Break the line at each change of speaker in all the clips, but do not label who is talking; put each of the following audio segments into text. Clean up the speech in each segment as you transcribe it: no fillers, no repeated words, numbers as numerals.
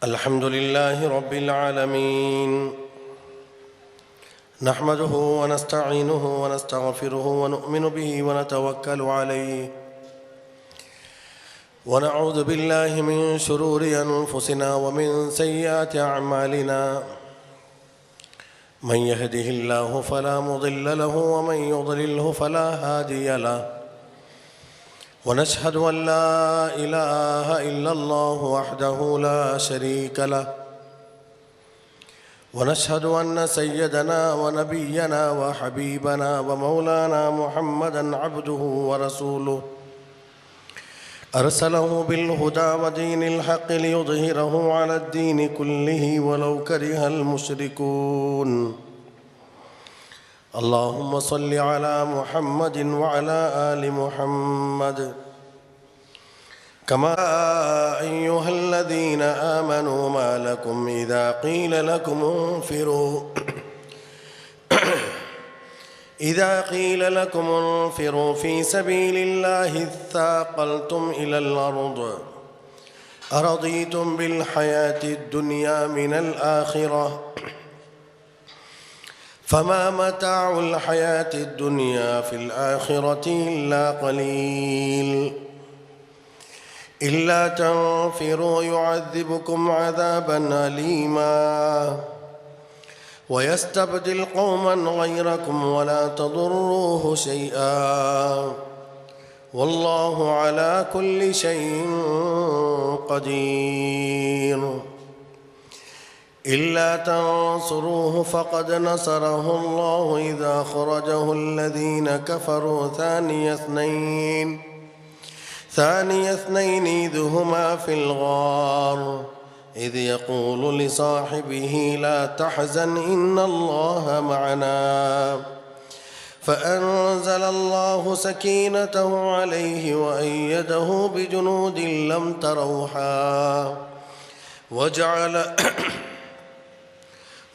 الحمد لله رب العالمين، نحمده ونستعينه ونستغفره ونؤمن به ونتوكل عليه، ونعوذ بالله من شرور أنفسنا ومن سيئات أعمالنا. من يهده الله فلا مضل له ومن يضلله فلا هادي له، ونشهد أن لا إله إلا الله وحده لا شريك له، ونشهد أن سيدنا ونبينا وحبيبنا ومولانا محمدًا عبده ورسوله، أرسله بالهدى ودين الحق ليظهره على الدين كله ولو كره المشركون. اللهم صل على محمد وعلى آل محمد كما أيها الذين آمنوا ما لكم إذا قيل لكم انفروا في سبيل الله اثاقلتم إلى الأرض أرضيتم بالحياة الدنيا من الآخرة فما متاع الحياة الدنيا في الآخرة إلا قليل. إلا تنفروا يعذبكم عذابا أليما ويستبدل قوما غيركم ولا تضروه شيئا والله على كل شيء قدير. إلا تنصروه فقد نصره الله إذا أخرجه الذين كفروا ثاني اثنين إذ هما في الغار إذ يقول لصاحبه لا تحزن إن الله معنا فأنزل الله سكينته عليه وأيده بجنود لم تروها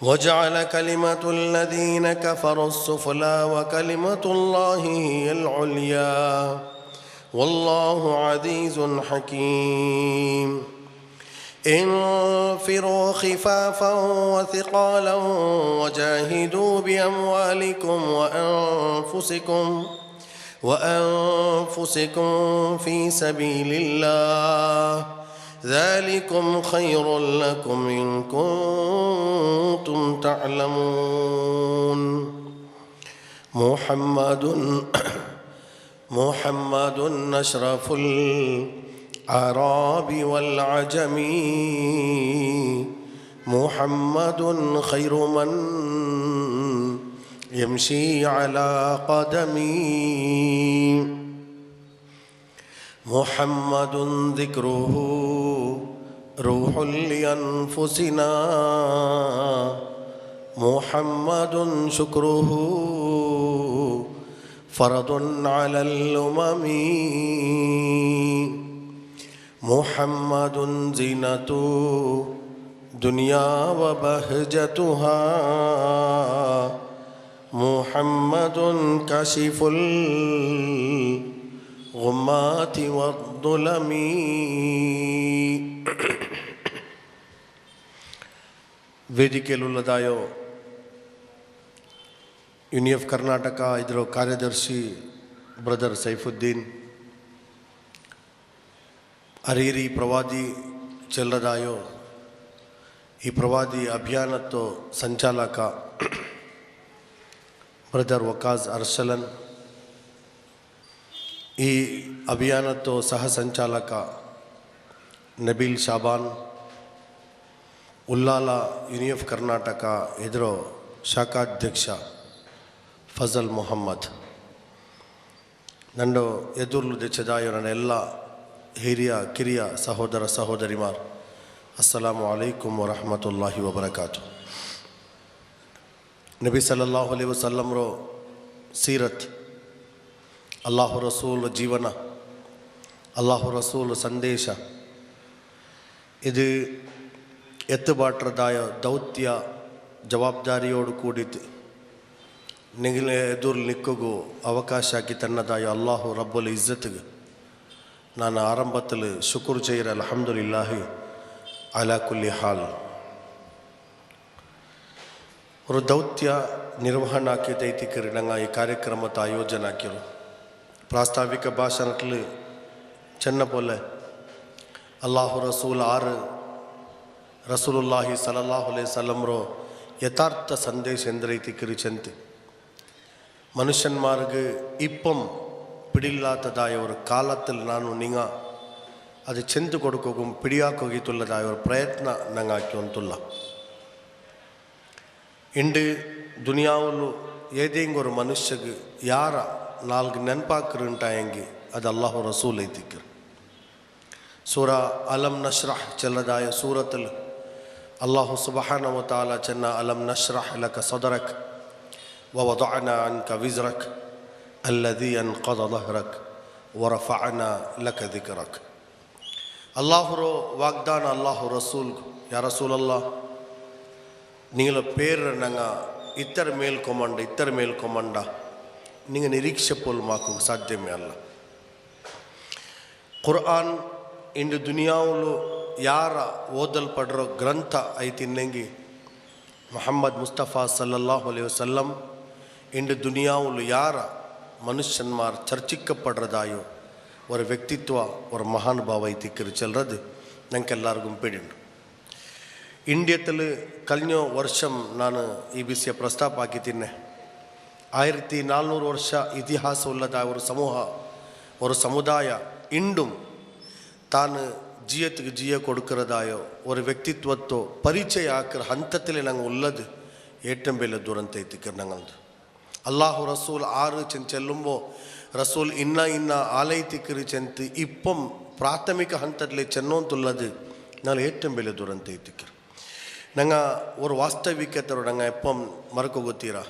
وجعل كلمة الذين كفروا السفلى وكلمة الله هي العليا والله عزيز حكيم. انفروا خفافا وثقالا وجاهدوا بأموالكم وأنفسكم في سبيل الله ذلكم خير لكم إن كنتم تعلمون. محمد أشرف الأعراب والعجم محمد خير من يمشي على قدمي محمد ذكره روح لأنفسنا محمد شكره فرض على الأمم محمد زينة دنيا وبهجتها محمد كاشف الغمات والظلم. ವೇದಿಕೆಯಲ್ಲುಳ್ಳದಾಯೋ ಯೂನಿಎಫ್ ಕರ್ನಾಟಕ ಇದರ ಕಾರ್ಯದರ್ಶಿ ಬ್ರದರ್ ಸೈಫುದ್ದೀನ್, ಅರೀರಿ ಪ್ರವಾದಿ ಚೆಲ್ಲದಾಯೋ ಈ ಪ್ರವಾದಿ ಅಭಿಯಾನತ್ತು ಸಂಚಾಲಕ ಬ್ರದರ್ ವಕಾಜ್ ಅರ್ಸಲನ್, ಈ ಅಭಿಯಾನತ್ತು ಸಹ ಸಂಚಾಲಕ ನಬೀಲ್ ಶಾಬಾನ್, ಉಲ್ಲಾಲ ಯೂನಿಎಫ್ ಕರ್ನಾಟಕ ಇದರ ಶಾಖಾಧ್ಯಕ್ಷ ಫಜಲ್ ಮೊಹಮ್ಮದ್, ನಂಡು ಎದುರ್ಲು ದೆಚ್ಚದಾಯೋ ನನ್ನ ಎಲ್ಲ ಹಿರಿಯ ಕಿರಿಯ ಸಹೋದರ ಸಹೋದರಿಮಾರ್, ಅಸ್ಸಲಾಮು ಅಲೈಕುಂ ವರಹಮತುಲ್ಲಾಹಿ ವಬರಕಾತು. ನಬಿ ಸಲ್ಲಲ್ಲಾಹು ಅಲೈಹಿ ವಸಲ್ಲಂರೋ ಸೀರತ್, ಅಲ್ಲಾಹು ರಸೂಲ್ ಜೀವನ, ಅಲ್ಲಾಹು ರಸೂಲ್ ಸಂದೇಶ, ಇದು ಎತ್ತುಬಾಟ್ರದಾಯ ದೌತ್ಯ ಜವಾಬ್ದಾರಿಯೋಡು ಕೂಡಿತು ನಿಗಲೆ ಎದುರು ನಿಕ್ಕಗೂ ಅವಕಾಶ ಆಕಿ ತನ್ನದಾಯ ಅಲ್ಲಾಹು ರಬ್ಬುಲ್ ಇಜ್ಜತ್ಗೆ ನಾನು ಆರಂಭದಲ್ಲಿ ಶುಕ್ರ್ ಚೈರ ಅಲ್ಹಮ್ದುಲಿಲ್ಲಾಹಿ ಅಲಾ ಕುಲ್ಲಿ ಹಾಲ್ ഒരു ദൗത്യ നിർവഹണാക്കിയതൈത്തിക്കറി ഞങ്ങൾ ഈ കാര്യക്രമത്തെ ആയോജനാക്കിയത് പ്രാസ്താവിക ഭാഷണത്തിൽ ചെന്ന പോലെ അള്ളാഹു റസൂൽ 6 ರಸೂಲುಲ್ಲಾಹಿ ಸಲ್ಲಲ್ಲಾಹು ಅಲೈಹಿ ವಸಲ್ಲಂರೋ ಯಥಾರ್ಥ ಸಂದೇಶ ಎಂದರೈತಿಕ್ಕರಿ ಚೆಂತೆ മനുഷ്യന്മാർക്ക് ഇപ്പം പിടിയില്ലാത്തതായ ഒരു കാലത്തിൽ ನಾನು നിങ്ങ അത് ചെന്തു കൊടുക്കുകയും പിടിയാക്കുകയുള്ളതായ ഒരു പ്രയത്ന ഞങ്ങാക്കിയൊന്നുമില്ല ಇಂದು ದುನಿಯಾವಲು ಏದೇಂಗ ഒരു ಮನುಷ್ಯಗೆ ಯಾರ 4 ನೆನಪಾಕರುಂಟಾಯಂಗೆ ಅದು ಅಲ್ಲಾಹು ರಸೂಲ್ ಐತಿಕ್ಕರು ಸೂರ ಅಲಂ ನಶ್ರಹ್ ಚೆಲ್ಲದಾಯ ಸೂರತಲ್ ಅಲ್ಲಾಹು ಸುಬ್ಹಾನಹು ವ ತಆಲಾ ಚೆನ್ನ ಅಲಂ ನಶ್ರಹ್ ಲಕ ಸದರಕ್ ವ ವದಅನಾ ಅನ್ಕ ವಿಜ್ರಕ್ ಅಲ್ಲದಿ ಅನ್ಕದ ظهرك ورفعنا لك ذكرك ಅಲ್ಲಾಹುರೋ ವಾಗ್ದಾನ ಅಲ್ಲಾಹು ರಸೂಲ್ ಯಾ ರಸೂಲಲ್ಲಾಹ್ നിങ്ങളെ പേര് ഞങ്ങൾ ഇത്ര മേൽക്കൊമണ്ട നിങ്ങൾ നിരീക്ഷ പോലും മാക്കുക സാധ്യമേ അല്ല ഖുർആൻ ಇಂದು ದುನಿಯಾವಲು ಯಾರ ಓದಲ್ಪಡಿರೋ ಗ್ರಂಥ ಐತಿನ್ನೆಂಗಿ ಮೊಹಮ್ಮದ್ ಮುಸ್ತಫಾ ಸಲ್ಲಲ್ಲಾಹು ಅಲೈಹಿ ವಸಲ್ಲಂ ಇಂದು ದುನಿಯಾವಲು ಯಾರ ಮನುಷ್ಯನ್ಮಾರ್ ಚರ್ಚಿಕ್ಕப்படுறதாயோ ஒரு ವ್ಯಕ್ತಿತ್ವ ஒரு ಮಹಾನುಭಾವ ಐತಿಕ್ಕರು ಚೆಲ್ಲದು ഞങ്ങൾക്കെല്ലാവർക്കും പേടിയുണ്ട് ಇಂಡಿಯത്തിൽ കഴിഞ്ഞ വർഷം ನಾನು ಈ ವಿಷಯ ಪ್ರಸ್ತಾಪ ಹಾಕಿದ್ದೀನಿ 1400 ವರ್ಷ ಇತಿಹಾಸವುಳ್ಳದಾಯ ഒരു സമൂഹ ഒരു ಸಮುದಾಯ ಇಂಡುം ತಾನು ಜಿಯತ್ಗೆ ಜಿಯ ಕೊಡುக்கிறದಾಯೋ ஒரு ವ್ಯಕ್ತಿತ್ವತ್ತೋ ಪರಿಚಯ ಹಾಕಿರ ಹಂತದಲ್ಲಿ ನಂಗೆ ಉಳ್ಳದು ಏಟಂ ಬೇಲೆ ದೂರಂತ ಐತಿಕ್ಕರು ನಂಗಂದು ಅಲ್ಲಾಹು ರಸೂಲ್ 6 ಚೆಲ್ಲುಂಬೋ ರಸೂಲ್ ಇನ್ನ ಆಲೈತಿಕ್ಕರು ಚೆಂತು ಇಪ್ಪಂ ಪ್ರಾಥಮಿಕ ಹಂತದಲ್ಲಿ ಚೆನ್ನೋಂತುಳ್ಳದು ನಾನು ಏಟಂ ಬೇಲೆ ದೂರಂತ ಐತಿಕ್ಕರು ನಂಗೆ ஒரு ವಾಸ್ತವಿಕತೆರು ನಂಗೆ ಎಪ್ಪಂ ಮರಕೋಗುತ್ತೀರಾ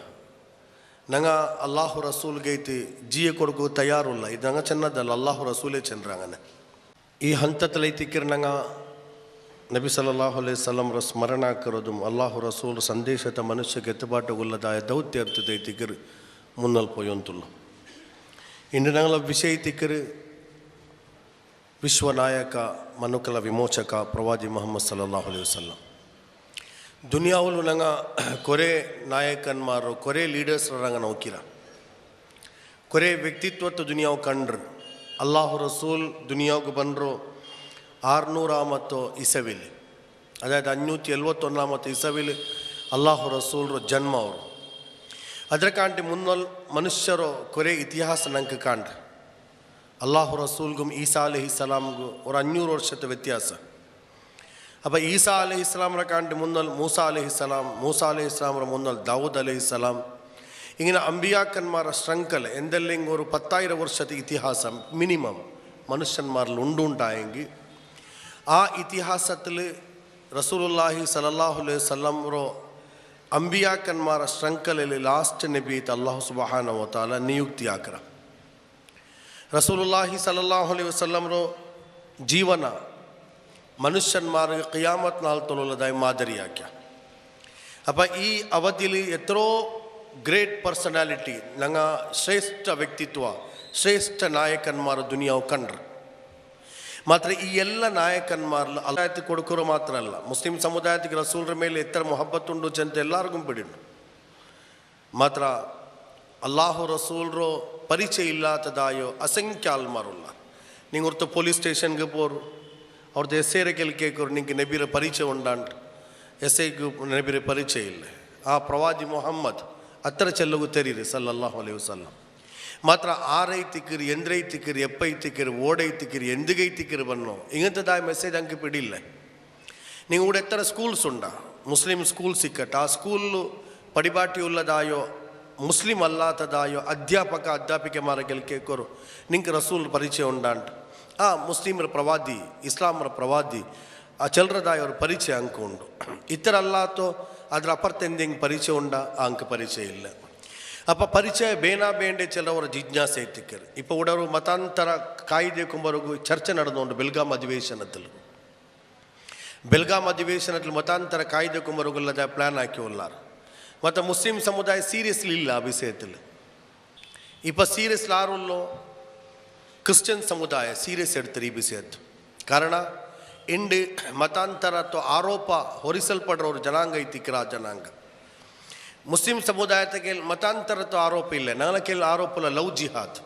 ನಂಗೆ ಅಲ್ಲಾಹು ರಸೂಲ್ಗೆ ಐತಿ ಜಿಯ ಕೊಡಕು ತಯಾರಿಲ್ಲ ಇದು ನಂಗೆ ಚೆನ್ನದಲ್ಲ ಅಲ್ಲಾಹು ರಸೂಲೇ ಚೆನ್ನರಂಗನೆ ಈ ಹಂತದಲ್ಲಿ ಐತಿಕ್ಕರು ನಂಗೆ ನಬಿ ಸಲ್ಲಲ್ಲಾಹು ಅಲೈಹಿ ವಸಲ್ಲಂ ಸ್ಮರಣ ಹಾಕಿರೋದು ಅಲ್ಲಾಹು ರಸೂಲ್ ಸಂದೇಶದ ಮನುಷ್ಯಕ್ಕೆ ಎತ್ತುಬಾಟುಗೊಳ್ಳದಾಯ ದೌತ್ಯ ಇರ್ತದೆ ಐತಿಕ್ಕರು ಮುನ್ನಲ್ಲಿ ಪೋಯೊಂತುಲ್ಲ ಇಂದು ನಂಗಳ ವಿಷಯ ಐತಿಕ್ಕರು ವಿಶ್ವನಾಯಕ ಮನುಕುಲ ವಿಮೋಚಕ ಪ್ರವಾದಿ ಮೊಹಮ್ಮದ್ ಸಲ್ಲಲ್ಲಾಹು ಅಲೈಹಿ ವಸಲ್ಲಂ ದುನಿಯಾವಲು ನಂಗೆ ಕೊರೆ ನಾಯಕನ್ಮಾರು ಕೊರೆ ಲೀಡರ್ಸ್ ರಂಗೆ ನೋಕಿರ ಕೊರೆ ವ್ಯಕ್ತಿತ್ವತ್ತು ದುನಿಯಾವು ಕಂಡ್ರು ಅಲ್ಲಾಹು ರಸೂಲ್ ದುನಿಯಾவுக்கு ಬಂದರು 600 ಇಸವಿಲಿ ಅದಾയത് 571 ಇಸವಿಲಿ ಅಲ್ಲಾಹು ರಸೂಲ್ರ ಜನ್ಮ ಅವರು ಅದರ ಕಾಂಟಿ ಮುನ್ನಲ್ ಮನುಷ್ಯರು ಕೊರೆ ಇತಿಹಾಸ ನಂಗೆ ಕಾಣ್ರಿ ಅಲ್ಲಾಹು ರಸೂಲ್ಗೂ ಈಸಾ ಅಲೈಹಿಸ್ಸಲಾಮ್ಗೂ ஒரு 500 ವರ್ಷದ ವ್ಯತ್ಯಾಸ അപ്പോൾ ഈസാ അലൈഹിസ്സലാമിനെ കാണ്ടി മുന്നൽ മൂസ അലൈഹിസ്സലാമിനെ മുന്നൽ ദാവൂദ് അലൈഹിസ്സലാം ഇങ്ങനെ അമ്പിയാക്കന്മാരുടെ ശൃംഖല എന്തെല്ലാം ഒരു 10,000 വർഷത്തെ ഇതിഹാസം മിനിമം മനുഷ്യന്മാരിൽ ഉണ്ടായെങ്കിൽ ആ ഇതിഹാസത്തിൽ റസൂലുള്ളാഹി സല്ലല്ലാഹു അലൈഹി വസല്ലം ಅಂಬಿಯಾಕನ್ಮಾರ ಶೃಂಖಲೆಯಲ್ಲಿ ಲಾಸ್ಟ್ ನಬಿ ಐತೆ ಅಲ್ಲಾಹು ಸುಬ್ಹಾನಹು ವ ತಆಲಾ ನಿಯುಕ್ತಿ ಹಾಕ್ರ ರಸೂಲುಲ್ಲಾಹಿ ಸಲ್ಲಲ್ಲಾಹು ಅಲೈಹಿ ವಸಲ್ಲಂರು ಜೀವನ ಮನುಷ್ಯನ್ಮಾರಿಗೆ ಕಿಯಾಮತ್ ನಾಲ್ ತೊಲುಲ್ಲದಾಯ ಮಾದರಿ ಹಾಕ್ಯ ಅಪ್ಪ ಈ ಅವಧಿಲಿ ಎಷ್ಟೋ ಗ್ರೇಟ್ ಪರ್ಸನಾಲಿಟಿ ನಂಗೆ ಶ್ರೇಷ್ಠ ವ್ಯಕ್ತಿತ್ವ ಶ್ರೇಷ್ಠ ನಾಯಕನ್ಮಾರು ದುನಿಯಾವು ಕಂಡ್ರು ಮಾತ್ರ ಈ ಎಲ್ಲ ನಾಯಕನ್ಮಾರ್ಲು ಅಲ್ಲಾಯತಿ ಕೊಡುಕರು ಮಾತ್ರ ಅಲ್ಲ ಮುಸ್ಲಿಂ ಸಮುದಾಯಕ್ಕೆ ರಸೂಲ್ರ ಮೇಲೆ ಎತ್ತರ ಮೊಹಬ್ಬತ್ತುಂಡು ಜಂತ ಎಲ್ಲರಿಗೂ ಬಿಡಿಂಡು ಮಾತ್ರ ಅಲ್ಲಾಹು ರಸೂಲ್ರು ಪರಿಚಯ ಇಲ್ಲಾತದಾಯೋ ಅಸಂಖ್ಯ ಆಲ್ಮಾರುಲ್ಲ ನೀವು ಹೊರತು ಪೊಲೀಸ್ ಸ್ಟೇಷನ್ಗೆ ಬೋರು ಅವ್ರದ್ದು ಎಸ್ಸೇರ ಕೆಲ ಕೇಕೋರು ನಿಂಗೆ ನಬೀರ ಪರಿಚಯ ಉಂಡಾಂಟ್ ಎಸ್ಸೈಗೂ ನಬೀರ ಪರಿಚಯ ಇಲ್ಲ ಆ ಪ್ರವಾದಿ ಮೊಹಮ್ಮದ್ ಹತ್ತಿರ ಚೆಲ್ಲಗೂ ತೆರೀರಿ ಸಲ್ಲಲ್ಲಾಹು ಅಲೈಹಿ ವಸಲ್ಲಂ ಮಾತ್ರ ಆರೈತಿಕ್ಕರು ಎಂದ್ರೈತಿಕ್ಕರು ಎಪ್ಪೈತಿಕ್ಕರು ಓಡೈತಿಕ್ಕರು ಎಂದಿಗೈತಿಕ್ಕರು ಬನ್ನೋ ಇಂಗಂತದಾಯ ಮೆಸೇಜ್ ಅಂಕೆ ಪಿಡಿಲ್ಲ ನೀವು ಕೂಡ ಎತ್ತರ ಸ್ಕೂಲ್ಸ್ ಉಂಡ ಮುಸ್ಲಿಂ ಸ್ಕೂಲ್ ಸಿಕ್ಕಟ್ಟು ಆ ಸ್ಕೂಲು ಪಡಿಬಾಟಿ ಉಳ್ಳದಾಯೋ ಮುಸ್ಲಿಂ ಅಲ್ಲಾತದಾಯೋ ಅಧ್ಯಾಪಿಕೆ ಮಾರಗೆಲ್ ಕೇಕೋರು ನಿಂಗೆ ರಸೂಲ್ ಪರಿಚಯ ಉಂಡಾಂಟ್ ಆ ಮುಸ್ಲಿಮರ ಪ್ರವಾದಿ ಇಸ್ಲಾಮರ ಪ್ರವಾದಿ ಆ ಚಲ್ರದಾಯವ್ರ ಪರಿಚಯ ಅಂಕ ಉಂಡು ಇತರ ಅಲ್ಲಾತೋ ಅದ್ರ ಅಪರ್ತೆಂದಿಂಗ್ ಪರಿಚಯ ಉಂಡ ಆ ಅಂಕ ಪರಿಚಯ ಇಲ್ಲ ಅಪ್ಪ ಪರಿಚಯ ಬೇನಾ ಬೇಂಡೆ ಚೆಲ್ಲವರ ಜಿಜ್ಞಾಸೆ ಐತಿಕ್ಕರು ಇಪ್ಪ ಉಡವರು ಮತಾಂತರ ಕಾಯ್ದೆ ಕುಂಬರಿಗೂ ಚರ್ಚೆ ನಡೆದುಕೊಂಡು ಬೆಲ್ಗಾಮ್ ಅಧಿವೇಶನದಲ್ಲಿ ಮತಾಂತರ ಕಾಯ್ದೆ ಕುಂಬರಿಗುಲ್ಲದ ಪ್ಲ್ಯಾನ್ ಹಾಕಿ ಉಲ್ಲಾರ ಮತ್ತು ಮುಸ್ಲಿಂ ಸಮುದಾಯ ಸೀರಿಯಸ್ಲಿ ಇಲ್ಲ ಆ ವಿಷಯದಲ್ಲಿ ಇಪ್ಪ ಸೀರಿಯಸ್ಲಿ ಆರುಲ್ಲೋ ಕ್ರಿಶ್ಚಿಯನ್ ಸಮುದಾಯ ಸೀರಿಯಸ್ ಎಡ್ತಾರೆ ಈ ವಿಷಯದ್ದು ಕಾರಣ ಇಂಡು ಮತಾಂತರ ಅಥವಾ ಆರೋಪ ಹೊರಿಸಲ್ಪಡ್ರವ್ರ ಜನಾಂಗ ಐತಿಕ್ರ ಆ ಜನಾಂಗ ಮುಸ್ಲಿಂ ಸಮುದಾಯಕ್ಕೆ ಮತಾಂತರತ್ತು ಆರೋಪ ಇಲ್ಲ ನಾಲ್ಕೆಲ್ಲ ಆರೋಪಲ ಲವ್ ಜಿಹಾದ್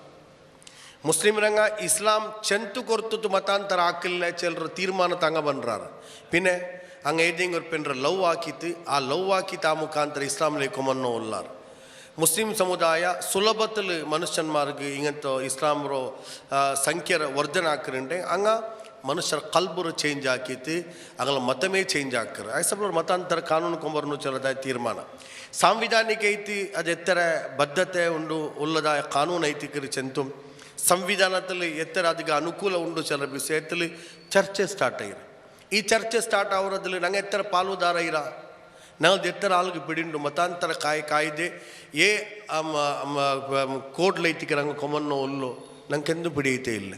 ಮುಸ್ಲಿಮರಂಗ ಇಸ್ಲಾಂ ಚೆಂತು ಕೊರ್ತು ಮತಾಂತರ ಹಾಕಿಲ್ಲ ಚೆಲ್ಲರು ತೀರ್ಮಾನ ತಂಗ ಬಂದ್ರಾರ ಪಿನ್ನೆ ಹಂಗೆ ಏದಿಂಗ್ ಅವ್ರು ಪೆನ್ರ ಲವ್ ಹಾಕಿತ್ತು ಆ ಲವ್ ಹಾಕಿತ್ತು ಆ ಮುಖಾಂತರ ಇಸ್ಲಾಂലേക്ക് ಕೊಮ್ಮನ್ನೋ ಉಲ್ಲಾರ ಮುಸ್ಲಿಂ ಸಮುದಾಯ ಸುಲಭದಲ್ಲಿ ಮನುಷ್ಯನ್ಮಾರ್ಗೆ ಹಿಂಗಂತ ಇಸ್ಲಾಮ್ರೋ ಸಂಖ್ಯೆರ ವರ್ಧನೆ ಹಾಕಿರಂಡೆ ಹಂಗ ಮನುಷ್ಯರ ಕಲ್ಬರು ಚೇಂಜ್ ಹಾಕಿತ್ತು ಆಗಲ ಮತಮೇ ಚೇಂಜ್ ಹಾಕ್ತಾರೆ ಆಯ್ಸಬ್ರು ಮತಾಂತರ ಕಾನೂನು ಕೊಂಬರ್ನು ಚಲದಾಯ ತೀರ್ಮಾನ ಸಾಂವಿಧಾನಿಕ ಐತಿ ಅದು ಎತ್ತರ ಬದ್ಧತೆ ಉಂಡು ಉಲ್ಲದ ಕಾನೂನು ಐತಿಕರಿ ಚೆಂತು ಸಂವಿಧಾನದಲ್ಲಿ ಎತ್ತರ ಅದಕ್ಕೆ ಅನುಕೂಲ ಉಂಡು ಚಲ ವಿಷಯದಲ್ಲಿ ಚರ್ಚೆ ಸ್ಟಾರ್ಟ್ ಆಗಿದೆ ಈ ಚರ್ಚೆ ಸ್ಟಾರ್ಟ್ ಆಗೋದ್ರಲ್ಲಿ ನಂಗೆ ಎತ್ತರ ಪಾಲುದಾರ ಇರ ನಾಲ್ದು ಎತ್ತರ ಆಲ್ಗೆ ಬಿಡಿಂಡು ಮತಾಂತರ ಕಾಯ್ದೆ ಏ ಕೋಡ್ಲ ಐತಿಕ ನಂಗೆ ಕೊಮ್ಮನ್ನೋ ಉಲ್ಲು ನಂಗೆಂದು ಬಿಡಿಯುತ್ತೆ ಇಲ್ಲ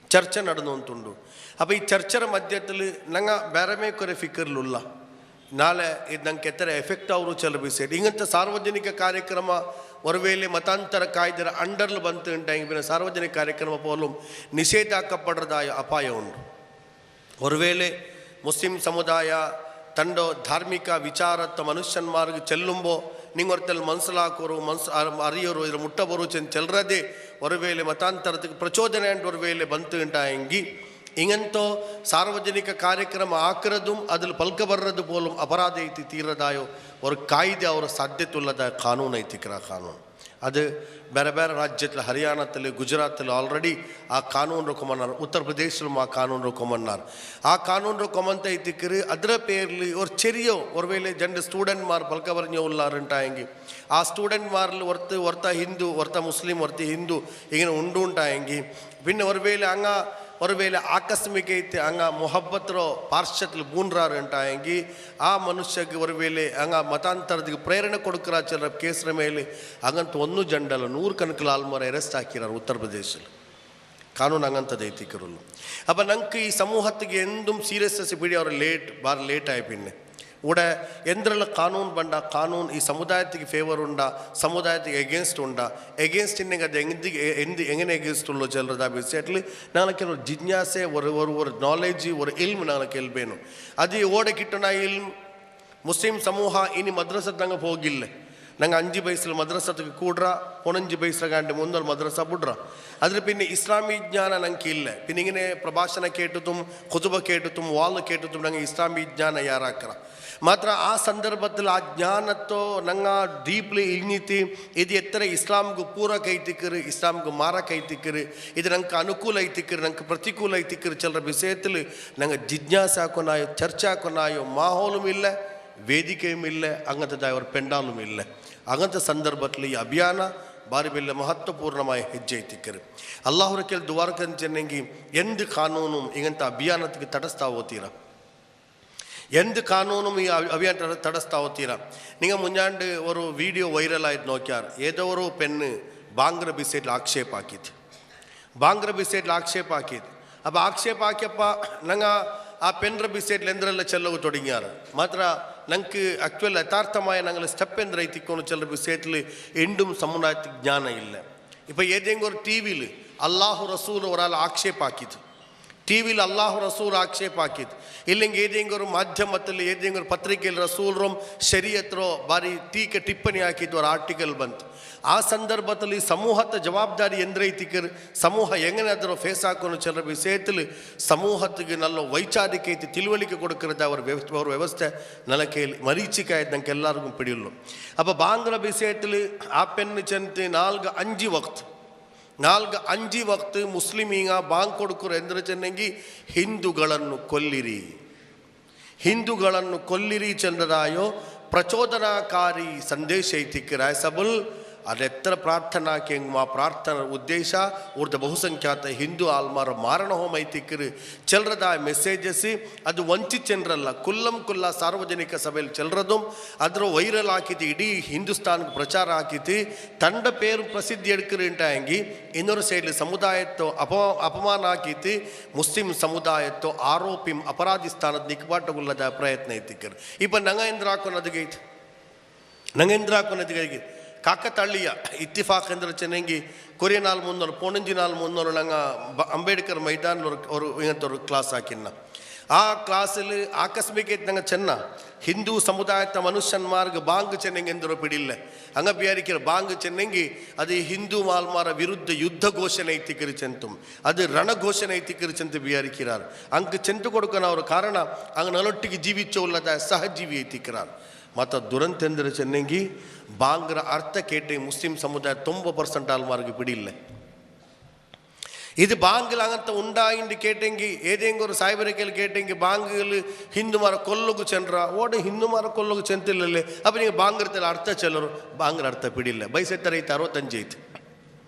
ಚರ್ಚೆ ನಡೆದು ಅಂತುಂಡು ಅಪ್ಪ ಈ ಚರ್ಚರ ಮಧ್ಯದಲ್ಲಿ ನಂಗೆ ಬೇರೆ ಕೊರೆ ಫಿಕರ್ಲುಲ್ಲ ನಾಳೆ ಇದು ನಂಗೆ ಎತ್ತರ ಎಫೆಕ್ಟ್ ಅವರು ಚಲಬಿಸೇಟ್ ಹಿಂಗಂತ ಸಾರ್ವಜನಿಕ ಕಾರ್ಯಕ್ರಮ ಒರವೇಲೆ ಮತಾಂತರ ಕಾಯ್ದೆರ ಅಂಡರ್ಲು ಬಂತು ಉಂಟಾಗಿ ಸಾರ್ವಜನಿಕ ಕಾರ್ಯಕ್ರಮ ಪೋಲು ನಿಷೇಧ ಹಾಕப்படுறದ ಅಪಾಯ ಉಂಟು ಒರವೇಲೆ ಮುಸ್ಲಿಂ ಸಮುದಾಯ ತಂಡೋ ಧಾರ್ಮಿಕ ವಿಚಾರತ್ತ ಮನುಷ್ಯನ್ಮಾರ್ಗ ಚೆಲ್ಲುಂಬೋ ನಿಂಗೊರ್ತಲ್ಲಿ ಮನ್ಸಲಾಕೋರು ಅರಿಯೋರು ಇದ್ರ ಮುಟ್ಟಬೋರು ಚೆಲ್ಲರದೇ ಒರವೇಲೆ ಮತಾಂತರಕ್ಕೆ ಪ್ರಚೋದನೆ ಅಂಟು ಒರವೇಲೆ ಬಂತು ಉಂಟಾಗಿ ಹಿಂಗಂತೋ ಸಾರ್ವಜನಿಕ ಕಾರ್ಯಕ್ರಮ ಹಾಕಿರೋದು ಅದ್ರಲ್ಲಿ ಪಲ್ಕ ಬರ್ರದು ಪೋಲು ಅಪರಾಧ ಐತಿ ತೀರದಾಯೋ ಅವ್ರ ಕಾಯ್ದೆ ಅವರ ಸಾಧ್ಯತೆ ಉಲ್ಲದ ಕಾನೂನು ಐತಿಕ್ರ ಕಾನೂನು ಅದು ಬೇರೆ ಬೇರೆ ರಾಜ್ಯದಲ್ಲಿ ಹರಿಯಾಣದಲ್ಲಿ ಗುಜರಾತಲ್ಲಿ ಆಲ್ರೆಡಿ ಆ ಕಾನೂನು ರೊಕೊಮನ್ನಾರು ಉತ್ತರ ಪ್ರದೇಶದಲ್ಲಿ ಆ ಕಾನೂನು ರೊಕೊಮನ್ನಾರು ಆ ಕಾನೂನು ರೊಕೊಮಂತ ಐತಿಕ್ಕರು ಅದರ ಪೇರ್ಲಿ ಅವ್ರ ಚೆರಿಯೋ ಒರವೇಲೆ ಜಂಡ ಸ್ಟೂಡೆಂಟ್ ಮಾರ್ ಪಲ್ಕ ಬರ್ഞ്ഞೋ ಉಲ್ಲಾರಂಟಾಯಂಗಿ ಆ ಸ್ಟೂಡೆಂಟ್ ಮಾರ್ಲಿ ವರ್ತ ಹಿಂದೂ ವರ್ತ ಮುಸ್ಲಿಂ ವರ್ತ ಹಿಂದೂ ಈಗ ಉಂಡು ಉಂಟಾಯಂಗಿ ಪಿನ್ನ ಒರವೇಲೆ ಹಂಗ ಒರವೇಲೆ ಆಕಸ್ಮಿಕ ಐತೆ ಹಂಗ ಮೊಹಬ್ಬತ್ರೋ ಪಾರ್ಶ್ವತ್ಲು ಬೂನ್ರಾರು ಅಂಟಾಯಂಗಿ ಆ ಮನುಷ್ಯಗೆ ಒರವೇಲೆ ಹಂಗ ಮತಾಂತರದಿಗೆ ಪ್ರೇರಣೆ ಕೊಡುಕರ ಚಲ ಕೇಸರ ಮೇಲೆ ಹಂಗಂತ ಒಂದು ಜಂಡಲ್ಲ 100 ಕನಕಲ ಆಲ್ಮರ ಅರೆಸ್ಟ್ ಹಾಕಿರಾರು ಉತ್ತರ ಪ್ರದೇಶದಲ್ಲಿ ಕಾನೂನು ಹಂಗಂತದ್ದು ಐತಿಕರಲ್ಲ ಅಪ್ಪ ನಂಗೆ ಈ ಸಮೂಹತ್ತಿಗೆ ಎಂದೂ ಸೀರಿಯಸ್ನೆಸ್ ಬಿಡಿ ಅವರು ಲೇಟ್ ಆಯ್ ಪಿನ್ನೆ ಊಡ ಎಂದ್ರಲ್ಲ ಕಾನೂನು ಬಂಡ ಕಾನೂನು ಈ ಸಮುದಾಯಕ್ಕೆ ಫೇವರ್ ಉಂಡಾ ಸಮುದಾಯಕ್ಕೆ ಎಗೇನ್ಸ್ಟ್ ಉಂಡಾ ಎಗೇನ್ಸ್ಟ್ ಇನ್ನೆಗೆ ಅದು ಎಂಗೆ ಎಗೇನ್ಸ್ಟ್ ಉಳ್ಳೋ ಚಲ್ರದ ಬಿಸಿಟ್ಲಿ ನಾನು ಕೆಲವು ಜಿಜ್ಞಾಸೆ ஒரு ನಾಲೆಜ್ ஒரு ಇಲ್ಮ್ ನಾನು ಕೇಳ್ಬೇನು ಅದು ಓಡಕಿಟ್ಟು ಇಲ್ಮ್ ಮುಸ್ಲಿಂ ಸಮೂಹ ಇನಿ ಮದ್ರಸದ ನಂಗೆ ಹೋಗಿಲ್ಲ ನಂಗೆ 5 ವಯಸ್ಸಲ್ಲಿ ಮದ್ರಸಕ್ಕೆ ಕೂಡ್ರ 11 ವಯಸ್ಸಾಗಂಡೆ ಮುಂದೊಂದು ಮದ್ರಸ ಬಿಡ್ರ ಅದ್ರ ಪಿನ್ನೆ ಇಸ್ಲಾಮಿ ಜ್ಞಾನ ನಂಗೆ ಇಲ್ಲ ಪಿನ್ನಿಗೆ ಪ್ರಭಾಷಣ ಕೇಟುತ್ತುಮ್ ಖುತುಬ ಕೇಟುತ್ತುಮ್ ವಾಲ್ ಕೇಟುತ್ತುಮ್ ನಂಗೆ ಇಸ್ಲಾಮಿ ಜ್ಞಾನ ಯಾರಾಕರ ಮಾತ್ರ ಆ ಸಂದರ್ಭದಲ್ಲಿ ಆ ಜ್ಞಾನತ್ತೋ ನಂಗೆ ಡೀಪ್ಲಿ ಇಳ್ನೀತಿ ಇದು ಎತ್ತರ ಇಸ್ಲಾಮ್ಗೂ ಪೂರಕ ಐತಿಕ್ಕರು ಇಸ್ಲಾಮ್ಗೂ ಮಾರಕ ಐತಿಕ್ಕರು ಇದು ನಂಗೆ ಅನುಕೂಲ ಐತಿಕ್ಕರು ನಂಗೆ ಪ್ರತಿಕೂಲ ಐತಿಕ್ಕರು ಚಲರ ವಿಷಯದಲ್ಲಿ ನಂಗೆ ಜಿಜ್ಞಾಸೆ ಹಾಕೋನಾಯೋ ಚರ್ಚೆ ಹಾಕೋನಾಯೋ ಮಾಹೋಲು ಇಲ್ಲ ವೇದಿಕೆಯೂ ಇಲ್ಲ ಅಂಗಂತದ ಅವ್ರ ಪೆಂಡಾಲು ಇಲ್ಲ ಅಂಗಂತ ಸಂದರ್ಭದಲ್ಲಿ ಈ ಅಭಿಯಾನ ಬಾರಿ ಬೆಲ್ಲ ಮಹತ್ವಪೂರ್ಣമായ ಹೆಜ್ಜೆ ಐತಿಕ್ಕರು ಅಲ್ಲಾಹರ ಕೆಲ ದುವಾರಕಂಚೆನ್ನಂಗಿ ಎಂದ್ ಕಾನೂನು ಈಗಂತ ಅಭಿಯಾನಕ್ಕೆ ತಡಸ್ತಾ ಹೋತೀರ ಎಂದ್ ಕಾನೂನು ಈ ಅಭಿಯಾನ ತಡಸ್ತಾ ಹೋತೀರ ನೀವು ಮುಂಜಾಂಡು ಒಂದು ವಿಡಿಯೋ ವೈರಲ್ ಆಯ್ತು ನೋಕ್ಯಾರ ಏದವರು ಪೆನ್ನು ಬಾಂಗ್ರ ಬಿಸೇಟ್ಲು ಆಕ್ಷೇಪ ಹಾಕಿತ್ತು ಬಾಂಗ್ರ ಬಿಸೇಟ್ಲು ಆಕ್ಷೇಪ ಹಾಕಿದ್ದು ಅಪ್ಪ ಆಕ್ಷೇಪ ಹಾಕ್ಯಪ್ಪ ನಂಗೆ ಆ ಪೆನ್ರ ಬಿಸೇಟ್ಲು ಎಂದ್ರೆಲ್ಲ ಚೆಲ್ಲವು ತೊಡಗ್ಯಾರ ಮಾತ್ರ ನಂಗೆ ಆಕ್ಚುಲ್ ಯಥಾರ್ಥമായ ನಂಗೆ ಸ್ಟೆಪ್ ಎಂದ್ರೆ ಐತಿಕ್ಕೊಂಡು ಚೆಲ್ಲರ ಬಿಸೇಟ್ಲು ಎಂಡುം ಸಮುದಾಯಕ್ಕೆ ಜ್ಞಾನ ಇಲ್ಲ ಇಪ್ಪ ಏದೆಂಗೆ ஒரு டிவியில் அல்லாஹ் ரசூல் ஒரு ஆள் ஆக்ஷேப் ஆக்கிது டிவியில் அல்லாஹ் ரசூல் ஆக்ஷேப் ஆக்கிது இல்லைங்க ஏதேங்க ஒரு ಮಾಧ್ಯಮದಲ್ಲಿ ಏದೇಂಗ ஒரு ಪತ್ರಿಕೆಯಲ್ಲಿ ರಸೂಲ್ರಂ ಶರೀಯತ್ರೋ ಬಾರಿ ಟೀಕೆ ಟಿಪ್ಪಣಿ ಹಾಕಿದ್ದು ஒரு ಆರ್ಟಿಕಲ್ ಬಂತು ಆ ಸಂದರ್ಭದಲ್ಲಿ ಸಮೂಹದ ಜವಾಬ್ದಾರಿ ಎಂದ್ರೈತಿಕರು ಸಮೂಹ ಎಂಗನಾದರೂ ಫೇಸ್ ಹಾಕೊಂಡು ಚಲ ವಿಷಯത്തിൽ ಸಮೂಹತ್ತಿಗೆ நல்ல ವೈಚಾರಿಕ ಐತಿ ತಿಳುವಳಿಕೆ ಕೊಡುಕ್ಕಿರದ ಅವ್ರ ವ್ಯವಸ್ಥೆ ನನಗೆ ಮರೀಚಿಕಾಯ್ದು ನಂಗೆ ಎಲ್ಲರಿಗೂ ಪಿಡಿಯಲ್ಲು ಅಪ್ಪ ಬಾಂಗ್ಲ ವಿಷಯത്തിൽ ಆ ಪೆನ್ನು ಚೆಂತೆ 4-5 ವಕ್ತ್ ಮುಸ್ಲಿಮೀಗ ಬಾಂಗ್ ಕೊಡುಕರು ಎಂದ್ರೆ ಚೆನ್ನಂಗಿ ಹಿಂದೂಗಳನ್ನು ಕೊಲ್ಲಿರಿ ಚಂದ್ರದಾಯೋ ಪ್ರಚೋದನಾಕಾರಿ ಸಂದೇಶ ಐತಿಕ್ಕರ ಸಬಲ್ ಅದೆತ್ತರ ಪ್ರಾರ್ಥನಾ ಕೆಂಗ್ ಮಾ ಪ್ರಾರ್ಥನಾ ಉದ್ದೇಶ ಅವ್ರದ್ದು ಬಹುಸಂಖ್ಯಾತ ಹಿಂದೂ ಆಲ್ಮಾರ ಮಾರಣ ಹೋಮ ಐತಿಕ್ಕರು ಚೆಲ್ರದ ಮೆಸೇಜಸ್ ಅದು ವಂಚಿ ಚಂದ್ರಲ್ಲ ಕುಲ್ಲ ಸಾರ್ವಜನಿಕ ಸಭೆಯಲ್ಲಿ ಚೆಲ್ರದು ಅದರ ವೈರಲ್ ಹಾಕಿತ್ತು ಇಡೀ ಹಿಂದೂಸ್ತಾನ್ಗೆ ಪ್ರಚಾರ ಹಾಕಿತ್ತು ತಂಡ ಪೇರು ಪ್ರಸಿದ್ಧಿ ಎಡ್ಕರು ಇಂಟಾಂಗಿ ಇನ್ನೊಂದು ಸೈಡ್ಲಿ ಸಮುದಾಯತ್ತೋ ಅಪಮಾನ ಹಾಕಿತ್ತು ಮುಸ್ಲಿಂ ಸಮುದಾಯತ್ತೋ ಆರೋಪಿ ಅಪರಾಧಿ ಸ್ಥಾನದ ನಿಕ್ಬಾಟಗುಲ್ಲದ ಪ್ರಯತ್ನ ಐತಿಕ್ಕರು ಇಪ್ಪ ನಂಗೇಂದ್ರ ಹಾಕೋನದಿಗೆ ಕಾಕತಾಳೀಯ ಇತ್ತಿಫಾಕ್ ಅಂದ್ರೆ ಚೆನ್ನಂಗಿ ಕೊರಿಯ 4 ಪೋಣಂಜಿ 4 ನಂಗೆ ಅಂಬೇಡ್ಕರ್ ಮೈದಾನ ಅವರು ಇಂಗಂತವ್ರು ಕ್ಲಾಸ್ ಹಾಕಿನ್ನ ಆ ಕ್ಲಾಸಲ್ಲಿ ಆಕಸ್ಮಿಕ ನಂಗೆ ಚೆನ್ನ ಹಿಂದೂ ಸಮುದಾಯದ ಮನುಷ್ಯನ್ಮಾರ್ಗ ಬಾಂಗ್ ಚೆನ್ನಂಗೆ ಎಂದರು ಬಿಡಿಲ್ಲ ಹಂಗ ಬಿಯಾರಿಕಿರ ಬಾಂಗ್ ಚೆನ್ನಂಗಿ ಅದು ಹಿಂದೂ ಮಾಲ್ಮಾರ ವಿರುದ್ಧ ಯುದ್ಧ ಘೋಷಣೆ ಐತಿಕರಿ ಚೆಂತು ಅದು ರಣ ಘೋಷಣೆ ಐತಿಕರಿ ಚೆಂತ ಬಿಯಾರಿಕಿರಾರ್ ಅಂಕ ಚೆಂತು ಕೊಡ್ಕನವ್ರ ಕಾರಣ ಹಂಗ ನಲೊಟ್ಟಿಗೆ ಜೀವಿಚ್ಚೋಲ್ಲದ ಸಹಜೀವಿ ಐತಿಕ್ಕಿರಾರ್ ಮತ್ತು ದುರಂತ ಎಂದರೆ ಚೆನ್ನಂಗಿ ಬಾಂಗ್ರ ಅರ್ಥ ಕೇಟೆ ಮುಸ್ಲಿಂ ಸಮುದಾಯ 90% ಆಲ್ಮಾರ್ಗ ಬಿಡಿಲ್ಲ ಇದು ಬಾಂಗ್ಲಾಗಂತ ಉಂಡಾಯಿಂದು ಕೇಟೆಂಗಿ ಏದೇಂಗರು ಸಾಯ್ಬರಿಕೆಯಲ್ಲಿ ಕೇಟೆಂಗಿ ಬಾಂಗ್ಲು ಹಿಂದೂ ಮಾರ ಕೊಲ್ಲಗು ಚಂದ್ರ ಓಡಿ ಹಿಂದೂ ಮಾರ ಕೊಲ್ಲಗು ಚೆಂತಿಲ್ಲೇ ಅಪ್ಪ ನಿಂಗೆ ಬಾಂಗ್ರತೆಲ್ಲ ಅರ್ಥ ಚೆಲ್ಲರು ಬಾಂಗ್ರ ಅರ್ಥ ಬಿಡಿಲ್ಲ ಬೈಸೆತ್ತರ ಐತೆ 65 ಐತೆ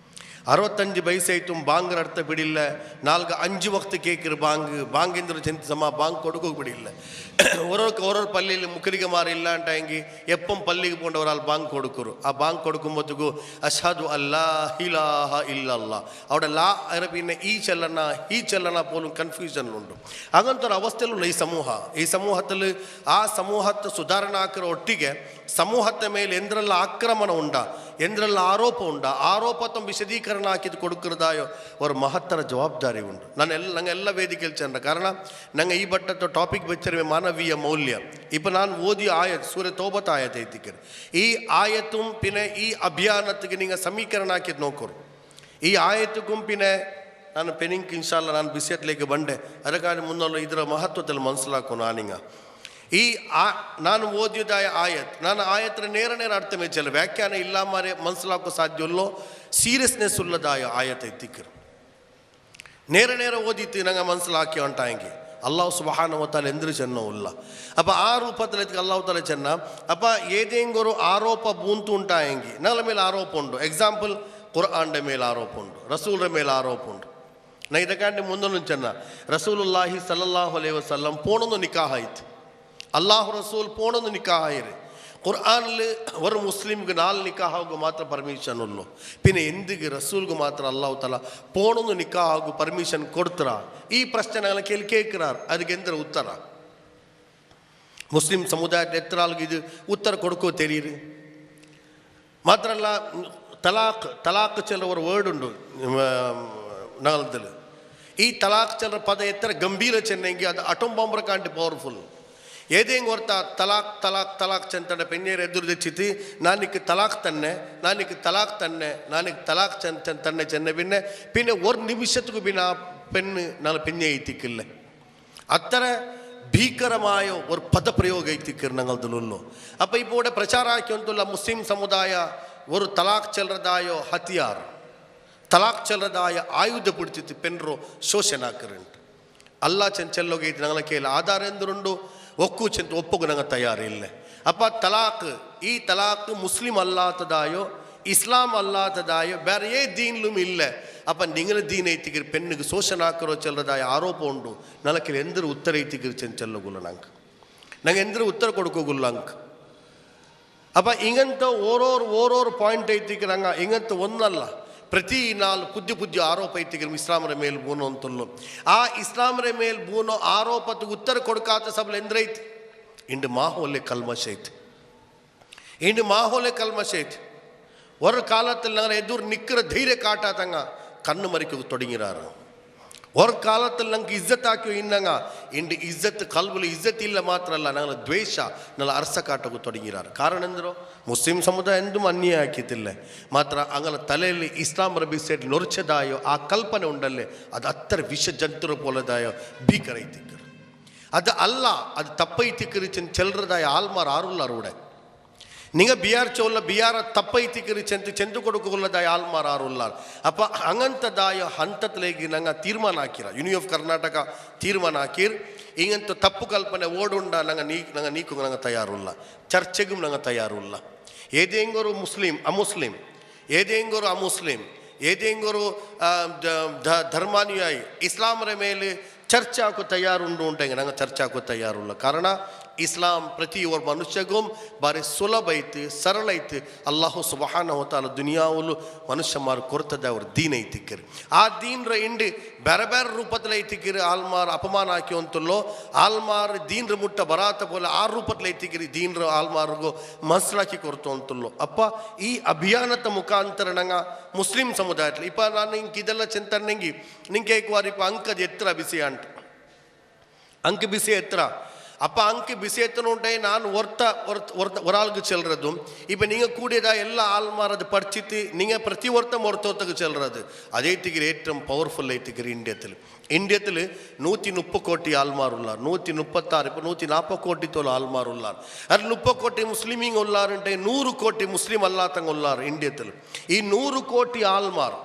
65 ಬೈಸೈತು ಬಾಂಗ್ರ ಅರ್ಥ ಬಿಡಿಲ್ಲ 4-5 ವಕ್ತ ಕೇಕಿರು ಬಾಂಗಿಂದ್ರ ಚೆಂತ ಸಮ ಬಾಂಗ್ ಕೊಡಗೋಗಿ ಬಿಡಿಲ್ಲ ಓರೋರ್ ಪಲ್ಲಿಯಲ್ಲಿ ಮುಖರಿಗೆ ಮಾರ ಇಲ್ಲ ಅಂತ ಹೆಂಗೆ ಎಪ್ಪಂ ಪಲ್ಲಿಗೆ ಪೋಂಡವರು ಅಲ್ಲಿ ಬಾಂಗ್ ಕೊಡುಕರು ಆ ಬಾಂಗ್ ಕೊಡುಕೊಂಬತ್ತಿಗೂ ಅಷಹದು ಅಲ್ಲಾ ಇಲಾಹ ಇಲ್ಲಲ್ಲ ಅವಡ ಲಾ ಅರಬಿನ ಈ ಚಲನ ಪೋಲು ಕನ್ಫ್ಯೂಷನ್ ಉಂಟು ಹಾಗಂತರ ಅವಸ್ಥೆಯಲ್ಲೂ ಈ ಸಮೂಹದಲ್ಲಿ ಆ ಸಮೂಹದ ಸುಧಾರಣಾಕರ ಒಟ್ಟಿಗೆ ಸಮೂಹದ ಮೇಲೆ ಎಂದ್ರೆಲ್ಲ ಆಕ್ರಮಣ ಉಂಡ ಎಂದ್ರೆಲ್ಲ ಆರೋಪ ಉಂಡ ಆರೋಪ ವಿಶದೀಕರಣ ಹಾಕಿದ್ದು ಕೊಡುಕರದಾಯೋ ಅವ್ರ ಮಹತ್ತರ ಜವಾಬ್ದಾರಿ ಉಂಟು ನಂಗೆಲ್ಲ ವೇದಿಕೆಯಲ್ಲಿ ಚಂದ ಕಾರಣ ನಂಗೆ ಈ ಬಟ್ಟದ ಟಾಪಿಕ್ ಬೆಚ್ಚರಿವೆ ಮಾನವೀಯ ಮೌಲ್ಯ ಇಪ್ಪ ನಾನು ಓದಿ ಆಯತ್ ಸೂರ್ಯ ತೋಬತ್ ಆಯತ್ ಐತಿಕರು ಈ ಆಯತು ಪಿನ ಈ ಅಭಿಯಾನತ್ತಿಗೆ ನಿಂಗೆ ಸಮೀಕರಣ ಹಾಕಿದ್ದು ನೋಕೋರು ಈ ಆಯತು ಗುಂಪಿನ ನಾನು ಪೆನಿಂಗ್ ಇನ್ಶಾಲ್ಲ ನಾನು ಬಿಸಿಯತ್ಲೇಗೆ ಬಂಡೆ ಅದಕ್ಕಾಗಿ ಮುನ್ನಲ್ಲ ಇದರ ಮಹತ್ವದಲ್ಲಿ ಮನಸ್ಸಲಾಕು ನಾನಿಂಗ ಈ ನಾನು ಓದಿದಾಯ ಆಯತ್ ನಾನು ಆಯತ್ರ ನೇರ ಅರ್ಥ ಮೆಚ್ಚಲ್ಲ ವ್ಯಾಖ್ಯಾನ ಇಲ್ಲ ಮಾರೆ ಮನಸ್ಸಲಾಕೋ ಸಾಧ್ಯವಲ್ಲೋ ಸೀರಿಯಸ್ನೆಸ್ ಉಳ್ಳದಾಯ ಆಯತ್ ಐತಿಕ್ಕರು ನೇರ ಓದಿತ್ತು ನಂಗೆ ಮನಸ್ಸಲಾಕಿ ಅಂಟಾಯಂಗೆ ಅಲ್ಲಾಹ್ ಸುಬ್ಹಾನಹು ವ ತಆಲ ಎಂದ್ರು ಚೆನ್ನ ಉಲ್ಲ ಅಪ್ಪ ಆ ರೂಪದಲ್ಲಿ ಅಲ್ಲಾಹ್ ತಾಲ ಚೆನ್ನ ಅಪ್ಪ ಏದೇಂಗೊರು ಆರೋಪ ಬೂಂತು ಉಂಟಾಯಂಗಿ ನಗಳ ಮೇಲೆ ಆರೋಪ ಉಂಟು ಎಕ್ಸಾಂಪಲ್ ಕುರ್ಆನ್ರ ಮೇಲೆ ಆರೋಪ ಉಂಟು ರಸೂಲ್ರ ಮೇಲೆ ಆರೋಪ ಉಂಟು ನಾ ಇದಕ್ಕಾಂಡೆ ಮುಂದೊಂದು ಚೆನ್ನ ರಸೂಲುಲ್ಲಾಹಿ ಸಲ್ಲಲ್ಲಾಹು ಅಲೈಹಿ ವಸಲ್ಲಂ ಪೋಣೊಂದು ನಿಕಾಹ ಆಯ್ತು ಅಲ್ಲಾಹು ರಸೂಲ್ ಪೋಣೊಂದು ನಿಕಾಹ ಆಯ್ರಿ ಕುರ್ಆನ್ಲಿ ಅವರು ಮುಸ್ಲಿಮ್ಗೆ 4 ನಿಕಾಹಗೂ ಮಾತ್ರ ಪರ್ಮಿಷನ್ ಉಲ್ಲು ಪಿನ್ನ ಎಂದಿಗೆ ರಸೂಲ್ಗೂ ಮಾತ್ರ ಅಲ್ಲಾಹು ತಾಲ ಪೋಣೊಂದು ನಿಕಾಹಗೂ ಪರ್ಮಿಷನ್ ಕೊಡ್ತಾರ ಈ ಪ್ರಶ್ನೆಗಳ ಕೇಳ್ಕೇಕ್ರಾರ್ ಅದಕ್ಕೆ ಎಂದ್ರೆ ಉತ್ತರ ಮುಸ್ಲಿಂ ಸಮುದಾಯದ ಎತ್ತರಾಲ್ಗೆ ಇದು ಉತ್ತರ ಕೊಡ್ಕೋ ತೆರೀರಿ ಮಾತ್ರ ಅಲ್ಲ ತಲಾಕ್ ಚೆಲ್ಲವರ ವರ್ಡ್ ಉಂಟು ನಗಲದಲ್ಲಿ ಈ ತಲಾಕ್ ಚೆಲ್ಲರ ಪದ ಎತ್ತರ ಗಂಭೀರ ಚೆನ್ನಂಗಿ ಅದು ಅಟೋಮ್ ಬಾಂಬ್ರ ಕಾಂಟಿ ಪವರ್ಫುಲ್ ಏದೇಂಗೆ ಹೊರ್ತಾ ತಲಾಕ್ ಚಂತನ ಪೆಣ್ಣೇರು ಎದುರು ತೆಚ್ಚಿತಿ ನಾನಿಕ್ಕೆ ತಲಾಕ್ ತನ್ನೆ ನಾನಿಗೆ ತಲಾಕ್ ತನ್ನೆ ಚೆನ್ನ പിന്നെ ഒരു നിമിഷത്തുക്ക് പിന്നെ ആ പെണ്ണ് നാളെ പിന്നെ എത്തിക്കില്ല അത്ര ഭീകരമായ ഒരു പദപ്രയോഗം എത്തിക്കർ ഞങ്ങളതിലുള്ളൂ അപ്പം ഇപ്പോൾ ഇവിടെ പ്രചാരമാക്കിയുള്ള മുസ്ലിം സമുദായ ഒരു തലാഖ് ചെല്ലതായോ ഹത്തിയാർ തലാഖ് ചെല്ലതായ ആയുധപ്പെടുത്തി പെണ്ണರು ಶೋಷಣೆ ಹಾಕರಂಟು ಅಲ್ಲಾ ಚೆಲ್ಲೋಗೈತಿ ഞങ്ങളെ ಕೇಳಿ ಆಧಾರ ಎಂದ್ರುಂಡು ಒಕ್ಕು ಚೆಂತ ಒಪ್ಪುಗು ನಂಗೆ ತಯಾರಿಲ್ಲ ಅಪ್ಪ ಈ ತಲಾಕ್ ಮುಸ್ಲಿಂ ಅಲ್ಲಾತದಾಯೋ ಇಸ್ಲಾಂ ಅಲ್ಲಾತದಾಯೋ ಬೇರೆ ದೀನ್ಲೂ ಇಲ್ಲ ಅಪ್ಪ ನಿಂಗನ ದೀನ್ ಐತಿಗಿರಿ ಪೆಣ್ಣಿಗೆ ಶೋಷಣೆ ಹಾಕಿರೋ ಚೆಲ್ಲದಾಯ ಆರೋಪ ಉಂಟು ನನಗೆ ಎಂದ್ರೆ ಉತ್ತರ ಐತಿಗಿರಿ ಚೆಲ್ಲಗುಲ್ಲ ನಂಗೆ ಎಂದ್ರೆ ಉತ್ತರ ಕೊಡ್ಕೋಗುಲ್ಲ ಅಂಕ ಅಪ್ಪ ಹಿಂಗಂತ ಓರೋರು ಪಾಯಿಂಟ್ ಐತಿಗಿರಿ ಹಂಗ ಹಿಂಗಂತ ಒಂದಲ್ಲ ಪ್ರತಿ 4 ಪುದ್ದಿ ಆರೋಪ ಐತಿಗಿರಿ ಇಸ್ಲಾಮರ ಮೇಲೆ ಬೂನೋ ಅಂತಲ್ಲೋ ಆ ಇಸ್ಲಾಮರ ಮೇಲೆ ಬೂನೋ ಆರೋಪದ ಉತ್ತರ ಕೊಡ್ಕಾತ ಸಬಲ ಎಂದ್ರೈತಿ ಇಂಡು ಮಾಹೋಲೆ ಕಲ್ಮಶ ಐತಿ ஒரு காலத்தில் நாங்கள் எதிர் நிற்கிற தைரிய காட்டாதங்க கண்ணு மறிக்க தொடங்கிறாரு ஒரு காலத்தில் ನಂಗೆ ಇಜ್ಜತ್ ಹಾಕಿ ಇನ್ನಂಗ ಇಂಡು ಇಜ್ಜತ್ ಕಲ್ಬುಲು ಇಜ್ಜತ್ ಇಲ್ಲ ಮಾತ್ರ ಅಲ್ಲ ನಂಗೆ ದ್ವೇಷ ನಲ್ಲ ಅರ್ಸ ಕಾಟಕ್ಕೂ ತೊಡಗಿರಾರು ಕಾರಣ ಎಂದರು ಮುಸ್ಲಿಂ ಸಮುದಾಯ ಎಂದೂ ಅನ್ಯಾಯ ಹಾಕಿತ್ತಿಲ್ಲ ಮಾತ್ರ ಅಂಗಲ ತಲೆಯಲ್ಲಿ ಇಸ್ಲಾಂ ರಬಿ ಸೈಡ್ ನೊರ್ಚದಾಯೋ ಆ ಕಲ್ಪನೆ ಉಂಡಲ್ಲೇ ಅದು ಹತ್ತರ ವಿಷ ಜಂತುರ ಪೋಲದಾಯೋ ಭೀಕರ ಐತಿಕ್ಕರು ಅದು ಅಲ್ಲ ಅದು ತಪ್ಪೈತಿಕ್ಕರಿ ಚೆಲ್ಲರದಾಯ ಆಲ್ಮಾರ್ ಆರುಲ್ಲಾರು ಉಡೆ ನಿಂಗೆ ಬಿಯಾರ್ ಚೋಲ್ಲ ಬಿಯಾರ ತಪ್ಪೈತಿಕ್ಕರಿ ಚೆಂದು ಕೊಡುಕೊಳ್ಳದಾಯ ಆಲ್ಮಾರ್ ಆರುಲ್ಲಾರ್ ಅಪ್ಪ ಹಂಗಂತದಾಯ ಹಂತತ್ಲೇಗಿ ನಂಗೆ ತೀರ್ಮಾನ ಹಾಕಿರ ಯೂನಿ ಆಫ್ ಕರ್ನಾಟಕ ತೀರ್ಮಾನ ಹಾಕಿರ್ ಹಿಂಗಂತ ತಪ್ಪು ಕಲ್ಪನೆ ಓಡುಂಡ ನಂಗೆ ನೀಕು ನಂಗೆ ತಯಾರುಲ್ಲ ಚರ್ಚೆಗೂ ನಂಗೆ ತಯಾರುಲ್ಲ ಏದೇಂಗರು ಮುಸ್ಲಿಂ ಅಮುಸ್ಲಿಂ ಏದೇಂಗರು ಧರ್ಮಾನುಯಾಯಿ ಇಸ್ಲಾಮರ ಮೇಲೆ ಚರ್ಚೆ ಹಾಕೋ ತಯಾರುಂಡು ಉಂಟಂಗೆ ನಂಗೆ ಚರ್ಚೆ ಹಾಕೋ ತಯಾರುಲ್ಲ ಕಾರಣ ಇಸ್ಲಾಂ ಪ್ರತಿ ಒಬ್ಬ ಮನುಷ್ಯಗೂ ಬಾರಿ ಸುಲಭ ಐತಿ ಸರಳ ಐತಿ ಅಲ್ಲಾಹು ಸುಬ್ಹಾನಹು ವ ತಆಲ ದುನಿಯಾವಲು ಮನುಷ್ಯ ಮಾರು ಕೊರ್ತದೆ ಅವ್ರ ದೀನ್ ಐತಿಕ್ಕರಿ ಆ ದೀನ್ರ ಇಂಡಿ ಬೇರೆ ಬೇರೆ ರೂಪದಲ್ಲಿ ಐತಿಕ್ಕಿರಿ ಆಲ್ಮಾರ್ ಅಪಮಾನ ಹಾಕಿ ಅಂತಲ್ಲೋ ಆಲ್ಮಾರ್ ದೀನ್ರ ಮುಟ್ಟ ಬರಾತ ಬೋಲೆ ಆ ರೂಪದಲ್ಲಿ ಐತಿಕ್ಕಿರಿ ದೀನ್ರ ಆಲ್ಮಾರ್ಗು ಮನ್ಸಲಾಕಿ ಕೊರ್ತು ಅಂತಲ್ಲೋ ಅಪ್ಪ ಈ ಅಭಿಯಾನದ ಮುಖಾಂತರ ನಂಗೆ ಮುಸ್ಲಿಂ ಸಮುದಾಯದಲ್ಲಿ ಇಪ್ಪ ನಾನು ಹಿಂಗೆ ಇದೆಲ್ಲ ಚಿಂತನೆಂಗಿ ನಿಂಗೆ ಏಕವಾರ ಇಪ್ಪ ಅಂಕದ ಎತ್ತರ ಬಿಸಿ ಅಂಟ அங்கு பிசி எத்துறா அப்போ அங்கு பிசி எத்தனுண்டே நான் ஒராளுக்கு செல்றதும் இப்போ நீங்கள் கூடியதா எல்லா ஆள்மாரது படிச்சுட்டு நீங்கள் பிரதி ஒருத்தத்துக்கு செல்றது அதே திகிற ஏற்றம் பவர்ஃபுல் ஐத்திக்கிற இந்தியத்தில் 130 கோடி ஆள்மார் உள்ளார் 136 இப்போ 140 கோடி தோல் ஆள்மார் உள்ளார் அது 30 கோடி முஸ்லிமிங்க உள்ளாருன்ட்டு 100 கோடி முஸ்லிம் அல்லாத்தங்க உள்ளார் இந்தியத்தில் ಈ 100 ಕೋಟಿ ಆಲ್ಮಾರ್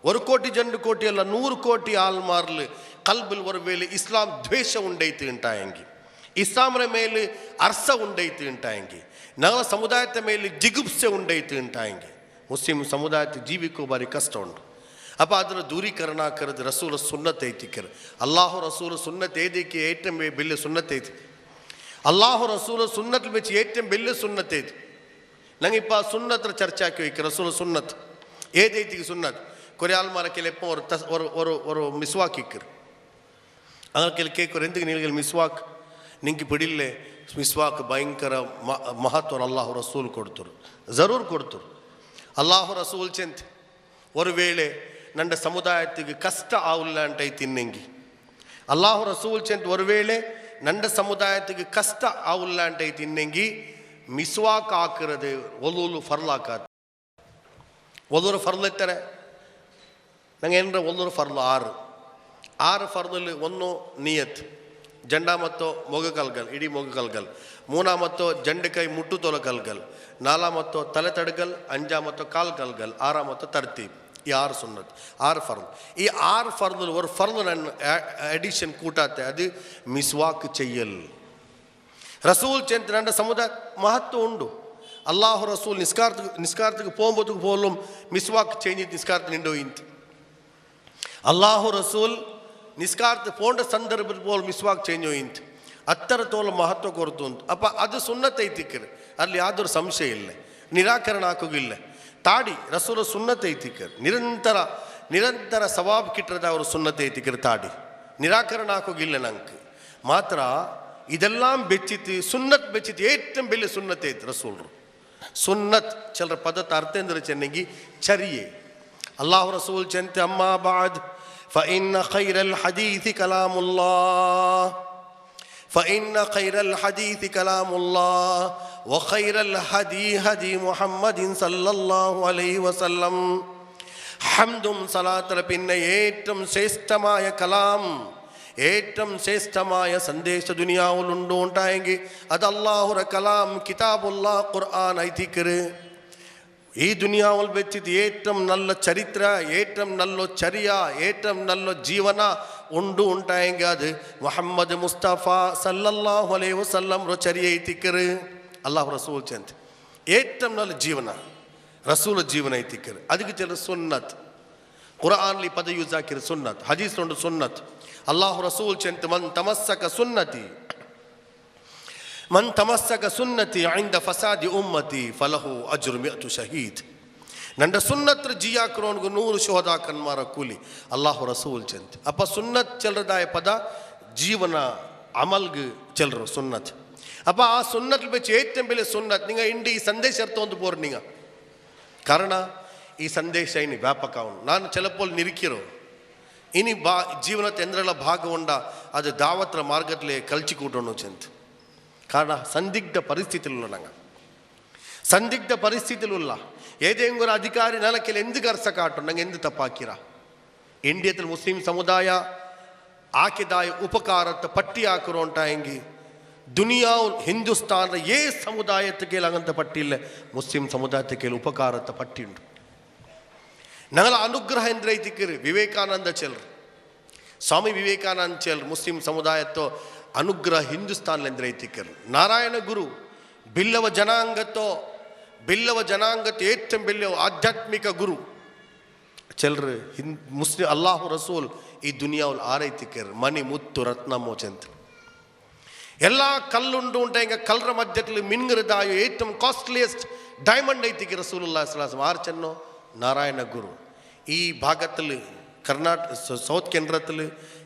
1 ಕೋಟಿ 2 ಕೋಟಿ ಅಲ್ಲ 100 ಕೋಟಿ ಆಲ್ಮಾರ್ಲು ಕಲ್ಬಲ್ ஒரு ವೇಳೆ ಇಸ್ಲಾಂ ದ್ವೇಷ ಉಂಡೈತು ಅಂಟಾಯಂಗಿ ಇಸ್ಲಾಮರ ಮೇಲೆ ಅರ್ಸ ಉಂಡೈತು ಅಂಟಾಯಂಗಿ ನಗಳ ಸಮುದಾಯದ ಮೇಲೆ ಜಿಗುಪ್ಸೆ ಉಂಡೈತು ಅಂಟಾಯಂಗಿ ಮುಸ್ಲಿಂ ಸಮುದಾಯದ ಜೀವಿಕೋ ಬಾರಿ ಕಷ್ಟ ಉಂಟು ಅಪ್ಪ ಅದರ ದೂರೀಕರಣ ಕರೆದು ರಸೂಲ ಸುನ್ನತ್ ಐತಿಕ್ಕರು ಅಲ್ಲಾಹು ರಸೂಲ ಸುನ್ನತ್ ಏದಕ್ಕೆ ಏಟಂ ಬೆಲ್ಲೆ ಸುನ್ನತ್ ಐತಿ ಅಲ್ಲಾಹು ರಸೂಲ ಸುನ್ನತ್ ಬೆಚ್ಚಿ ಏಟಂ ಬೆಲ್ಲೆ ಸುನ್ನತ್ ಐತಿ ನಂಗೆ ಇಪ್ಪ ಸುನ್ನತ್ರ ಚರ್ಚೆ ಹಾಕಿ ವೈಕ ರಸೂಲ ಸುನ್ನತ್ ಏದೈತಿಗೆ ಸುನ್ನತ್ ಕೊರಿಯಾಲ್ ಮಾರಕ್ಕೆಲ್ಲ ಎಪ್ಪ ஒரு மிஸ்வாக் இக்கர் ಅದಕ್ಕೆಲ್ಲ ಕೇಳ್ಕೊರು ಎಂದಿಗೆ ನಿನಗೆ ಮಿಸ್ವಾಕ್ ನಿಂಗೆ ಬಿಡಿಲ್ಲೆ ಮಿಸ್ವಾಕ್ ಭಯಂಕರ ಮಹತ್ವ ಅಲ್ಲಾಹು ರಸೂಲ್ ಕೊಡ್ತರು ಜರೂರ್ ಕೊಡ್ತರು ಅಲ್ಲಾಹು ರಸೂಲ್ ಚೆಂತ ஒரு ವೇಳೆ ನನ್ನ ಸಮುದಾಯಕ್ಕೆ ಕಷ್ಟ ಆವಿಲ್ಲ ಅಂತ ತಿನ್ನಂಗಿ ಅಲ್ಲಾಹು ರಸೂಲ್ ಚೆಂತ ஒரு ವೇಳೆ ನನ್ನ ಸಮುದಾಯಕ್ಕೆ ಕಷ್ಟ ಆವಿಲ್ಲ ಅಂತ ತಿನ್ನಂಗಿ ಮಿಸ್ವಾಕ್ ಹಾಕಿರೋದು ಒಲೂಲು ಫರ್ಲಾಕಾತ್ ಒಲೂರು ಫರ್ಲ್ ಎತ್ತಾರೆ ನಂಗೆ ಏನರ ಒಲ್ಲೂರು ಫರ್ಲು 6 ಫರ್ದಲ್ಲಿ 1 ನಿಯತ್ ಜಂಡ ಮತ್ತು ಮೊಗ ಕಲ್ಗಲ್ ಇಡೀ ಮೊಗ ಕಲ್ಗಲ್ 3 ಮತ್ತು ಜಂಡ ಕೈ ಮುಟ್ಟು ತೊಲ ಕಲ್ಗಲ್ 4 ಮತ್ತು ತಲೆ ತಡಗಲ್ 5 ಮತ್ತು ಕಾಲ್ ಕಲ್ಗಲ್ 6 ಮತ್ತು ತರ್ತೀಬ್ ಈ 6 ಸುನ್ನತ್ 6 ಫರ್ಲ್ ಈ 6 ಫರ್ದಲ್ಲಿ ಒಂದು ಫರ್ಲ್ ನನ್ನ ಅಡಿಷನ್ ಕೂಟಾತೆ ಅದು ಮಿಸ್ವಾಕ್ ಚೆಯ್ಯಲ್ ರಸೂಲ್ ಚೆಂತ ನನ್ನ ಸಮುದಾಯ ಮಹತ್ವ ಉಂಡು ಅಲ್ಲಾಹು ರಸೂಲ್ ನಿಸ್ಕಾರ್ತಕ್ಕೆ ಪೋಂಬೊತ್ತಿಗೆ ಪೋಲುಂ ಮಿಸ್ವಾಕ್ ಚೇಂಜ್ ನಿಸ್ಕಾರ್ತ ನಿಂಡೋಯಿಂತ ಅಲ್ಲಾಹು ರಸೂಲ್ ನಿಸ್ಕಾರ್ತ ಪೋಂಡ ಸಂದರ್ಭದ ಪೋಲ್ ಮಿಸ್ವಾಕ್ ಚೇಂಜ್ ಹೋಯಿಂತ ಅತ್ತರ ತೋಲ ಮಹತ್ವ ಕೊರತು ಅಂತ ಅಪ್ಪ ಅದು ಸುನ್ನತ್ ಐತಿಕ್ಕರು ಅಲ್ಲಿ ಯಾವ್ದಾದ್ರು ಸಂಶಯ ಇಲ್ಲ ನಿರಾಕರಣ ಹಾಕೋಗಿಲ್ಲ ತಾಡಿ ರಸೂಲ ಸುನ್ನತ್ ಐತಿಕ್ಕರು ನಿರಂತರ ಸವಾಬ್ ಕಿಟ್ಟದ ಅವರು ಸುನ್ನತ್ ಐತಿಕ್ಕರು ತಾಡಿ ನಿರಾಕರಣ ಹಾಕೋಗಿಲ್ಲ ನಂಗೆ ಮಾತ್ರ ಇದೆல்லாம் ಬೆಚ್ಚಿತ್ತು ಸುನ್ನತ್ ಬೆಚ್ಚಿತ್ತು ಏಟಂ ಬೆಲೆ ಸುನ್ನತ್ ಐತಿ ರಸೂಲ್ರು ಸುನ್ನತ್ ಚಲ್ರ ಪದದ ಅರ್ಥ ಅಂದ್ರೆ ಚೆನ್ನಗಿ ಚರಿಯೆ ಅಲ್ಲಾಹು ರಸೂಲ್ ಚೆಂತೆ ಅಮ್ಮಾ ಬಾದ್ فإن خير الحديث كلام الله فإن خير الحديث كلام الله وخير الهدي هدي محمد صلى الله عليه وسلم حمد صلاة ربنا ഏറ്റവും ശ്രേഷ്ഠമായ കലാം ഏറ്റവും ശ്രേഷ്ഠമായ സന്ദേശ ദുനിയാവിൽ ഉണ്ടായെങ്കിൽ അത് അല്ലാഹുര കലാം കിതാബുല്ലാ ഖുർആൻ ഐതിക്കറ് ഈ ദുനിയാവിൽ വെച്ചിട്ട് ഏറ്റവും നല്ല ചരിത്ര ഏറ്റവും നല്ല ചര്യ ഏറ്റവും നല്ല ജീവന ഉണ്ടായെങ്കിൽ അത് മുഹമ്മദ് മുസ്തഫ സല്ലല്ലാഹു അലൈഹി വസല്ലം ചര്യ ಐತಿಕ್ಕರು ಅಲ್ಲಾಹು ರಸೂಲ್ ಚೆಂತ ഏറ്റവും നല്ല ಜೀವನ ರಸೂಲ ಜೀವನ ಐತಿಕ್ಕರು ಅದಕ್ಕೆ ಚೆಲ್ಲ ಸುನ್ನತ್ ಕುರಾನ್ಲಿ ಪದ ಯೂಸ್ ಹಾಕಿರ ಸುನ್ನತ್ ಹದೀಸ್ ಉಂಟು ಸುನ್ನತ್ ಅಲ್ಲಾಹು ರಸೂಲ್ ಚೆಂತ ಮನ್ ತಮಸ್ಸಕ ಸುನ್ನತಿ ಇಂದ ಫಸಾದಿ ಉಮ್ಮತಿ ಫಲಹು ಅಜ್ರು ಮಿಅತು ಶಹೀದ್ ನನ್ನ ಸುನ್ನತ್ರ ಜಿಯಾಕ್ರೋನ್ಗು 100 ಶೋಧಾಕನ್ಮಾರ ಕೂಲಿ ಅಲ್ಲಾಹು ರಸೂಲ್ ಚೆಂತ ಅಪ್ಪ ಸುನ್ನತ್ ಚೆಲ್ರದಾಯ ಪದ ಜೀವನ ಅಮಲ್ಗೆ ಚೆಲ್ರು ಸುನ್ನತ್ ಅಪ್ಪ ಆ ಸುನ್ನತ್ ಬೆಚ್ಚ ಏತ್ತೆಂ ಬೆಲೆ ಸುನ್ನತ್ ನಿಂಗ ಇಂಡಿ ಈ ಸಂದೇಶ ಅರ್ಥ ಒಂದು ಬೋರ್ ನಿಂಗ ಕಾರಣ ಈ ಸಂದೇಶ ಇನ್ನು ವ್ಯಾಪಕ ಅವನು ನಾನು ಚೆಲಪೋಲ್ ನಿರಿಕಿರೋ ಇನಿ ಜೀವನದ ಎಂದ್ರೆಲ್ಲ ಭಾಗಗೊಂಡ ಅದು ದಾವತ್ರ ಮಾರ್ಗದಲ್ಲಿ ಕಲ್ಚಿಕೊಟ್ಟನು ಚೆಂತ ಕಾರಣ ಸಂದಿಗ್ಧ ಪರಿಸ್ಥಿತಿಲು ನಂಗೆ ಸಂದಿಗ್ಧ ಪರಿಸ್ಥಿತಿಲು ಏದೇಂಗೂ ಅಧಿಕಾರಿ ನನಗೆಲ್ಲ ಎಂದಿಗೆ ಅರ್ಥ ಕಾಟು ನಂಗೆ ಎಂದು ತಪ್ಪಾಕಿರ ಇಂಡಿಯಾದಲ್ಲಿ ಮುಸ್ಲಿಂ ಸಮುದಾಯ ಆಕೆದಾಯ ಉಪಕಾರத்தை ಪಟ್ಟಿ ಹಾಕಿರೋ ಉಂಟಾಯಂಗಿ ದುನಿಯಾ ಹಿಂದೂಸ್ತಾನ ಏ ಸಮುದಾಯಕ್ಕೆ അങ്ങനത്തെ പട്ടിയില്ല മുസ്ലിം സമുദായത്തെ ಉಪಕಾರத்தை ಪಟ್ಟಿ ಉಂಟು ഞങ്ങൾ ಅನುಗ್ರಹ ಎಂದ್ರೆ ಐತಿಕ್ಕರು ವಿವೇಕಾನಂದ ಚೆಲ್ರು ಸ್ವಾಮಿ ವಿವೇಕಾನಂದ ಚೆಲ್ರು ಮುಸ್ಲಿಂ ಸಮುದಾಯತ್ತೋ ಅನುಗ್ರಹ ಹಿಂದೂಸ್ತಾನ್ ಎಂದ್ರೆ ಐತಿಕ್ಕರು ನಾರಾಯಣ ಗುರು ಬಿಲ್ಲವ ಜನಾಂಗತ್ತು ಏಟಂ ಬಿಲ್ಲವ ಆಧ್ಯಾತ್ಮಿಕ ಗುರು ಚೆಲ್ರು ಮುಸ್ಲಿಂ ಅಲ್ಲಾಹು ರಸೂಲ್ ಈ ದುನಿಯಾವಲ್ ಆರೈತಿಕ್ಕರು ಮಣಿ ಮುತ್ತು ರತ್ನಮೋ ಚೆಂತ ಎಲ್ಲ ಕಲ್ಲುಂಡು ಉಂಟ ಹಿಂಗೆ ಕಲ್ಲರ ಮಧ್ಯದಲ್ಲಿ ಮಿನ್ಗರದಾಯು ಏಟಂ ಕಾಸ್ಟ್ಲಿಯೆಸ್ಟ್ ಡೈಮಂಡ್ ಐತಿಕ್ಕೆ ರಸೂಲುಲ್ಲಾಹಿ ಸ್ವಲ್ಲಲ್ಲಾಹು ಅಲೈಹಿ ವಸಲ್ಲಂ ಆರು ಚೆನ್ನೋ ನಾರಾಯಣ ಗುರು ಈ ಭಾಗದಲ್ಲಿ ಸೌತ್ ಕೇಂದ್ರದಲ್ಲಿ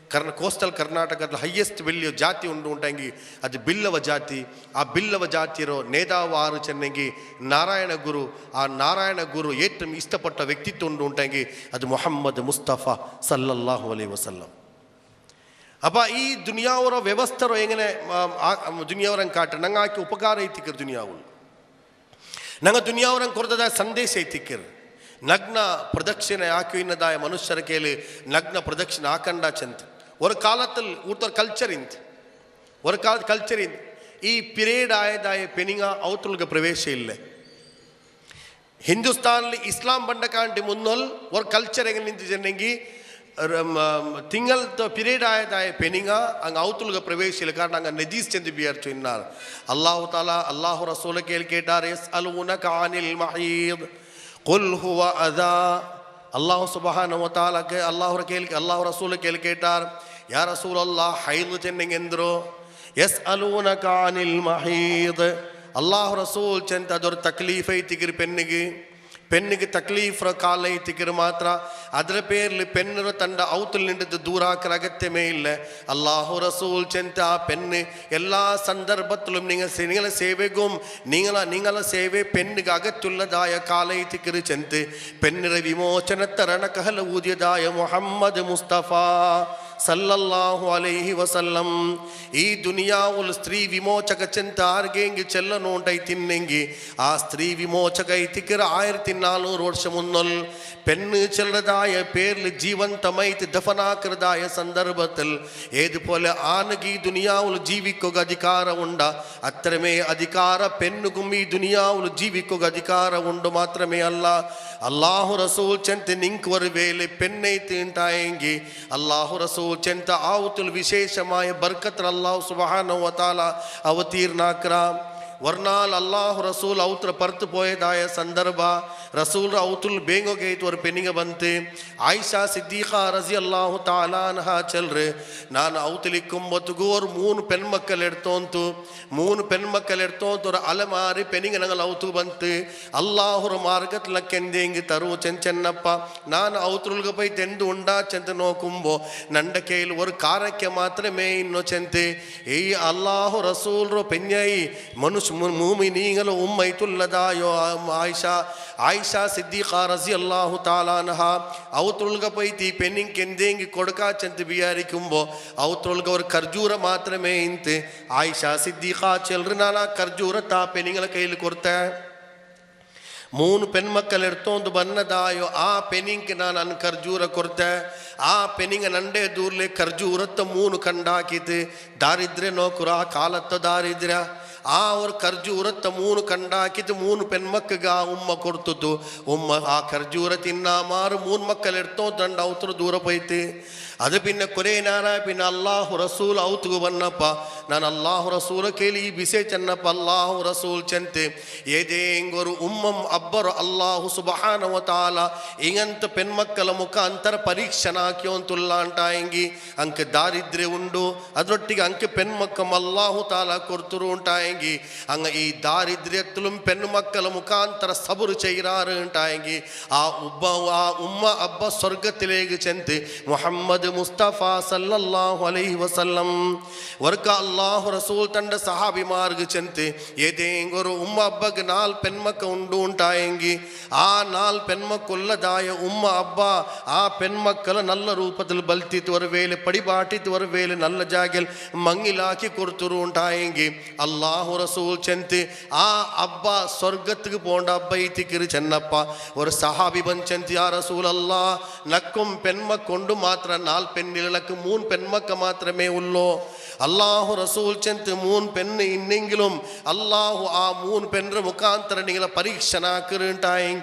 ಕೋಸ್ಟಲ್ ಕರ್ನಾಟಕದ ಹೈಯೆಸ್ಟ್ ಬೆಳ್ಳಿಯ ಜಾತಿ ಉಂಟಾಗಿ ಅದು ಬಿಲ್ಲವ ಜಾತಿ ಆ ಬಿಲ್ಲವ ಜಾತಿಯರೋ ನೇದಾವ ಆರು ಚೆನ್ನಂಗಿ ನಾರಾಯಣ ಗುರು ಆ ನಾರಾಯಣ ಗುರು ಏಟಂ ಇಷ್ಟಪಟ್ಟ ವ್ಯಕ್ತಿತ್ವ ಉಂಟಾಗಿ ಅದು ಮೊಹಮ್ಮದ್ ಮುಸ್ತಫಾ ಸಲ್ಲಲ್ಲಾಹು ಅಲೈಹಿ ವಸಲ್ಲಂ അപ്പോൾ ಈ ದುನಿಯಾವರ ವ್ಯವಸ್ಥೆರು ಹೆಂಗನೆ ದುನಿಯಾವರಂಗೆ ಕಾಟ ನಂಗೆ ಆಕೆ ಉಪಕಾರ ಐತಿಕ್ಕರು ದುನಿಯಾವು ನಂಗೆ ದುನಿಯಾವರಂಗೆ ಕೊಡ್ತದ ಸಂದೇಶ ಐತಿಕ್ಕರು ನಗ್ನ ಪ್ರದಕ್ಷಿಣೆ ಆಕಿನದಾಯ ಮನುಷ್ಯರ ಕೇಳಿ ನಗ್ನ ಪ್ರದಕ್ಷಿಣೆ ಆಕಂಡ ಚಂತ ഒരു കാലത്തിൽ ഊർത്തർ കൾച്ചറിന്ത് ഒരു കാലത്ത് കൾച്ചറിന്ത് ഈ പീരീഡ് ആയതായ പെനിങ്ങ ഔത്തുൾക്ക് പ്രവേശമില്ല ഹിന്ദുസ്ഥാനിൽ ഇസ്ലാം പണ്ടക്കാണ്ടി മുന്നോൽ ഒരു കൾച്ചർ എങ്ങനെ നിന്നിട്ടുണ്ടെങ്കിൽ തിങ്കളത്തെ പീരീഡ് ആയതായ പെനിങ്ങ അങ്ങ് ഔത്തുൾക്ക് പ്രവേശമില്ല കാരണം അങ്ങ് നജീസ് ചെന്ന് വിചാരിച്ചു ഇന്നാൾ അള്ളാഹു താല അള്ളാഹു റസൂലെ കേൾക്കേട്ടാർ യസ്അലൂനക അനിൽ മഹീദ് ഖുൽ ഹുവ അദാ അള്ളാഹു സുബ്ഹാനഹു വ തആലക്ക് അള്ളാഹു റസൂൽ കേൾക്കേട്ടാർ യാ റസൂലല്ലാഹ് ഹൈദ് ചെന്നെങ്കെന്തോ യസ്അലൂനക അനിൽ മഹീദ് അള്ളാഹു റസൂൽ ചെന്ന് അതൊരു തക്ലീഫ് ಐತಿಗಿರ್ പെണ്ണിക്ക് തക്ലീഫ് കാല ಐತಿಗಿರ್ മാത്ര ಅದರ പേരിൽ പെണ്ണിന് തൻ്റെ ഔത്തിൽ നിന്നിട്ട് ദൂരാക്കാൻ അഗത്യമേ ഇല്ല അള്ളാഹു റസൂൽ ചെന്ന് ആ പെണ്ണ് എല്ലാ സന്ദർഭത്തിലും നിങ്ങളെ സേവകും നിങ്ങളെ സേവ പെണ്ണിക്ക് അകത്തുള്ളതായ കാല ಐತಿಗಿರ್ ചെന്ന് പെണ്ണിന്റെ വിമോചനത്തെ രണകഹല ഊതിയതായ മുഹമ്മദ് മുസ്തഫ സല്ലല്ലാഹു അലൈഹി വസല്ലം ഈ ദുനിയാവുൽ സ്ത്രീ വിമോചക ചെന്ത ആർಗೆಂಗಿ ചെല്ലണോണ്ടൈത്തിന്നെങ്കി ആ സ്ത്രീ വിമോചക ಐತಿಗಿರ್ 1400 വർഷം മുന്നൽ പെണ്ണ് ചെല്ലതായ പേരിൽ ജീവന്തമൈത്ത് ദഫനാക്കറതായ സന്ദർഭത്തിൽ ഏതുപോലെ ആനക്ക് ഈ ദുനിയാവുൽ ജീവിക്കുക അധികാരമുണ്ട് അത്രമേ അധികാര പെണ്ണുക്കും ഈ ദുനിയാവുൽ ജീവിക്കുക അധികാരമുണ്ട് മാത്രമേ അല്ല അല്ലാഹു റസൂൽ ചെന്ത നിങ്ങക്ക് ഒരു വേള പെണ്ണൈത്ത് ഉണ്ടായെങ്കിൽ അല്ലാഹു റസൂൽ ചെന്ത ആവത്തുൽ വിശേഷമായ ബർക്കത്ത് അല്ലാഹു സുബ്ഹാനഹു വ തആല അവതീർണാക്കറ ವರ್ನಾಲ್ ಅಲ್ಲಾಹು ರಸೂಲ್ ಔತ್ರ ಪರ್ತು ಪೋಯದಾಯ ಸಂದರ್ಭ ರಸೂಲ್ ಔತುಲ್ ಬೇಂಗೋಗೈತು ಅವ್ರ ಪೆನ್ನಿಗೆ ಬಂತು ಆಯಿಷಾ ಸಿದ್ದೀಖಾ ರಜಿ ಅಲ್ಲಾಹು ತಾಲಾ ಅನ್ಹಾ ಚಲ್ರೆ ನಾನು ಔತಲಿಕ್ಕುಂಬತ್ತಿಗೂ ಅವ್ರು 3 ಪೆಣ್ಮಕ್ಕಳು ಎಡ್ತೋಂತು 3 ಪೆಣ್ಮಕ್ಕಳು ಎಡ್ತೋಂತು ಅವ್ರ ಅಲೆಮಾರಿ ಪೆನ್ನಿಗೆ ನಂಗೆ ಔತು ಬಂತು ಅಲ್ಲಾಹುರ ಮಾರ್ಗತ್ಲ ಕೆಂದೇಂಗಿ ತರು ಚೆನ್ನಪ್ಪ ನಾನು ಔತುಲ್ಗೆ ಪೈ ತೆಂದು ಉಂಡಾ ಚೆಂತ ನೋಕುಂಬೋ ನಂಡ ಕೈಲಿ ಒಂದು ಕಾರಕ್ಕೆ ಮಾತ್ರಮೇ ಇನ್ನೋ ಚೆಂತೆ ಈ ಅಲ್ಲಾಹು ರಸೂಲ್ರು ಪೆನ್ಯಾಯಿ ಮನುಷ್ಯ ಮೂಮಿನೀಂಗಲ ಉಮ್ಮೈತುಲ್ಲದಾಯೋ ಆಯಿಷಾ ಸಿದ್ದೀಖಾ റളിയല്ലാഹു തആല അൻഹ ഔത്തുൽക പൈತಿ പെണ്ണിങ് ಕೆಂದೇಂಗಿ ಕೊಡಕಾ ಚಂತ ಬಿಯಾರಿಕುಂಬೋ ಔത്തുಲ್ಗ ഒരു ಖರ್ಜೂರ ಮಾತ್ರಮೇ ಇಂತೆ ಆಯಿಷಾ ಸಿದ್ದೀಖಾ ಚೆಲ್ರನಾಲ ಖರ್ಜೂರ ತಾ ಪೆಣ್ಣಿಂಗಲ ಕೈಲಿ ಕೊಡ್ತಾ 3 ಪೆಣ್ಮಕ್ಕಳು ಎಡ್ತೊಂದು ಬನ್ನದಾಯೋ ಆ ಪೆಣ್ಣಿಂಗೆ ನಾನು ಖರ್ಜೂರ ಕೊಡ್ತೆ ಆ ಪೆಣ್ಣಿಂಗ ನಂಡೆ ದೂರ್ಲೆ ಖರ್ಜೂರತ್ತ 3 ಕಂಡಾಕಿತು ದಾರಿದ್ರೆ ನೋಕುರ ಕಾಲತ್ತ ದಾರಿದ್ರ ಆ ಅವ್ರ ಖರ್ಜೂರತ್ತ 3 ಕಂಡಾಕಿತು 3 ಪೆಣ್ಮಕ್ಕಗ ಉಮ್ಮ ಕೊಡ್ತದ್ದು ಉಮ್ಮ ಆ ಖರ್ಜೂರ ತಿನ್ನ ಮಾರು 3 ಮಕ್ಕಳು ಎಡ್ತೋ ದಂಡ ಔತ್ರ ದೂರ ಪೈತಿ ಅದು ಪಿನ್ನ ಕೊರೇನಾರ ಪಿನ್ನ ಅಲ್ಲಾಹು ರಸೂಲ್ ಔತುಗು ಬನ್ನಪ್ಪ ನಾನು ಅಲ್ಲಾಹು ರಸೂಲ ಕೇಳಿ ಬಿಸೆ ಚೆನ್ನಪ್ಪ ಅಲ್ಲಾಹು ರಸೂಲ್ ಚೆಂತೆ ಏದೇಂಗೊರು ಉಮ್ಮಂ ಅಬ್ಬರು ಅಲ್ಲಾಹು ಸುಬ್ಹಾನಹು ವ ತಆಲ ಇಂಗಂತ ಪೆಣ್ಮಕ್ಕಳ ಮುಖಾಂತರ ಪರೀಕ್ಷನಾಕ್ಯೋಂತುಲ್ಲ ಅಂಟಾಯಂಗಿ ಅಂಕ ದಾರಿದ್ರ್ಯ ಉಂಡು ಅದರೊಟ್ಟಿಗೆ ಅಂಕೆ ಪೆಣ್ಮಕ್ಕಂ ಅಲ್ಲಾಹು ತಾಲ ಕೊರ್ತುರು ഉണ്ടായെങ്കിൽ അങ്ങ് ഈ ദാരിദ്ര്യത്തിലും പെൺമക്കളെ മുഖാന്തര സബുർ ചെയ്യറാറ് ഉണ്ടായെങ്കിൽ ആ ഉമ്മ അബ്ബ സ്വർഗത്തിലേക്ക് ചെന്ന് മുഹമ്മദ് മുസ്തഫ സല്ലല്ലാഹു അലൈഹി വസല്ലം വർക്ക അല്ലാഹു റസൂൽ തൻ്റെ സഹാബിമാർക്ക് ചെന്ന് ഏതെങ്കിലും ഒരു ഉമ്മ അബ്ബക്ക് 4 പെൺമക്ക ഉണ്ടായെങ്കിൽ ആ 4 പെൺമക്കുള്ളതായ ഉമ്മ അബ്ബ ആ പെൺമക്കളെ നല്ല രൂപത്തിൽ ബൽത്തിത്ത് ഒരു വേല പടിപാട്ടിത്ത് ഒരു വേല നല്ല ജാഗൽ മങ്ങിലാക്കി കൊടുത്തുරු ഉണ്ടായെങ്കിൽ അല്ലാഹു റസൂൽ ചെന്ന് ആ അബ്ബ സ്വർഗത്തിക്ക് പോണ്ട അബ്ബ ಐತಿಗಿರ್ ಚೆನ್ನಪ್ಪ ഒരു സഹാബി ബൻ ചെന്ന് യാ റസൂലല്ലാ നക്കും പെൺമക്കൊണ്ട് മാത്രം 4 പെണ്ണിലക്ക് 3 പെൺമക്ക മാത്രമേ ഉള്ളൂ അല്ലാഹു റസൂൽ ചെന്ന് 3 പെണ്ണ് ഇന്നെങ്കിലും അല്ലാഹു ആ 3 പെണ്ണിന്റെ മുഖാന്തര നിങ്ങളെ പരീക്ഷനാക്കിണ്ടായെങ്കിൽ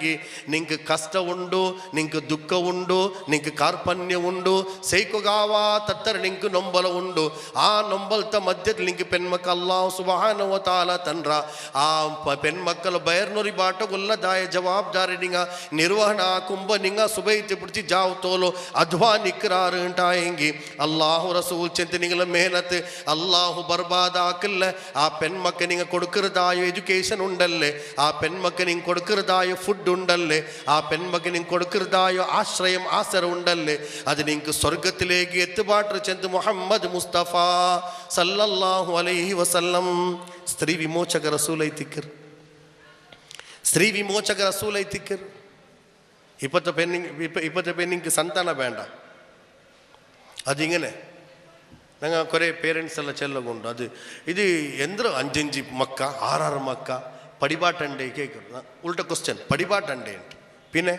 നിങ്ങൾക്ക് കഷ്ടമുണ്ടോ നിങ്ങൾക്ക് ദുഃഖമുണ്ടോ നിങ്ങൾക്ക് കാർപണ്യമുണ്ടോ സൈക്കുകാവാ തത്തര നിങ്ങൾക്ക് നൊമ്പല ഉണ്ടോ ആ നൊമ്പലത്തെ മധ്യത്തിൽ നിങ്ങൾക്ക് പെൺമക്ക അല്ലാഹു സുബ്ഹാനഹു വ തആല തൻറ ആ പെൺമക്കൾ ബയർനൊരി ബാട്ടകുള്ളതായ ജവാബ്ദാരി നിങ്ങൾ നിർവഹണ ആക്കുമ്പോൾ നിങ്ങൾ സുബൈത്ത് പിടിച്ച് ജാവത്തോലോ അധ്വാനിക്കറാറ് ഉണ്ടായെങ്കിൽ അല്ലാഹു റസൂൽ ചെന്ന് നിങ്ങളെ മേനത്ത് അല്ലാഹു ബർബാദാക്കില്ല ആ പെൺമക്ക നിങ്ങൾ കൊടുക്കുന്നതായ എഡ്യൂക്കേഷൻ ഉണ്ടല്ലേ ആ പെൺമക്ക നിങ്ങൾ കൊടുക്കുന്നതായ ഫുഡ് ഉണ്ടല്ലേ ആ പെൺമക്ക നിങ്ങൾ കൊടുക്കുന്നതായ ആശ്രയം ആസരം ഉണ്ടല്ലേ അത് നിങ്ങൾക്ക് സ്വർഗത്തിലേക്ക് എത്തുപാട്ട് ചെന്ന് മുഹമ്മദ് മുസ്തഫ സല്ലല്ലാഹു അലൈഹി വസല്ലം സ്ത്രീ വിമോചക റസൂൽ ಐತಿಗಿರ್ സ്ത്രീ വിമോചക റസൂൽ ಐತಿಗಿರ್ ഇപ്പോഴത്തെ പെണ്ണിക്ക് സന്താനം വേണ്ട അതിങ്ങനെ ನಂಗೆ ಕೊರೆ ಪೇರೆಂಟ್ಸ್ ಎಲ್ಲ ಚೆಲ್ಲಗೊಂಡು ಅದು ಇದು ಎಂದ್ರು ಅಂಜಂಜಿ ಮಕ್ಕ ಆರಾರು ಮಕ್ಕ ಪಡಿಬಾಟಂಡೆ ಕೇಳ್ಕರು ಉಲ್ಟ ಕ್ವಶನ್ ಪಡಿಬಾಟಂಡೆ ಉಂಟು ಪಿನ್ನೆ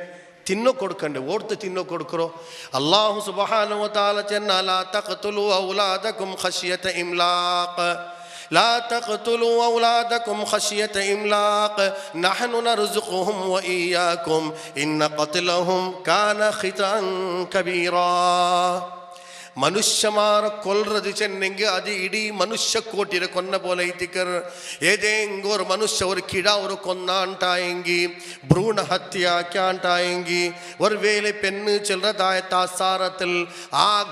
ತಿನ್ನೋ ಕೊಡ್ಕಂಡೆ ಓಡ್ತು ತಿನ್ನೋ ಕೊಡ್ಕರೋ ಅಲ್ಲಾಹು ಸುಬ್ಹಾನಹು ವ ತಆಲ ಚೆನ್ನ ಲಾ ತಖ್ತುಲು ಔಲಾದಕುಂ ಖಶಿಯತ ಇಮ್ಲಾಕ್ لا تقتلوا أولادكم خشية إملاق نحن نرزقهم وإياكم إن قتلهم كان خطأ كبيرا ಮನುಷ್ಯಮಾರ ಕೊಲ್ರದು ಚೆನ್ನಂಗೆ ಅದು ಇಡೀ ಮನುಷ್ಯ ಕೋಟಿರ ಕೊನ್ನ ಬೋಲ ಐತಿಕರ್ ಏದೇಂಗೋರು ಮನುಷ್ಯ ಅವರು ಕಿಡ ಅವರು ಕೊನ್ನ ಅಂಟಾಯಂಗಿ ಭ್ರೂಣ ಹತ್ಯೆ ಕ್ಯಾ ಅಂಟಾಯಂಗಿ ஒரு வேளை பெண்ணு செல்றதாய தாசாரத்தில்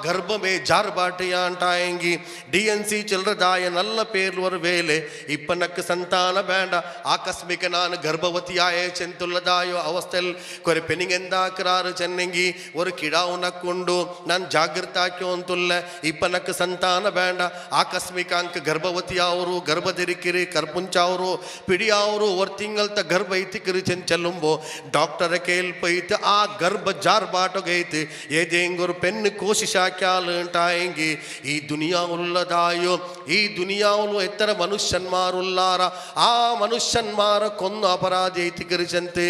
கர்ப்பமே ஜார்பாட்டியா ಅಂಟಾಯಂಗಿ டிஎன்சி செல்றதாய நல்ல பேர் ஒரு வேளை இப்ப ನಕ್ಕೆ ಸಂತಾನ ಬೇಡ ಆಕಸ್ಮಿಕ ನಾನು ಗರ್ಭವತಿಯಾಯ ಚೆಂತುಲ್ಲದಾಯೋ ಅವಸ್ಥೆಲ್ ಕೊರೆ ಪೆನಿಗೆಂದಾಕರಾರು ಚೆನ್ನಂಗಿ ஒரு ಕಿಡಾವು ನಕ್ಕೊಂಡು ನಾನು ಜಾಗೃತಾಕ್ಯೋ ಅಂತುಲ್ಲ ಇಪ್ಪ ನಕ್ಕೆ ಸಂತಾನ ಬೇಡ ಆಕಸ್ಮಿಕ ಅಂಕ ಗರ್ಭವತಿಯವರು ಗರ್ಭಧರಿಕಿರಿ ಕರ್ಪುಂಚಾವರು ಪಿಡಿಯವರು ஒரு ತಿಂಗಳತ ಗರ್ಭ ಐತಿಕಿರಿ ಚೆಲ್ಲುಂಬೋ ಡಾಕ್ಟರ ಕೇಳ್ಪೈತು ಆ ಗರ್ಭ ಜಾರ್ ಬಾಟೋಗೈತು ಏದೇಂಗೊರು ಪೆನ್ನು ಕೋಶಿಶಾಕ್ಯಾಲಂಟಾಯಂಗಿ ಈ ದುನಿಯಾ ಉಲ್ಲದಾಯೋ ಈ ದುನಿಯಾವುಲು ಎತ್ತರ ಮನುಷ್ಯನ್ಮಾರುಲ್ಲಾರ ಆ ಮನುಷ್ಯನ್ಮಾರ ಕೊನ್ನ ಅಪರಾಧಿ ಐತಿಕಿರಿಚಂತೆ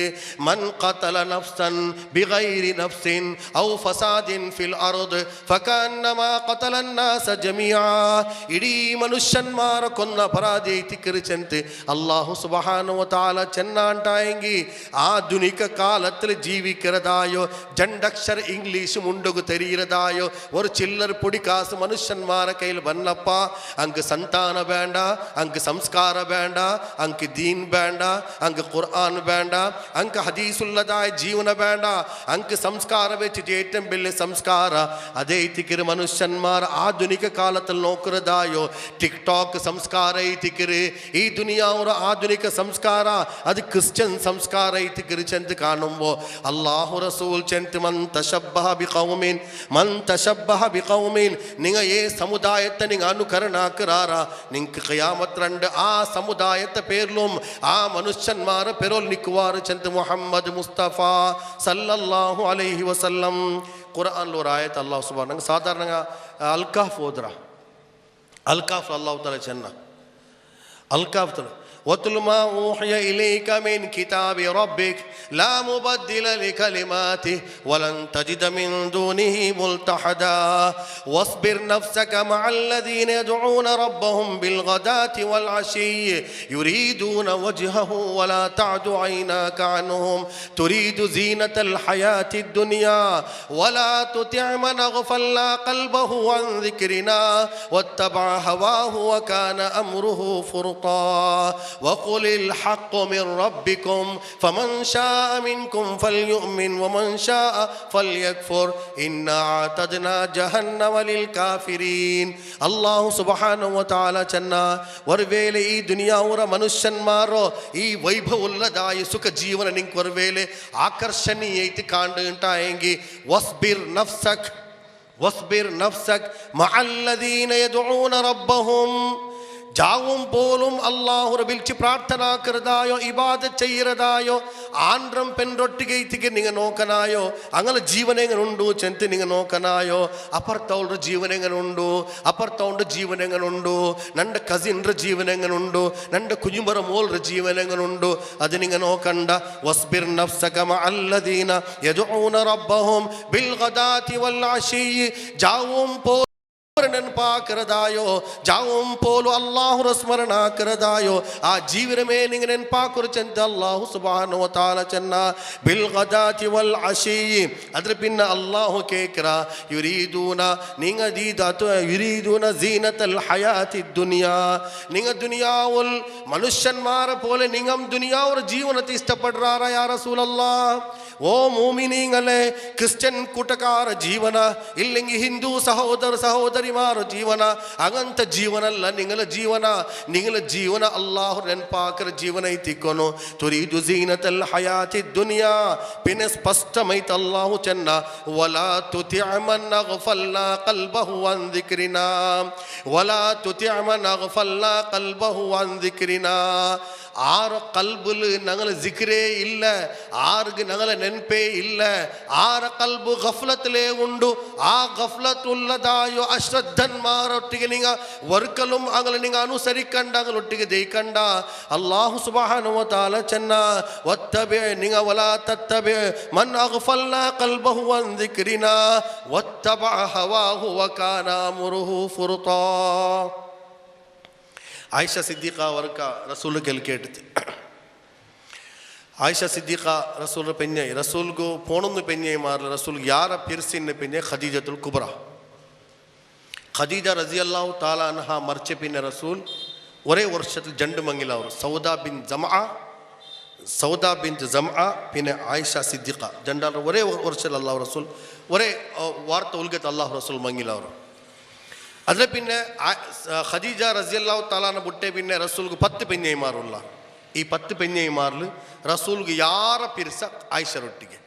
ಮನ್ ಕತಲ ನಫ್ಸನ್ ಬಿಗೈರಿ ನಫ್ಸಿನ್ ಔ ಫಸಾದಿನ್ ಫಿಲ್ ಅರ್ದ್ ಫಕನ್ನಮಾ ಕತಲನ್ನಾಸ ಜಮಿಯಾ ಇಡೀ ಮನುಷ್ಯನ್ಮಾರ ಕೊನ್ನ ಅಪರಾಧಿ ಐತಿಕಿರಿಚಂತೆ അല്ലാഹു സുബ്ഹാനഹു വ തആല ചെന്നാണ്ടായെങ്കിൽ ആധുനിക കാലത്തിൽ ജീവിக்கிறതായോ ജണ്ടക്ഷര ഇംഗ്ലീഷ് മുണ്ടുകു തെരിയിരതായോ ഒരു ചില്ലർ പൊടിക്കാസ് മനുഷ്യന്മാരെ കയ്യിൽ വന്നപ്പ ಅಂಕ ಸಂತಾನ ಬೇಡ ಅಂಕ ಸಂಸ್ಕಾರ ಬೇಡ ಅಂಕ ದೀನ್ ಬೇಡ ಅಂಕ ಕುರ್ಆನ್ ಬೇಡ ಅಂಕ ಹದೀಸುಲ್ಲದಾಯ ಜೀವನ ಬೇಡ ಅಂಕ ಸಂಸ್ಕಾರ വെച്ചിട്ട് ഏറ്റവും വലിയ സംസ്കാര അതേ തിക്കിറ് മനുഷ്യന്മാർ ആധുനിക കാലത്തിൽ നോക്കുന്നതായോ ടിക്ടോക്ക് സംസ്കാര തിക്കിറ് ഈ ദുനിയാവുರ ആധുനിക സംസ്കാര അത് ക്രിസ്ത്യൻ സംസ്കാര തിക്കിറ് ചെന്ന് കാണുമ്പോൾ അല്ലാഹു റസൂൽ ചെന്ന് മൻ തശബ്ബഹ ബിഖൗമിൻ നിങ്ങൾ ഏ സമുദായത്തെ നിങ്ങൾ അനുകരണാക്കറാറ നിങ്ങൾക്ക് ഖിയാമത്ത് രണ്ട് ആ സമുദായത്തെ പേരിലും ആ മനുഷ്യന്മാരെ പേരോൽ നിൽക്കുവാറ് ചെന്ന് മുഹമ്മദ് മുസ്തഫ സല്ലല്ലാഹു അലൈഹി വസല്ലം ഖുർആനിൽ ഒരു ആയത്ത് അല്ലാഹു സുബ്ഹാനഹു സാധാരണ അൽകാഫ് ഓദ്ര അൽകാഫ് അല്ലാഹു തആല ചെന്ന അൽകാഫ് واتل ما أوحي إليك من كتاب ربك لا مبدل لكلماته ولن تجد من دونه ملتحدا واصبر نفسك مع الذين يدعون ربهم بالغداة والعشي يريدون وجهه ولا تعد عيناك عنهم تريد زينة الحياة الدنيا ولا تطع من أغفلنا قلبه عن ذكرنا واتبع هواه وكان أمره فرطا وقل الحق من ربكم فمن شاء منكم فليؤمن ومن شاء فليكفر إنا أعتدنا جهنم للكافرين الله سبحانه وتعالى ചെന്ന ഒരു വേള ഈ ദുനിയാവുರ ಮನುಷ್ಯನ್ಮಾರೋ ಈ ವೈಭವವುಳ್ಳದಾಯ ಸುಖ ಜೀವನ ನಿಂಗೆ ഒരു ವೇಳೆ ಆಕರ್ಷಣೀಯ ಐತಿ ಕಾಂಡುಂಟಾಯಂಗಿ ವಸ್ಬಿರ್ ನಫ್ಸಕ್ ಮಅಲ್ಲದೀನ ಯದುഊന റബ്ബഹും ജാവും പോലും അല്ലാഹുറെ വിളിച്ച് പ്രാർത്ഥനാക്കരുതായോ ഇബാദത്ത് ചെയ്യരുതായോ ആൺറം പെൺറൊട്ടിಗೆ ಐತಿಗೆ നിങ്ങൾ നോക്കനായോ അങ്ങനെ ജീവൻ എങ്ങനെ ഉണ്ടു ചെന്ത് നിങ്ങൾ നോക്കനായോ അപ്പുറത്തവളുടെ ജീവൻ എങ്ങനെ ഉണ്ടു അപ്പുറത്തവളുടെ ജീവൻ എങ്ങനെ ഉണ്ടു ನನ್ನ ಕಸಿನ್ರ ಜೀವನ എങ്ങനെ ഉണ്ടു ನನ್ನ കുഞ്ഞുമറ മോളുടെ ജീവൻ എങ്ങനെ ഉണ്ടു അത് നിങ്ങൾ നോക്കണ്ട വസ്ബിർ നഫ്സക മഅല്ലദീന യദഊന റബ്ബഹും ബിൽ ഗദാതി വൽ അശീ ജാവും ನೆನಪಾಕರದಾಯೋ ಜಾವಂ ಪೋಲು ಅಲ್ಲಾಹುರ ಸ್ಮರಣ ಕರದಾಯೋ ಆ ಜೀವನಮೇ ನಿಂಗೆ ನೆನಪಾಕುರಚಂತ ಅಲ್ಲಾಹು ಸುಬ್ಹಾನಹು ವ ತಆಲ ಚೆನ್ನ ಬಿಲ್ ಗದಾತಿ ವಲ್ ಅಶೀ ಅದ್ರ ಪಿನ್ನ ಅಲ್ಲಾಹು ಕೇಕರ ಯುರೀದೂನ ನಿಂಗ ದೀದಾತು ಯುರೀದೂನ ಝೀನತಲ್ ಹಯಾತಿ ದುನಿಯಾ ನಿಂಗ ದುನಿಯಾವುಲ್ ಮನುಷ್ಯನ್ಮಾರ പോലെ നിങ്ങം ദുനിയാവുರ ಜೀವನത്തെ ಇಷ್ಟಪಡ್ರಾರ ಯಾ ರಸೂಲಲ್ಲಾಹ್ ಓ ಮೂಮಿನೀಂಗಲೇ ಕ್ರಿಶ್ಚಿಯನ್ ಕೂಟಕಾರ ಜೀವನ ಇಲ್ಲಿಂಗಿ ಹಿಂದೂ ಸಹೋದರಿಮಾರ ಜೀವನ അങ്ങനത്തെ ജീവനല്ല നിങ്ങളെ ജീവന അല്ലാഹു ನೆನಪಾಕರ ಜೀವನ ಐತಿಕೊನು ತುರೀದು ಝೀನತಲ್ ಹಯಾತಿ ದುನಿಯಾ പിന്നെ സ്പഷ്ടമായിട്ട് അല്ലാഹു ചെന്ന വലാ തുതിഅ മൻ അഗ്ഫൽനാ ഖൽബഹു അൻ ദിക്രിനാ വലാ തുതിഅ മൻ അഗ്ഫൽനാ ഖൽബഹു അൻ ദിക്രിനാ ആറ് കൽബിൽ ഞങ്ങൾ ജിക്രേ ഇല്ല ആർക്ക് ഞങ്ങളെ ನೆನಪೇ ಇಲ್ಲ, ಆರ ಕಲ್ಬು ಗಫ್ಲತ್ಲೇ ಉಂಡು. ಆ ಗಫ್ಲತ್ ಉಲ್ಲದಾಯೋ ಅಶ್ರದ್ಧನ್ಮಾರೊಟ್ಟಿಗೆ ನಿಂಗ ವರ್ಕಲು ಅಂಗಲ ನಿಂಗ ಅನುಸರಿಕಂಡ ಅಂಗಲೊಟ್ಟಿಗೆ ದೈಕಂಡ ಅಲ್ಲಾಹು ಸುಬ್ಹಾನಹು ವ ತಆಲ ಚೆನ್ನ ವತ್ತಬೆ ನಿಂಗ ವಲಾ ತತ್ತಬೆ ಮನ್ ಅಗ್ಫಲ್ನಾ ಕಲ್ಬಹು ಅನ್ ದಿಕ್ರಿನಾ ವತ್ತಬ ಹವಾಹು ವ ಕಾನ ಅಮ್ರುಹು ಫುರ್ತಾ. ಆಯಿಷಾ ಸಿದ್ದಿಕಾ ವರ್ಕ ರಸೂಲ್ ಕೆಲ್ ಕೇಟಿತು. ಆಯಿಷಾ ಸಿದ್ದಿಕಾ ರಸೂಲ್ ಪೆಂಜೆ ರಸೂಲ್ಗೂ ಪೋಣೊಂದು ಪೆಂಜೆ ಮಾರಲ ರಸೂಲ್ ಯಾರ ಪಿರ್ಸಿನ ಪೆಂಜೆ ಖದೀಜತುಲ್ ಕುಬ್ರಾ. ಖದೀಜಾ ರಜಿಯಲ್ಲಾಹು ತಾಲಾ ಅನ್ಹಾ ಮರ್ಚೆ ಪಿನ್ನ ರಸೂಲ್ ಒರೇ ವರ್ಷದಲ್ಲಿ ಜಂಡು ಮಂಗಿಲ ಅವರು ಸೌದಾ ಬಿನ್ ಜಮಾ ಪಿನ್ನ ಆಯಿಷಾ ಸಿದ್ದಿಕಾ ಜಂಡಾರ ಒರೇ ವರ್ಷದಲ್ಲಿ ಅಲ್ಲಾಹು ರಸೂಲ್ ಒರೇ ವಾರ್ತ ಉಲ್ಗತ್ ಅಲ್ಲಾಹು ರಸೂಲ್ ಮಂಗಿಲ ಅವರು. ಅದರ ಪಿನ್ನೆ ಖದೀಜಾ ರಜಿಯಲ್ಲಾಹು ತಾಲಾನ ಬುಟ್ಟೆ ಪಿನ್ನೆ ರಸೂಲ್ಗೆ 10 ಪೆಂಜೆ ಮಾರುಲ್ಲ. ಈ 10 ಪೆಂಜೆ ಮಾರ್ಲು ರಸೂಲ್ಗೆ ಯಾರ ಪಿರ್ಸ ಆಯಿಷರೊಟ್ಟಿಗೆ.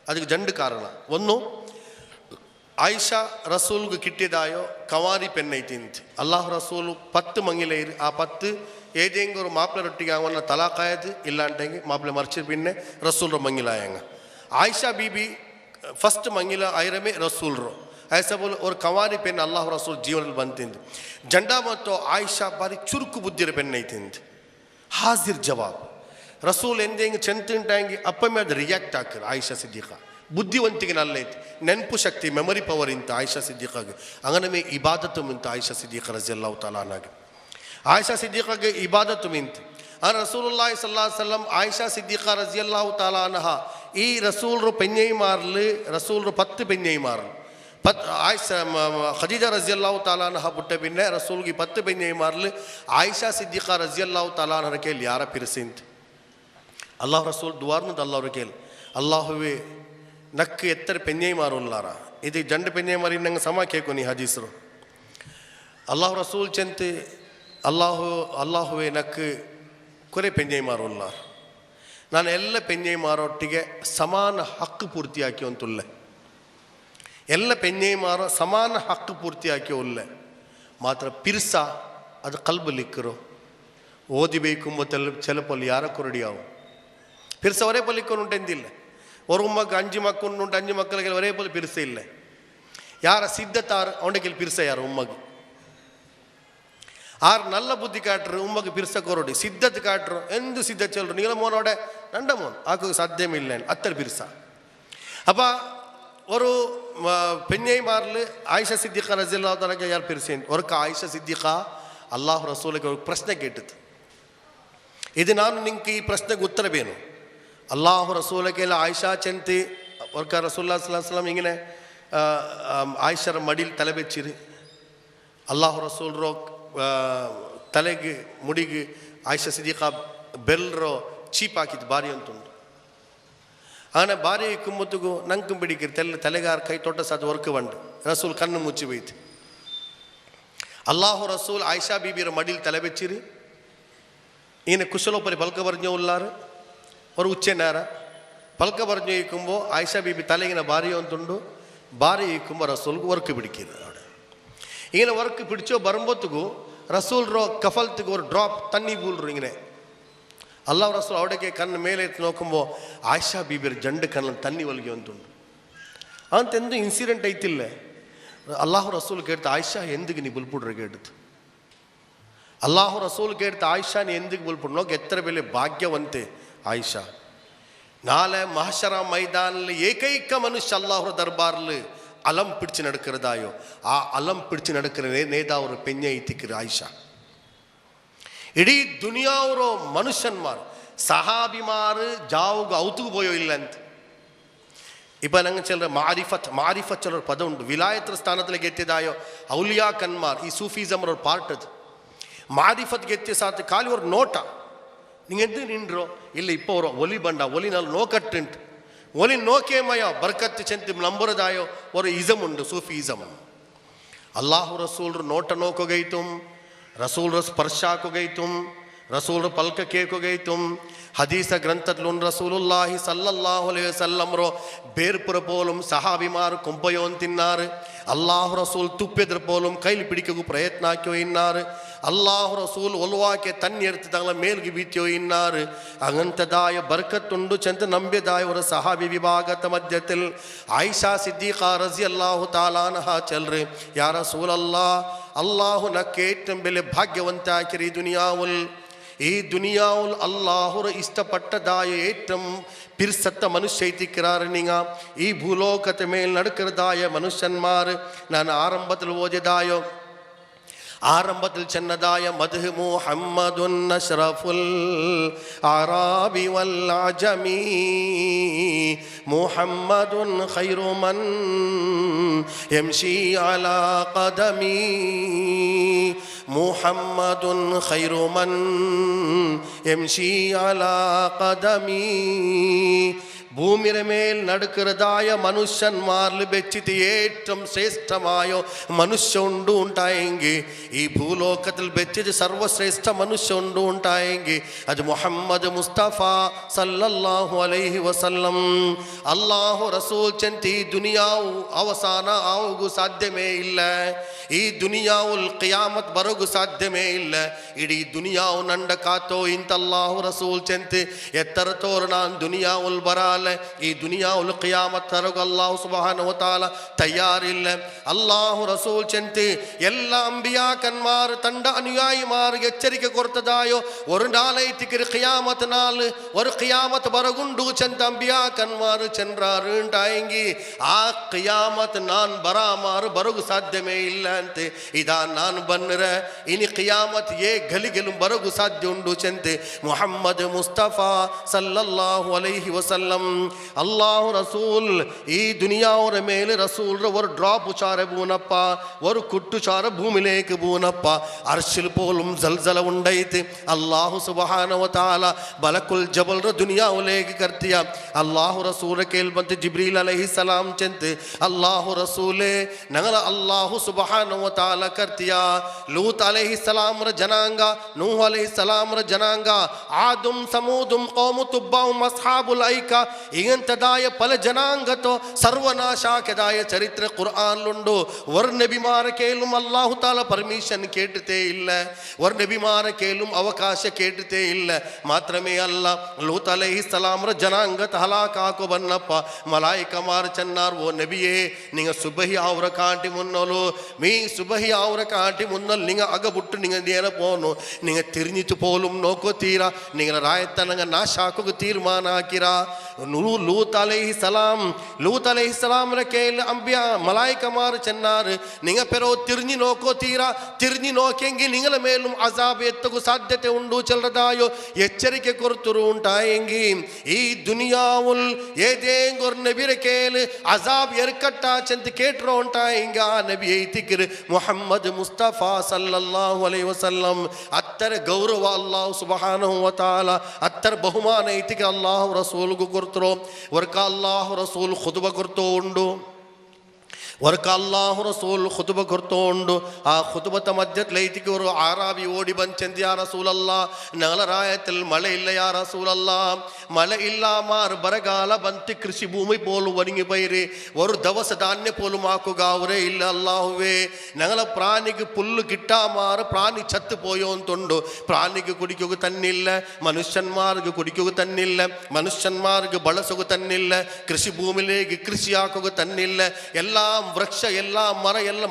ಅದಕ್ಕೆ ಜಂಡು ಕಾರಣ ಒಂದು, ಆಯಿಷಾ ರಸೂಲ್ಗೆ ಕಿಟ್ಟಿದಾಯೋ ಕವಾರಿ ಪೆನ್ನೈತಿಂತ ಅಲ್ಲಾಹು ರಸೂಲು 10 ಮಂಗಿಲೆ ಇರಿ. ಆ 10 ಏದೇಂಗೆ ಅವರು ಮಾಪ್ಲರೊಟ್ಟಿಗೆ ಅವನ್ನ ತಲಾಕಾಯದು ಇಲ್ಲಾಂಟಂಗೆ ಮಾಪ್ಲೆ ಮರ್ಚಿರ್ ಪಿನ್ನೆ ರಸೂಲ್ರ ಮಂಗಿಲಾಯಂಗ. ಆಯಿಷಾ ಬೀಬಿ ಫಸ್ಟ್ ಮಂಗಿಲ ಐರಮೆ ರಸೂಲ್ರು ऐसा बोलो और कवारी पेन अल्लाह रसूल जीवन बनते जंडा मत आयशा बारी चुरुकु बुद्धि पेन नहीं थी हाजिर जवाब रसूल ಎಂದೇಂಗೆ ಚೆಂತಿಂಟಾಂಗಿ ಅಪ್ಪ ಮೇಲೆ ಅದು ರಿಯಾಕ್ಟ್ ಆಗ್ತದೆ. ಆಯಿಷಾ ಸಿದ್ದಿಕಾ ಬುದ್ಧಿವಂತಿಗೆ ನಲ್ಲೈತಿ, ನೆನಪು ಶಕ್ತಿ ಮೆಮೊರಿ ಪವರ್ ಇಂತ ಆಯಿಷಾ ಸಿದ್ದಿಕಾಗೆ ಅಂಗನಮೇ ಇಬಾದತ್ತು ಮಿಂತ ಆಯಿಷಾ ಸಿದ್ದಿಕಾ ರಜಿಯಲ್ಲಾಹು ತಾಲಾ ಅನ್ಹಾಗೆ ಆಯಿಷಾ ಸಿದ್ದಿಕಾಗೆ ಇಬಾದತ್ತು ಮಿಂತ ಅನ ರಸೂಲುಲ್ಲಾಹಿ ಸಲ್ಲಲ್ಲಾಹು ಅಲೈಹಿ ವಸಲ್ಲಂ ಆಯಿಷಾ ಸಿದ್ದಿಕಾ ರಜಿಯಲ್ಲಾಹು ತಾಲಾ ಅನ್ಹಾ ಈ ರಸೂಲ್ರು ಪೆಂಜೈ ಮಾರ್ಲು ರಸೂಲ್ರು 10 ಪೆಂಜೈ ಮಾರ್ಲು ಆಯಿಷಾ ಖದೀಜಾ ರಜಿಯಲ್ಲಾಹು ತಾಲಾ ಅನ್ಹಾ ಬುಟ್ಟ ಪಿನ್ನೆ ರಸೂಲ್ಗೆ 10 ಪೆಂಜೈ ಮಾರ್ಲು ಆಯಿಷಾ ಸಿದ್ದಿಕಾ ರಜಿಯಲ್ಲಾಹು ತಾಲಾ ಅನ್ಹರ ಕೇಳಿ ಯಾರ ಪಿರ್ಸಿಂತ ಅಲ್ಲಾಹು ರಸೂಲ್ ದುವಾರ್ನದ ಅಲ್ಲಾಹ್ರ ಕೇಳಿ ಅಲ್ಲಾಹುವೇ ನಕ್ಕು ಎತ್ತರ ಪೆಂಜೈ ಮಾರುಲ್ಲಾರ ಇದು ಜಂಡು ಪೆಂಜೈ ಮಾರಿ ನಂಗೆ ಸಮ ಕೇಳ್ಕೊನಿ ಹದೀಸರು ಅಲ್ಲಾಹು ರಸೂಲ್ ಚೆಂತೆ ಅಲ್ಲಾಹುವೇ ನಕ್ಕು ಕೊರೆ ಪೆಂಜೈ ಮಾರುಲ್ಲಾರ ನಾನು ಎಲ್ಲ ಪೆಂಜೈ ಮಾರೊಟ್ಟಿಗೆ ಸಮಾನ ಹಕ್ಕು ಪೂರ್ತಿ ಹಾಕಿ ಅಂತುಲ್ಲೆ ಎಲ್ಲ ಪೆಂಜೈ ಮಾರೋ ಸಮಾನ ಹಕ್ಕು ಪೂರ್ತಿ ಹಾಕಿ ಉಲ್ಲೆ ಮಾತ್ರ ಪಿರ್ಸ ಅದು ಕಲ್ಬು ಲಿಕ್ಕರು ಓದಿಬೇಕು ಚೆಲಪಲ್ಲಿ ಯಾರ ಕೊರಡಿಯಾವು ಪಿರ್ಸ ಒರೇ ಪಲ್ಲಿಕ್ಕೊಂಡುಂಟೆಂದಿಲ್ಲ ஒரு உம்மக்கு 5 மக்கள் உண்டு 5 மக்களுக்கு ஒரே போல பிரிசை இல்லை யார சித்தத்தார் அவனுக்கு பிரிசை யார் உம்மக்கு ஆர் நல்ல புத்தி காட்டுற உம்மக்கு பிரிச கொரடி சித்தத்து காட்டுறோம் எந்த சித்த சொல்றோம் நீங்களும் மோனோட நண்ட மோன் ஆக்கு சாத்தியம் இல்லைன்னு அத்தர் பிரிசா அப்போ ஒரு பெண்ணை மாறಲು ಆಯಿಷಾ ಸಿದ್ದಿಕಾ ರಜಿಯಲ್ಲಾಹು ತಾಲಾಗೆ ಯಾರು ಪಿರ್ಸೇನ್ ಒರಕ ಆಯಿಷಾ ಸಿದ್ದಿಕಾ ಅಲ್ಲಾಹು ರಸೂಲಿಗೆ ಒಂದು ಪ್ರಶ್ನೆ ಕೇಟಿತು ಇದು ನಾನು ನಿಂಗೆ ಈ ಪ್ರಶ್ನೆಗೆ ಉತ್ತರ ಬೇನು ಅಲ್ಲಾಹು ರಸೂಲಿಗೆ ಆಯಿಷಾ ಚೆಂತಿ ಒರ್ಕ ರಸೂಲುಲ್ಲಾಹಿ ಸ್ವಲ್ಲಲ್ಲಾಹು ಅಲೈಹಿ ವಸಲ್ಲಂ ಹಿಂಗನೆ ಆಯಿಷರ ಮಡಿಲ್ ತಲೆ ಬೆಚ್ಚಿರಿ ಅಲ್ಲಾಹು ರಸೂಲ್ರೋ ತಲೆಗೆ ಮುಡಿಗೆ ಆಯಿಷಾ ಸಿದ್ದಿಕಾ ಬೆಲ್ರೋ ಚೀಪ್ ಹಾಕಿದ್ದು ಬಾರಿ ಅಂತುಂಟು ಆನೆ ಬಾರಿ ಕುಮ್ಮುತ್ತಿಗೂ ನಂಗೆ ಬಿಡಿಕಿರಿ ತಲೆಗಾರ ಕೈ ತೊಟ್ಟ ಸಾಧ್ಯ ವರ್ಕ್ ಬಂಡು ರಸೂಲ್ ಕಣ್ಣು ಮುಚ್ಚಿ ಬೈತಿ ಅಲ್ಲಾಹು ರಸೂಲ್ ಆಯಿಷಾ ಬೀಬಿರ ಮಡಿಲ್ ತಲೆ ಬೆಚ್ಚಿರಿ ಈಯನ ಕುಶಲೋಪರಿ ಬಲ್ಕ ಬರ್ಜ ಉಲ್ಲಾರು ಅವರು ಉಚ್ಚೆನಾರ ಪಲ್ಕ ಬರ್ಜು ಈಕುಂಬೋ ಆಯಿಷಾ ಬೀಬಿ ತಲೆಗಿನ ಬಾರಿ ಅಂತುಂಡು ಬಾರಿ ಈಕುಂಬ ರಸೂಲ್ಗೆ ವರ್ಕ್ ಬಿಡಿಕಿರ ಈಗಿನ ವರ್ಕ್ ಬಿಡಿಚೋ ಬರಂಬೊತ್ತಿಗೂ ರಸೂಲ್ರೋ ಕಫಲ್ತಿಗೆ ஒரு ಡ್ರಾಪ್ ತಣ್ಣಿ ಬೂಲ್ರು ಹಿಂಗೆ ಅಲ್ಲಾಹು ರಸೂಲ್ ಅವಡಿಗೆ ಕಣ್ಣು ಮೇಲೆ ಎತ್ತು ನೋಕುಂಬೋ ಆಯಿಷಾ ಬೀಬಿರ ಜಂಡು ಕಣ್ಣನ್ನು ತಣ್ಣಿ ಒಲ್ಗೆ ಅಂತುಂಡು ಅಂತೆಂದು ಇನ್ಸಿಡೆಂಟ್ ಐತಿಲ್ಲ ಅಲ್ಲಾಹು ರಸೂಲ್ ಕೇಳ್ತಾ ಆಯಿಷಾ ಎಂದಿಗೆ ನೀ ಬುಲ್ಪುಡ್ರೆ ಕೇಳಿತು ಅಲ್ಲಾಹು ರಸೂಲ್ ಕೇಳ್ತಾ ಆಯಿಷಾ ನೀ ಎಂದಿಗೆ ಬುಲ್ಪುಡ್ ನೋಗೆ ಎತ್ತರ ಬೆಲೆ ಭಾಗ್ಯವಂತೆ ಆಯಿಷಾ ನಾಳೆ ಮಹಶರ ಮೈದಾನಲ್ಲಿ ಏಕೈಕ ಮನುಷ್ಯ ಅಲ್ಲಾಹು ದರ್ಬಾರ್ಲು ಅಲಂ ಪಿಡಿச்சு நடக்கிறதாயோ ಆ ಅಲಂ ಪಿಡಿச்சு நடக்கிற ನೇದಾ ಅವರು ಪೆಂಜೆ ಐತಿಕ್ಕಿರ ಆಯಿಷಾ ಇಡೀ ದುನಿಯಾವರು ಮನುಷ್ಯನ್ಮಾರು ಸಹಾಬಿಮಾರು ಜಾವುಗೆ ಔತುಗೂ போயோ ಇಲ್ಲ ಅಂತ இப்போ ನಂಗೆ ಚಿಲ್ಲರೆ ಮಾರಿಫತ್ ಚಿಲ್ಲರ ಪದ ಉಂಟು ವಿಲಾಯತ್ರ ಸ್ಥಾನದಲ್ಲಿ ಗೆತ್ತಿದಾಯೋ ಔಲಿಯಾ ಕನ್ಮಾರ್ ಈ ಸೂಫಿಸಮ್ ಅವ್ರ ಪಾರ್ಟ್ ಅದು ಮಾರಿಫತ್ ಗೆತ್ತಿ ಸಾತ್ ಖಾಲಿ ಅವ್ರ ನೋಟ நீங்கள் எது நின்றோம் இல்லை இப்போ ஒரு ஒலி பண்டா ஒலி நாள் நோக்கட்டுன்ட்டு ஒலி நோக்கேமயோ பர்க்கத்து செಂತಿ ನಂಬರದಾಯೋ ஒரு ಇಸಮ್ ಉಂಟು ಸೂಫಿ ಇಸಮ್ ಅಲ್ಲಾಹು ರಸೂಲ್ರು ನೋಟ ನೋಕೋಗೈತುಂ ರಸೂಲ್ರ ಸ್ಪರ್ಶಾಕೋಗೈತುಂ ರಸೂಲ್ರ ಪಲ್ಕ ಕೇಕೋಗೈತುಂ ಹದೀಸ ಗ್ರಂಥದ್ಲುನ್ ರಸೂಲುಲ್ಲಾಹಿ ಸಲ್ಲಲ್ಲಾಹು ಅಲೈಹಿ ವಸಲ್ಲಂರೋ ಬೇರ್ಪುರ ಪೋಲುಂ ಸಹಾಬಿಮಾರು ಕೊಂಪಯೋನ್ ತಿನ್ನಾರು ಅಲ್ಲಾಹು ರಸೂಲ್ ತುಪ್ಪೆದ್ರ ಪೋಲುಂ ಕೈಲಿ ಪಿಡಿಕೆಗೂ ಪ್ರಯತ್ನ ಹಾಕ್ಯೋ ಇನ್ನಾರು അള്ളാഹു റസൂൽ ഒലുവാക്കെ തന്നെടുത്ത് തങ്ങളെ മേൽക്ക് വീത്തിയോ ഇന്നാറ് അങ്ങനത്തതായ ബർക്കത്തുണ്ടു ചെന്ന് നമ്പിയതായ ഒരു സഹാബി വിഭാഗത്തെ മധ്യത്തിൽ ആയിഷ സിദ്ദീഖ റളിയല്ലാഹു തആല അൻഹ ചെൽറ് യാ റസൂലല്ലാഹ് അള്ളാഹു നക്ക് ഏറ്റവും വലിയ ഭാഗ്യവന്താക്കിയ ഈ ദുനിയാവുൽ അള്ളാഹുർ ഇഷ്ടപ്പെട്ടതായ ഏറ്റവും പിർസത്ത മനുഷ്യ എത്തിക്കാറ് നിങ്ങ ഈ ഭൂലോകത്തെ മേൽ നടക്കുന്നതായ മനുഷ്യന്മാർ ഞാൻ ആരംഭത്തിൽ ചെന്നതായ മദ്ഹ് മുഹമ്മദുൻ അഷ്റഫുൽ അറാബി വൽ അജമി മുഹമ്മദുൻ ഖൈറു മൻ യംശി അലാ ഖദമി മുഹമ്മദുൻ ഖൈറു മൻ യംശി അലാ ഖദമി ഭൂമിയുടെ മേൽ നടക്കുന്നതായ മനുഷ്യന്മാരിൽ വെച്ചിട്ട് ഏറ്റവും ശ്രേഷ്ഠമായ മനുഷ്യ ഉണ്ടായെങ്കിൽ ഈ ഭൂലോകത്തിൽ വെച്ചിട്ട് സർവശ്രേഷ്ഠ മനുഷ്യ ഉണ്ടായെങ്കിൽ അത് മുഹമ്മദ് മുസ്തഫ സല്ലല്ലാഹു അലൈഹി വസല്ലം അല്ലാഹു റസൂൽ ചെന്തി ഈ ദുനിയാവ് അവസാന ആവുക സാധ്യമേ ഇല്ല ಈ ದುನಿಯಾವುಲ್ ಕಿಯಾಮತ್ ಬರೋಗೂ ಸಾಧ್ಯವೇ ಇಲ್ಲ ಇಡೀ ದುನಿಯಾವು ನಂಡ ಕಾತೋ ಇಂತ ಅಲ್ಲಾಹು ರಸೂಲ್ ಚೆಂತೆ ಎತ್ತರ ತೋರು ನಾನು ದುನಿಯಾವುಲ್ ಬರಾಲೆ ಈ ದುನಿಯಾವುಲ್ ಕಿಯಾಮತ್ ತರೋಗ ಅಲ್ಲಾಹು ಸುಬ್ಹಾನಹು ವ ತಆಲ ತಯಾರಿಲ್ಲ ಅಲ್ಲಾಹು ರಸೂಲ್ ಚೆಂತೆ ಎಲ್ಲ ಅಂಬಿಯಾಕನ್മാർ തന്റെ അനുയായിമാർക്ക് എച്ചരിക്ക കൊടുത്തതായോ ഒരു നാളേറ്റിക്ക് ഖിയാമത്ത് നാൾ ഒരു ഖിയാമത്ത് ബറഗുണ്ടു ചെന്ത അമ്പിയാക്കന്മാർ ചെൻറാറുണ്ടായെങ്കിൽ ആ ഖിയാമത്ത് നാൻ ബറാമാർ ബറഗു സാധ്യമേ ಇಲ್ಲ ಅಂತೆ ಇದಾ ನಾನು ಬನ್ನರೆ ಇನಿ ಕಿಯಾಮತ್ ಏ ಗಲಿಗೆಲು ಬರಗು ಸಾಧ್ಯ ಉಂಡು ಚೆಂತೆ ಮುಹಮ್ಮದ್ ಮುಸ್ತಫಾ ಸಲ್ಲಲ್ಲಾಹು ಅಲೈಹಿ ವಸಲ್ಲಂ ಅಲ್ಲಾಹು ರಸೂಲ್ ಈ ದುನಿಯಾವರ ಮೇಲೆ ರಸೂಲ್ರ ഒരു ഡ്രോപ്പ് ചാര ബൂനപ്പ ഒരു കുട്ടു ചാര ഭൂമിയിലേക്ക് ബൂനപ്പ അർശിൽ പോലും സൽസല ഉണ്ടായിട്ട് അല്ലാഹു സുബ്ഹാനഹു വ തആല ബലക്കുൽ ജബൽര ദുനിയാവിലേക്ക് കർത്തിയ അല്ലാഹു റസൂലെ കേൾബന്ത് ജിബ്രീൽ അലൈഹിസ്സലാം ചെന്ത് അല്ലാഹു റസൂലേ ഞങ്ങൾ അല്ലാഹു സുബ്ഹാനഹു व तआला करतिया लूत अलैहिस्सलाम ರ ಜನಾಂಗ ನೂಹ್ अलैहिस्सलाम ರ ಜನಾಂಗ ಆದುಂ ಸಮೂದುಂ ಕೌಮು ತುಬ್ಬಾಂ ಅಸ್ಹಾಬುಲ್ ಐಕಾ ಇಂತದಾಯ ಪಲ ಜನಾಂಗತೋ ಸರ್ವನಾಶಾಕದಾಯ ಚರಿತ್ರೆ ഖുർആനിലുണ്ട് വർ നബിമാരെ കേളും അല്ലാഹു തആല പെർമിഷൻ കേട്ടിട്ടേ ഇല്ല വർ നബിമാരെ കേളും അവകാശ കേട്ടിട്ടേ ഇല്ല മാത്രമേ അല്ല ലൂത്ത് अलैहिस्सलाम ರ ಜನಾಂಗತ ಹಲಾಕಾಕೋ ಬನ್ನಪ್ಪ ಮಲಾಯಿಕಮಾರ್ ಚನ್ನಾರ್ ಓ ನಬಿಯೇ ನಿಂಗ ಸುಬಹಿ ಅವರ ಕಾಂಟಿ ಮುನ್ನೋಲು മീ സുബഹി ആവുറ കാട്ടി മുന്നൽ നിങ്ങൾ അകപുട്ട് നിങ്ങൾ നേരെ പോന്നു നിങ്ങൾ തിരിഞ്ഞിട്ട് പോലും നോക്കോ തീരാ നിങ്ങൾ റായത്തനങ്ങ നാശാക്കുക തീരുമാനാക്കിര ലൂത്ത് അലൈഹിസ്സലാം കേൽ അംബിയ മലായികമാർ ചെന്നാറ് നിങ്ങൾ പെരോ തിരിഞ്ഞു നോക്കോ തീരാ തിരിഞ്ഞു നോക്കിയെങ്കിൽ നിങ്ങളെ മേലും അസാബ് എത്തുക സാധ്യത ഉണ്ടു ചെല്ലതായോ എച്ചരിക്ക കൊടുത്തുരു ഉണ്ടായെങ്കിൽ ഈ ദുനിയാവുൽ ഏതെങ്കിലും ഒരു നബിയുടെ കേൽ അസാബ് എറുക്കട്ട ചെന്ന് കേട്ടോ ഉണ്ടായെങ്കിൽ ആ നബി മുഹമ്മദ് മുസ്തഫ സല്ലല്ലാഹു അലൈഹി വസല്ലം അത്തര ഗൗരവ അല്ലാഹു സുബ്ഹാനഹു വ തആല അത്തര ബഹുമാന ಐತಿಗೆ അല്ലാഹു റസൂലുಗೆ ಕೊಡ್ತರೋ ವರ್ಕ ಅಲ್ಲಾಹು ರಸೂಲ್ ಖುತಬ ಕೊಡ್ತೋ ಉಂಡು ವರ್ಕ ಅಲ್ಲಾಹು ರಸೂಲ್ ಖುತಬ ಕೊಡ್ತೋ ಉಂಡು ಆ ಖುತಬತ ಮಧ್ಯದಲ್ಲಿ ಐತಿಗೆ ഒരു ആറാബി ഓടി ಬಂಚಂದಿ ಯಾ റസൂലല്ലാ ഞങ്ങളെ റായത്തിൽ മഴയില്ല യാ റസൂലല്ലാ മഴയില്ല മാർ ബരകാല ಬಂತು കൃഷി ഭൂമി പോലും ഒതുങ്ങി പോയിരി ഒരു ദിവസ ധാന്യ പോലും ആക്കുക അവരേ ഇല്ല അല്ലാഹുവേ ഞങ്ങളെ പ്രാണിക്ക് പുല്ല് കിട്ടാമാർ പ്രാണി ചത്തു പോയോ എന്തുണ്ട് പ്രാണിക്ക് കുടിക്കുക തന്നില്ല മനുഷ്യന്മാർക്ക് കുടിക്കുക തന്നില്ല മനുഷ്യന്മാർക്ക് ಬಳಸುക തന്നില്ല കൃഷി ഭൂമിയിലേക്ക് കൃഷിയാക്കുക തന്നില്ല എല്ലാം വൃക്ഷ എല്ലാം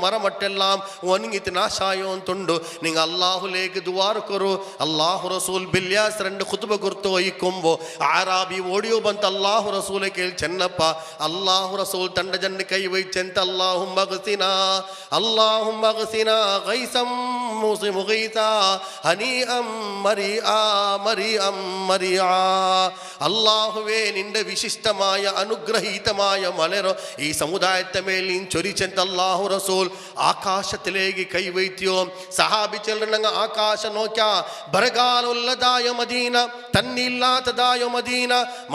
മരമട്ടെല്ലാം ഒണങ്ങിത്ത് നാശായോ എന്തുണ്ട് നിങ്ങൾ അല്ലാഹുലേക്ക് ദുആ കരു അല്ലാഹു റസൂൽ ബില്യാസ് രണ്ട് ഖുതുബ കൊടുത്തു വയ്ക്കുമ്പോൾ ആറാബി ഓടിയോ ಬಂತು അല്ലാഹു റസൂലെ കേൾ ചെന്നപ്പ അല്ലാഹു റസൂൽ തന്റെ ജന്ന കൈ വെച്ചെന്ത അല്ലാഹുമ്മ ഗസിനാ ഗൈസം മുഗീതാ ഹനീഅം മരിആ അല്ലാഹുവേ നിന്റെ വിശിഷ്ടമായ അനുഗ്രഹീതമായ മലരോ ഈ സമുദായത്തെ മേൽ ചൊരിച്ചെന്ത അല്ലാഹു റസൂൽ ആകാശത്തിലേക്ക് കൈ വയ്ത്തിയോ സഹാബി ചെല്ലണങ്ങ ആകാശം നോക്കിയ ബരകാലുള്ളതായ മദീന തന്നില്ലാത്തതായ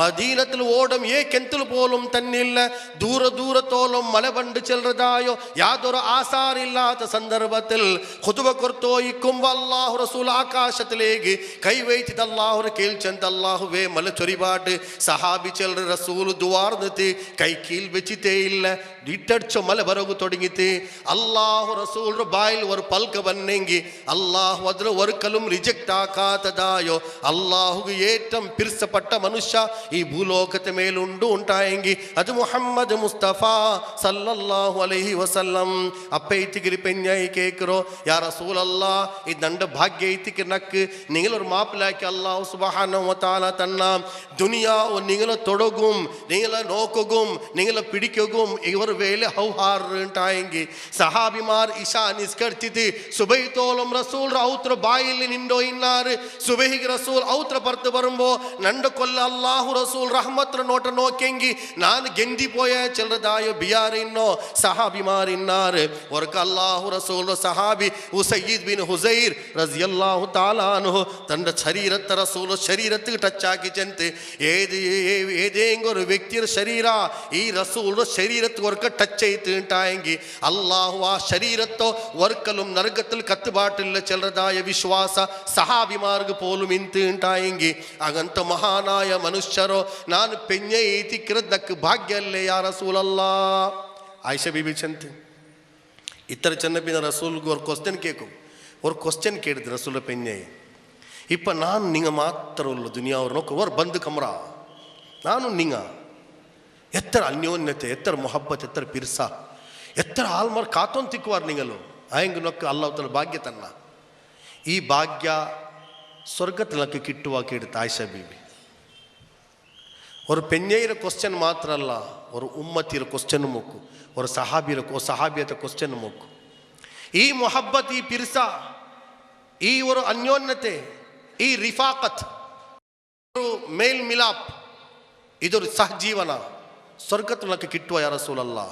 മദീനത്തിൽ ഓടം ഏക്കെന്തൽ പോലും തന്നില്ല ദൂരത്തോളം മലബണ്ട് ചെല്ലതായോ യാതൊരു ആസാറില്ലാത്ത സന്ദർഭത്തിൽ ഖുതുബ കൊടുത്തു ഒത്തോയിക്കും അല്ലാഹു റസൂൽ ആകാശത്തിലേക്ക് കൈവയ്ത്തിട്ട് അല്ലാഹുരെ കേൾച്ചെന്ത് അല്ലാഹുവേ മല ചൊരിപാട്ട് സഹാബി ചെല്ലു റസൂൽ ദുവാർന്നിട്ട് കൈ കീൽ വെച്ചിട്ടേ ഇല്ല ഇട്ടടിച്ചോ മല ബറകു തുടങ്ങിയിട്ട് അല്ലാഹു റസൂൽ ബായിൽ ഒരു പൽക്ക വന്നെങ്കിൽ അല്ലാഹു അതിൽ ഒരിക്കലും റിജക്റ്റ് ആക്കാത്തതായോ അല്ലാഹുക്ക് ഏറ്റവും പിരിസപ്പെട്ട മനുഷ്യ ഈ ഭൂലോകത്തെ മേലുണ്ട് ഉണ്ടായെങ്കിൽ അത് മുഹമ്മദ് മുസ്തഫ സല്ലല്ലാഹു അലൈഹി വസല്ലം. അപ്പ ഇത്തിക്കിരി പെഞ്ഞായി കേൾക്കറോ യാ റസൂലല്ലാ ഇതണ്ട് ഭാഗ്യ ഇത്തിക്ക് നക്ക് നിങ്ങളൊരു മാപ്പിലാക്കി അല്ലാഹു സുബ്ഹാനഹു വ തആല തന്ന ദുനിയാവ് നിങ്ങളെ തൊടകും നിങ്ങളെ നോക്കുകയും നിങ്ങളെ പിടിക്കുകയും ഇവർ വേല ഹൗഹാറുണ്ടായെങ്കിൽ സഹാബിമാർ ഇശാ നിസ്കരിച്ചിട്ട് സുബൈത്തോളം റസൂൽ ഔത്ര ബായിൽ നിന്നോ ഇന്നാറ് സുബഹിക്ക് റസൂൽ ഔത്ര പുറത്ത് വരുമ്പോൾ നണ്ട് കൊല്ല അല്ലാഹു റസൂൽ റഹ്മത്ര നോട്ട നോക്കിയെങ്കിൽ ನಾನು ಗೆಂದಿಪೋಯ ಚೆಲ್ಲದಾಯ ಬಿಯಾರಿನ್ನೋ ಸಹಾಬಿಮಾರಿನ್ನಾರು ಒರ್ಕ ಅಲ್ಲಾಹು ರಸೂಲ್ ಸಹಾಬಿ ಉಸಯ್ಯಿದ್ ಬಿನ್ ಹುಸೈರ್ ರಜಿಯಲ್ಲಾಹು ತಾಲಾ ಅನ್ಹು ತನ್ನ ಶರೀರತ್ತ ರಸೂಲ್ ಶರೀರಕ್ಕೆ ಟಚ್ ಆಕಿಚಂತೆ ഏതെങ്കിലും വ്യക്തിയുടെ ശരീര ഈ റസൂലിന്റെ ശരീരത്തിൽ ഒർക്ക ടച്ച് ചെയ്തിട്ടായെങ്കിൽ അള്ളാഹു ആ ശരീരത്തോ ഒരിക്കലും നരകത്തിൽ കത്തുപാട്ടില്ല ചെല്ലതായ വിശ്വാസ സഹാബിമാർക്ക് പോലും ഇന്തുണ്ടായെങ്കിൽ അങ്ങനത്തെ മഹാനായ മനുഷ്യരോ ನಾನು ಪೆഞ്ഞೆ ಏತಿಕ್ಕಿರದಕ್ಕೆ ಭಾಗ್ಯ ಅಲ್ಲೇ ಯಾ ರಸೂಲಲ್ಲಾ. ಆಯಿಷಾ ಬೀಬಿ ಚಂತ ಇತರ ಚೆನ್ನಪಿನ ರಸೂಲ್ಗೆ ஒரு ಕ್ವಶ್ಚನ್ ಕೇಳ್ಕೊ ஒரு ಕ್ವಶ್ಚನ್ ಕೇಳಿದ್ರು ರಸೂಲ ಪೆഞ്ഞೆ ಇಪ್ಪ ನಾನು ನಿಂಗೆ ಮಾತ್ರ ಉಳ್ಳು ದುನಿಯಾವ್ರು ನೋಕೋ ಬಂದು ಕಮ್ರ ನಾನು ನಿಂಗ ಎತ್ತರ ಅನ್ಯೋನ್ಯತೆ ಎತ್ತರ ಮೊಹಬ್ಬತ್ ಎತ್ತರ ಪಿರ್ಸ ಎತ್ತರ ಆಲ್ಮಾರ್ ಕಾತೊಂದು ತಿಕ್ಕುವಾರು ನಿಂಗಲು ಆಯಂಗೆ ನೊಕ್ಕ ಅಲ್ಲಾಹ್ ತಆಲ ಭಾಗ್ಯ ತನ್ನ ಈ ಭಾಗ್ಯ ಸ್ವರ್ಗത്തിലൊക്കെ കിട്ടുവാ കേടുത്ത ആയിഷ ബീബി ഒരു പെഞ്ഞയുടെ ക്വസ്റ്റ്യൻ മാത്രമല്ല ഒരു ഉമ്മത്തിയുടെ ക്വസ്റ്റ്യനും നോക്കൂ ഒരു സഹാബിയത്തെ ക്വസ്റ്റ്യനും നോക്കൂ ഈ ಮೊಹಬ್ಬತ್ ಈ ಪಿರ್ಸ ಈ ഒരു ಅನ್ಯೋನ್ಯತೆ ಈ ರಿಫಾಕತ್ ഒരു ಮೇಲ್ ಮಿಲಾಪ್ ഇതൊരു സഹജീവന സ്വർഗത്തിലൊക്കെ കിട്ടുക യാ റസൂലല്ലാ.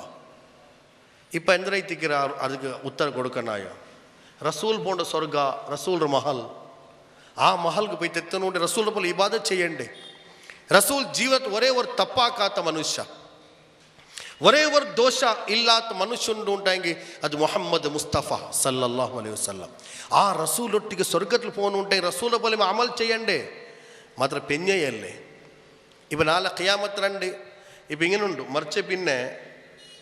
ഇപ്പം എന്തിനൈത്തിക്കിற ಅದಕ್ಕೆ ಉತ್ತರ കൊടുക്കണായ റസൂൽ പോണ്ട സ്വർഗ റസൂൽ മഹൽ ആ മഹൽക്ക് പോയി തെത്തനുണ്ട് റസൂലിനെ പോലെ ഇബാദത്ത് ചെയ്യണ്ടേ. റസൂൽ ജീവിതത്തിൽ ഒരേ ഒരു തപ്പാക്കാത്ത മനുഷ്യ ഒരേ ഒരു ദോഷ ഇല്ലാത്ത മനുഷ്യനുണ്ട് ഉണ്ടായെങ്കിൽ അത് മുഹമ്മദ് മുസ്തഫ സല്ലല്ലാഹു അലൈഹി വസല്ലം. ആ റസൂലൊട്ടിಗೆ സ്വർഗത്തിൽ പോകുന്നുണ്ടെങ്കിൽ റസൂലിനെ പോലെ അമൽ ചെയ്യണ്ടേ. മാത്ര പെഞ്ഞയല്ലേ ഇപ്പം നാളെ ഖിയാമത്ത് രണ്ട് ഇപ്പം ഇങ്ങനെയുണ്ട് മറിച്ച് പിന്നെ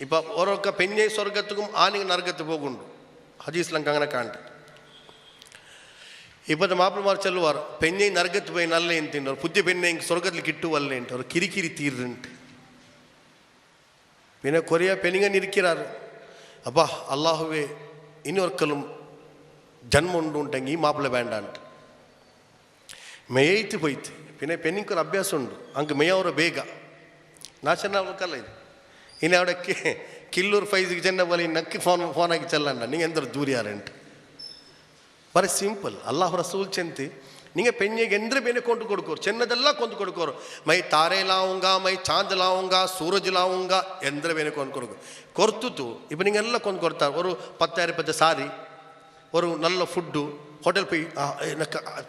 ഇപ്പം ഓരോക്കെ പെഞ്ഞെ സ്വർഗത്തുക്കും ആണെങ്കിൽ നരകത്ത് പോകുന്നുണ്ട് ഹദീസിലൊക്കെ അങ്ങനെ കാണുന്നുണ്ട്. ഇപ്പോഴത്തെ മാപ്പിളമാർ ചെല്ലുവാർ പെഞ്ഞെ നരകത്ത് പോയി നല്ല എന്തുണ്ട് അവർ പുതിയ പെണ്ണെ സ്വർഗത്തിൽ കിട്ടുവല്ലേ അവർ കിരിക്കിരി തീരുന്നുണ്ട്. പിന്നെ കുറേ പെണ്ണിങ്ങനെ ഇരിക്കാറ് അപ്പാ അള്ളാഹുവേ ഇനിയൊരിക്കലും ജന്മം ഉണ്ടെങ്കിൽ ഈ മാപ്പിള വേണ്ടാണ്ട് ಮೇಯ್ತು ಹೋಯ್ತು. പിന്നെ പെണ്ണിക്കൊരു അഭ്യാസമുണ്ട് അങ്ങ് ಮೇಯವ್ರ ಬೇಗ ನಾ ಚೆನ್ನಲ್ಲ ಇದು ಇನ್ನು ಅವಡಕ್ಕೆ ಕಿಲ್ಲೂರು ಫೈಜಿಗೆ ಚೆನ್ನ പോലെ ನಕ್ಕಿ ಫೋನಾಗಿ ಚೆಲ್ಲಂಡ ನೀವು ಎಂದರು ದೂರಿಯಾರಂಟು വളരെ സിമ്പിൾ. അള്ളാഹു റസൂൽ ചെന്ത് നിങ്ങൾ പെഞ്ഞേക്ക് എന്തൊരു പേനെ കൊണ്ട് കൊടുക്കോರು ചെന്നതെല്ലാം കൊണ്ട് കൊടുക്കോರು മൈ താരയിലാവുങ്ക മൈ ചാന്തിലാവുങ്ക സൂരജിലാവുങ്ക എന്തൊരു പേനെ കൊണ്ട് കൊടുക്കും ಕೊರ್ತು ഇപ്പം നിങ്ങൾ എല്ലാം കൊണ്ട് കൊടുത്താൽ ഒരു 10,000 സാരി ഒരു നല്ല ഫുഡ് ಹೋಟೆಲ್ പോയി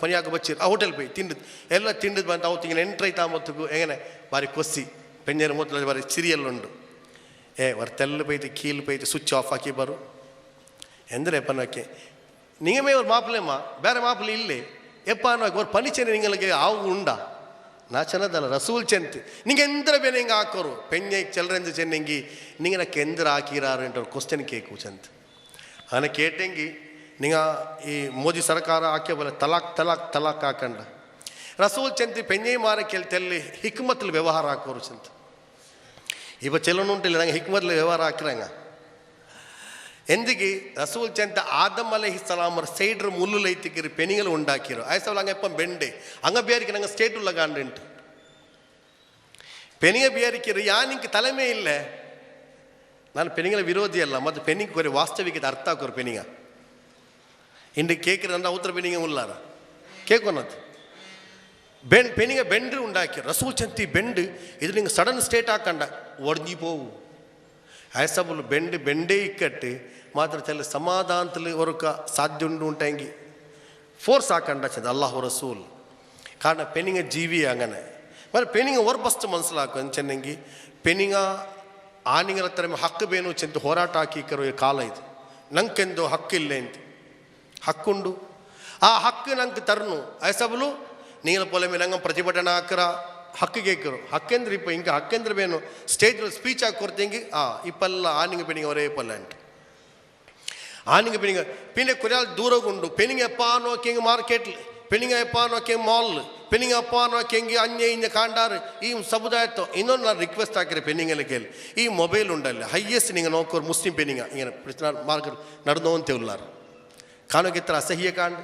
ಪನಿಯಾಗ ಬಚ್ಚಿ ಆ ಹೋಟೆಲ್ പോയി ತಿಂದು ಎಲ್ಲ ತಿಂಡಿದ್ದು ಬಂದು ಅವತ್ತು ಹಿಂಗೆ ಎಂಟ್ರೈತಾ ಮೊತ್ತಗೂ ಹೆಂಗನೆ ಬಾರಿ ಕೊಸ್ಸಿ ಪೆಂಜರ ಮೊತ್ತಲು ಬಾರಿ ಸಿರಿಯಲ್ಲುಂಡು ವರ ತೆಲ್ಲು ಪೈತಿ ಕೀಲು ಪೈತಿ ಸ್ವಿಚ್ ಆಫ್ ಹಾಕಿ ಬರು ಎಂದರೆ ಪನ್ನಕ್ಕೆ ನಿಂಗಮೇ ஒரு மாப்பிள்ளைம்மா ಬೇರೆ மாப்பிள்ளை இல்லை எப்பா ஒரு பனிச்சனை நீங்களுக்கு ஆவு உண்டா நான் சொன்னதಲ್ಲ ரசூல் சென்த்து நீங்கள் எந்திர பேர் நீங்கள் ஆக்கோரு பெண்ணை செல்றந்து சென்னெங்கி நீங்கள் எனக்கு எந்திர ஆக்கிறாருன்ற ஒரு ಕ್ವಶ್ಚನ್ ಕೇಕು ಚಂತ ಅವನ ಕೇಟೆಂಗಿ നിങ്ങൾ ഈ മോദി സർക്കാർ ആക്കിയ പോലെ തലാഖ് ಹಾಕಂಡ റസൂൽ ചെന്ത് പെഞ്ഞൈമാരെ തെല്ല് ಹಿಕ್ಮത്തിൽ ವ್ಯವಹಾರ ಹಾಕೋರು ಚೆಂತ ಇವ ಚೆಲ್ಲನುಂಟಿಲ್ಲ ನಂಗೆ ಹಿಕ್ಮത്തിൽ ವ್ಯವಹಾರ ಹಾಕಿರಂಗ ಎಂದಿಗೆ റസൂൽ ചെന്ത ആദം അലൈഹിസ്സലാമർ സൈഡർ മുള്ളുലൈത്തിക്ക് പെണികൾ ഉണ്ടാക്കിയോ അയസവൾ അങ്ങ് എപ്പം ബെണ്ട് അങ്ങ് ബിയാരിക്ക് ഞങ്ങൾ സ്റ്റേറ്റുള്ള കാണ്ടുണ്ട് പെണിക ബിയാരിക്കರು ಯಾನಿಂಗೆ ತಲೆಮೇ ಇಲ್ಲ. ನಾನು ಪೆಣಿಗಳ ವಿರೋಧಿ ಅಲ್ಲ ಮತ್ತು ಪೆಣಿಗೆ ಕೊರೆ ವಾಸ್ತವಿಕತೆ ಅರ್ಥ ಹಾಕೋರು ಪೆಣಿಗ ಇಂದು ಕೇಕಿರಂದ ಉತ್ತರ ಪೆಣಿಗೆ ಉಲ್ಲಾರ ಕೇಳ್ಕೊನದು പെണിക ബെൻഡ് ഉണ്ടാക്കി റസൂൽ ചെന്തി ബെൻഡ് ഇത് നിങ്ങൾ സഡൻ സ്റ്റേറ്റ് ആക്കണ്ട ഒടിഞ്ഞു പോവും അയസബുൽ ബെൻഡേ ഇക്കട്ട് ಮಾತ್ರ ಚೆಲ್ಲ ಸಮಾಧಾನದಲ್ಲಿ ಹೊರಕ ಸಾಧ್ಯ ಉಂಟೆಂಗಿ ಫೋರ್ಸ್ ಹಾಕಂಡ ಚೆಂದ ಅಲ್ಲಾಹು ರಸೂಲ್ ಕಾರಣ ಪೆಣಿಗ ಜೀವಿ അങ്ങനെ మరి పెಣಿಗ ಒರ್ ಫಸ್ಟ್ ಮನಸ್ಸಲಾಕ ಚೆನ್ನಂಗಿ ಪೆಣಿಗ ಆನಿಗಳ ಹತ್ರ ಹಕ್ಕು ಬೇನು ಚೆಂತ ಹೋರಾಟ ಹಾಕಿಕರೋ ಕಾಲ ಇದು ನಂಗೆಂದು ಹಕ್ಕಿಲ್ಲ ಅಂತ ಹಕ್ಕುಂಡು ಆ ಹಕ್ಕು ನಂಗೆ ತರ್ನು ಐಸಬಲು ನೀಲ ಪೊಲೆ ಮೇಲೆ ನಂಗೆ ಪ್ರತಿಭಟನಾ ಹಾಕರ ಹಕ್ಕು ಕೇಕರು ಹಕ್ಕೆಂದ್ರೆ ಇಪ್ಪ ಹಿಂಗೆ ಹಕ್ಕೆಂದ್ರೆ ಬೇನು ಸ್ಟೇಜ್ ಸ್ಪೀಚ್ ಹಾಕಿ ಕೊಡ್ತೆಂಗೆ ಇಪ್ಪಲ್ಲ ಆನಿಗೆ ಬೆನಿಗೆ ಅವರೇ ಪಲ್ಲ ಅಂಟ ಆನಿಗೆ ಬೆನಿಗೆ ಪಿನ್ನೆ ಕುರಿಯಾಲ್ ದೂರಗುಂಡು ಪೆನಿಗೆ ಎಪ್ಪ ನೋಕೆಂಗೆ ಮಾರ್ಕೆಟ್ ಪೆನಿಗೆ ಎಪ್ಪ ನೋಕೆ ಮಾಲ್ ಪೆನಿಗೆ ಅಪ್ಪ ನೋಕೆಂಗೆ ಅನ್ಯ ಇಂಜ ಕಾಂಡಾರು ಈ ಸಮುದಾಯತ್ತು ಇನ್ನೊಂದು ನಾನು ರಿಕ್ವೆಸ್ಟ್ ಹಾಕಿರೆ ಪೆನಿಂಗೆಲ್ಲ ಕೇಳಿ ಈ ಮೊಬೈಲ್ ಉಂಡಲ್ಲ ಹೈಯೆಸ್ಟ್ ನಿಂಗೆ ನೋಕೋರು ಮುಸ್ಲಿಂ ಪೆನಿಂಗ ಹಿಂಗೆ ಮಾರ್ಕೆಟ್ ನಡೆದೋ ಅಂತ ಉಲ್ಲಾರು ಕಾಣೋಗೆತ್ತರ ಅಸಹ್ಯ ಕಾಂಡ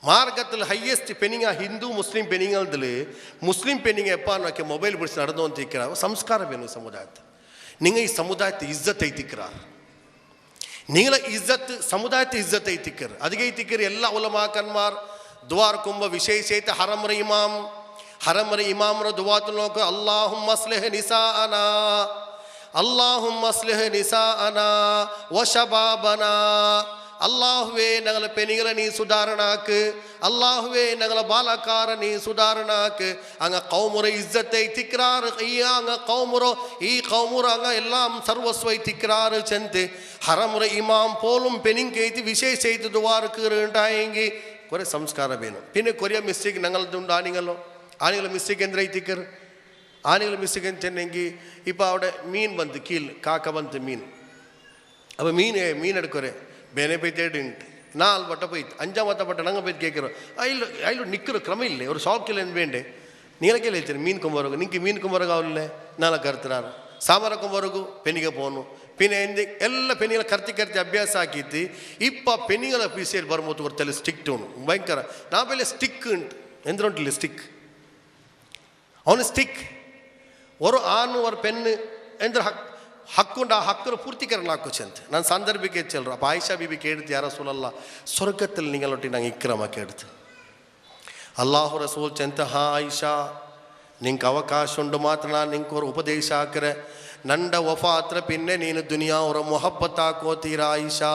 ಮಾರ್ಗದಲ್ಲಿ ಹೈಯೆಸ್ಟ್ ಪೆನಿಂಗ ಹಿಂದೂ ಮುಸ್ಲಿಂ ಪೆನಿಂಗಲ್ದಲ್ಲಿ ಮುಸ್ಲಿಂ ಪೆನಿಂಗ ಎಪ್ಪ ಅನ್ನೋಕ್ಕೆ ಮೊಬೈಲ್ ಬಿಡಿಸಿ ನಡೆದು ಅಂತ ಇಕ್ಕಿರ ಸಂಸ್ಕಾರ ಬೇನು ಸಮುದಾಯದ ನಿಂಗೆ ಈ ಸಮುದಾಯದ ಇಜ್ಜತ್ ಐತಿಕ್ಕಿರ ನಿಂಗಳ ಇಜ್ಜತ್ ಸಮುದಾಯದ ಇಜ್ಜತ್ ಐತಿಕ್ಕರ್ ಅದಕ್ಕೆ ಐತಿಕ್ಕರ್ ಎಲ್ಲ ಉಲಮಾಕನ್ಮಾರ್ ದುವಾರ್ ಕುಂಭ ವಿಶೇಷೈತ ಹರಮರ ಇಮಾಮ್ರ ದುವಾತು ನೋಕ ಅಲ್ಲಾಹುಮ್ಮ ಅಸ್ಲಿಹ್ ನಿಸಾಅನಾ ಅಲ್ಲಾಹುಮ್ಮ ಅಸ್ಲಿಹ್ ನಿಸಾಅನಾ ವ ಶಬಾಬನಾ ಅಲ್ಲಾಹುವೇ ನಗಲ ಪೆನಿಗಲ ನೀ ಸುಧಾರಣಾಕ್ ಅಲ್ಲಾಹುವೇ ನಗಲ ಬಾಲಕಾರ ನೀ ಸುಧಾರಣಾಕ್ ಅಂಗ ಕೌಮುರ ಇಜ್ಜತ್ ಐತಿಕ್ರಾರ್ ಅಂಗ ಕೌಮುರ ಈ ಕೌಮುರ ಅಂಗ ಎಲ್ಲ ಸರ್ವಸ್ವ ಐತಿಕ್ರಾರ್ ಚಂತೆ ಹರಮುರ ಇಮಾಮ್ ಪೋಲುಂ ಪೆನಿಂಗ್ ಐತಿ ವಿಶೇಷ ಐತಿ ದುವಾರ ಕೀರಂಟಾಯಂಗಿ ಕೊರೆ ಸಂಸ್ಕಾರ ಬೇನು ಪಿನ್ನೆ ಕೊರಿಯ ಮಿಸ್ಟೇಕ್ ನಂಗಲ್ದುಂಡು ಆನಿಗಳ ಮಿಸ್ಟೇಕ್ ಎಂದ್ರೆ ಐತಿಕ್ಕರ್ ಆನಿಗಳ ಮಿಸ್ಟೇಕ್ ಅಂತ ಚೆನ್ನಂಗಿ ಇಪ್ಪ ಅವಡೆ ಮೀನು ಬಂತು ಕೀಲ್ ಕಾಕ ಬಂತು ಮೀನು ಅವ ಮೀನು ಎಡ್ಕೊರೆ ಬೇನೆ ಬೈತೇಡು ಉಂಟು ನಾಲ್ ಬಟ್ಟ ಬೈತು ಅಂಜಾಮತ್ತ ಬಟ್ಟ ನಂಗೆ ಬೈತು ಕೇಕಿರೋ ಐಲು ನಿಕ್ಕರು ಕ್ರಮ ಇಲ್ಲ ಇವರು ಸಾಕಿಲ್ಲ ಏನು ಬೇಂಡೆ ನೀಲಕ್ಕೆಲ್ಲ ಹೇಳ್ತೀನಿ ಮೀನು ಕೊಂಬರಗು ನಿಂಗೆ ಮೀನು ಕೊಂಬರಗ ಅವಲ್ಲೇ ನಾಲ್ಕು ಕರ್ತಿರಾರು ಸಾಂಬಾರ ಕೊಂಬರಗು ಪೆನಿಗೆ ಪೋನು ಪಿನೆ ಎಂದಿ ಎಲ್ಲ ಪೆನಿಗಳ ಕರ್ತಿ ಅಭ್ಯಾಸ ಹಾಕಿತ್ತು ಇಪ್ಪ ಪೆನಿಗಳ ಪೀಸೇರು ಬರ್ಬೋದು ಹೊರ್ತಲ್ಲಿ ಸ್ಟಿಕ್ ಉಂಟು ಭಯಂಕರ ನಾವೆಲ್ಲ ಸ್ಟಿಕ್ ಉಂಟು ಎಂದ್ರೆ ಉಂಟಿಲ್ಲ ಸ್ಟಿಕ್ ಅವನು ಸ್ಟಿಕ್ ஒரு ஆண் ஒரு பெண்ணு என்று ಹಕ್ಕುಂಡು ಆ ಹಕ್ಕನ್ನು ಪೂರ್ತೀಕರಣ ಹಾಕೋಚಂತೆ ನಾನು ಸಂದರ್ಭಕ್ಕೆ ಚೆಲ್ಲರು ಅಪ್ಪ ಆಯಿಷಾ ಬೀಬಿ ಕೇಳ್ತು ಯಾರ ರಸೂಲಲ್ಲ ಸ್ವರ್ಗದಲ್ಲಿ ನಿಂಗಲೊಟ್ಟಿ ನಂಗೆ ಇಕ್ರಮ ಕೇಳ್ತು ಅಲ್ಲಾಹು ರಸೂಲ್ ಚೆಂತ ಆಯಿಷಾ ನಿಂಗೆ ಅವಕಾಶ ಉಂಡು ಮಾತ್ರ ನಾನು ನಿಂಗೆ ಉಪದೇಶ ಹಾಕ್ರೆ ನಂಡ ವಫಾತ್ರ ಪಿನ್ನೆ ನೀನು ದುನಿಯಾ ಅವರ ಮೊಹಬ್ಬತ್ ಹಾಕೋತೀರ ಆಯಿಷಾ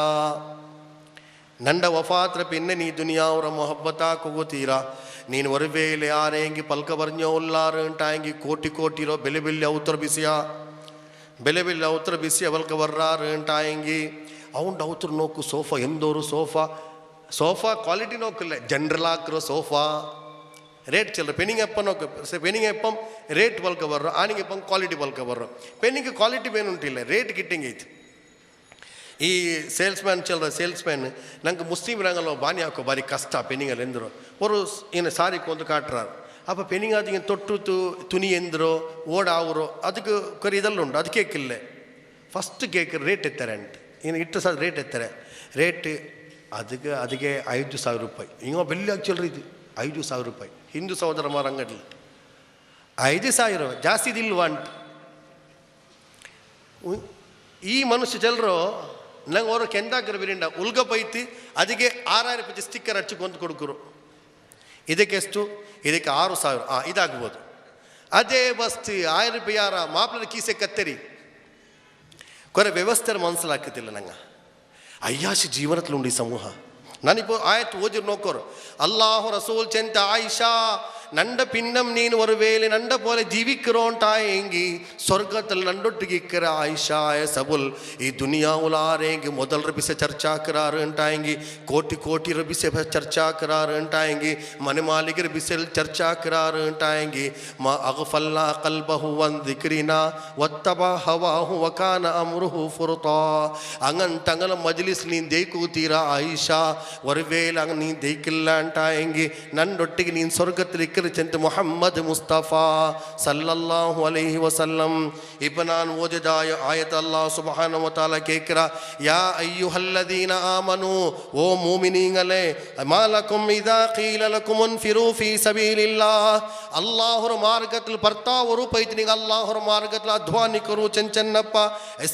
ನಂಡ ವಫಾತ್ರ ಪಿನ್ನೆ ನೀ ದುನಿಯಾ ಅವರ ಮೊಹಬ್ಬತ್ ಹಾಕೋತೀರ ನೀನು ಒರವೇಲೆ ಯಾರೇಂಗಿ ಪಲ್ಕ ಬರ್ഞ്ഞോ ಉಲ್ಲಾರಂಟಾಂಗಿ ಕೋಟಿ ರೋ ಬೆಲೆ ಅವತರ ಬಿಸಿಯ ಬೆಲೆ ಅವತರ ಬಿಸಿ ಅವಲ್ಕ ಬರ್ರಾರಂಟಾಂಗಿ ಅವನು ಅವತರ ನೋಕು ಸೋಫಾ ಎಂದೋರು ಸೋಫಾ ಕ್ವಾಲಿಟಿ ನೋಕಿಲ್ಲ ಜನರಲ್ ಹಾಕಿರೋ ಸೋಫಾ ರೇಟ್ ಚೆಲ್ಲರು ಪೆನಿಂಗ್ ಎಪ್ಪ ನೋಕು ಪೆನಿಂಗ್ ಎಪ್ಪಂ ರೇಟ್ ಬಲ್ಕ ಬರ್ರೋ ಆನಿಗೆ ಎಪ್ಪಂ ಕ್ವಾಲಿಟಿ ಬಲ್ಕ ಬರ್ರೋ ಪೆನ್ನಿಗೆ ಕ್ವಾಲಿಟಿ ಬೇನುಂಟಿಲ್ಲ ರೇಟ್ ಗಿಟ್ಟಿಂಗ್ ಐತಿ ಈ ಸೇಲ್ಸ್ಮ್ಯಾನ್ ಸೇಲ್ಸ್ಮ್ಯಾನ್ ನಂಗೆ ಮುಸ್ಲಿಮ್ ರಂಗಲ್ಲ ಬಾನಿ ಹಾಕೋ ಬಾರಿ ಕಷ್ಟ ಪೆನಿಂಗಲ್ಲಿ ಎಂದರು ಅವರು ಏನು ಸಾರಿ ಕೊಂದು ಕಾಟ್ರಾರು ಅಪ್ಪ ಪೆನಿಂಗ್ ಅದಕ್ಕೆ ತೊಟ್ಟು ತುನಿ ಎಂದರು ಓಡಾವರು ಅದಕ್ಕೆ ಕರಿ ಇದಲ್ಲುಂಟು ಅದು ಕೇಕಿಲ್ಲೇ ಫಸ್ಟ್ ಕೇಕ್ ರೇಟ್ ಎತ್ತಾರೆ ಅಂಟು ಇನ್ನು ಇಟ್ಟು ಸಾವಿರ ರೇಟ್ ಎತ್ತಾರೆ ರೇಟ್ ಅದಕ್ಕೆ 5,000 ರೂಪಾಯಿ ಹಿಂಗ ಬೆಲ್ಲಿ ಆಕ್ಚುಲ್ ಇದು 5,000 ರೂಪಾಯಿ ಹಿಂದೂ ಸಹೋದರ ಮಾರ ಅಂಗಡಿ 5,000 ಜಾಸ್ತಿ ಇದಿಲ್ವಾ ಅಂಟು ಈ ಮನುಷ್ಯ ಚೆಲ್ಲರು ನಂಗೆ ಅವರು ಕೆಂದಾಕರ ಬಿರಿಂಡ ಉಲ್ಗ ಪೈತಿ ಅದಕ್ಕೆ 6,000 ರೂಪಾಯಿ ಸ್ಟಿಕ್ಕರ್ ಹಚ್ಚಿ ಕೊಂದು ಕೊಡ್ಕರು ಇದಕ್ಕೆ ಎಷ್ಟು ಇದಕ್ಕೆ 6,000 ಇದಾಗ್ಬೋದು ಅದೇ ಬಸ್ತಿ 1,000 ರೂಪಾಯಿ ಯಾರ ಮಾಪ್ಲನ ಕೀಸೆ ಕತ್ತರಿ ಕೊರೆ ವ್ಯವಸ್ಥೆ ಮನಸ್ಸಲ್ಲಿ ಹಾಕತಿಲ್ಲ ನಂಗೆ ಅಯ್ಯಾಶಿ ಜೀವನತ್ಲುಂಡು ಈ ಸಮೂಹ ನಾನಿപ്പോൾ ಆಯ್ತು ಓದಿರು ನೋಕೋರು ಅಲ್ಲಾಹು ರಸೂಲ್ ಚೆಂತ ಆಯಿಷಾ ನಂಡ ಪಿನ್ನಂ ನೀನು ಒರುವೇಲೆ ನಂಡ പോലെ ജീവിக்கிறോണ്ടായെങ്കി സ്വർഗത്തിൽ നണ്ടൊട്ടിക്കിക്കര ആയിഷായ സബുൽ ഈ ദുനിയാവുലാരെങ്കി മുതൽ റബിസെ ചർച്ചാ കരാറുണ്ടായെങ്കി കോಟಿ റബിസെ ചർച്ചാ കരാറുണ്ടായെങ്കി മനമാലിക റബിസെൽ ചർച്ചാ കരാറുണ്ടായെങ്കി മാ അഗ്ഫൽനാ ഖൽബഹു വൻ ദിക്രിനാ വത്തബ ഹവാഹു വകാന അംറുഹു ഫുർതാ അങ്ങൻ തങ്ങള മജ്ലിസ് നീ ದೇಕೂತೀರ ಆಯಿಷಾ ಒರುವೇಲೆ ಅಂಗ ನೀ ದೇಕಿಲ್ಲ ಅಂಟಾയെങ്കി ನನ್ನೊಟ್ಟಿಗೆ ನೀನು ಸ್ವರ್ಗത്തിൽ ಚೆಂತ ಮೊಹಮ್ಮದ್ ಮುಸ್ತಫಾ ಸಲ್ಲಲ್ಲಾಹು ಅಲೈಹಿ ವಸಲ್ಲಂ ಇಪ್ಪ ನಾನು ಓದಿದ ಆಯತ ಅಲ್ಲಾಹ್ ಸುಬ್ಹಾನಹು ವ ತಆಲಾ ಕೇಕ್ರ ಯಾ ಅಯ್ಯುಹಲ್ಲದೀನ ಆಮನು ಓ ಮೂಮಿನೀಂಗಲೇ ಮಾಲಕುಂ ಇದಾ ಖೀಲ ಲಕುಂ ಉನ್ಫಿರು ಫೀ ಸಬೀಲಿಲ್ಲಾಹ್ ಅಲ್ಲಾಹರ ಮಾರ್ಗದಲ್ಲಿ ಬರ್ತಾವರು ಪೈತಿನಿಗೆ ಅಲ್ಲಾಹರ ಮಾರ್ಗದಲ್ಲಿ ಅಧ್ವಾನಿಕರು ಚೆಂಚನ್ನಪ್ಪ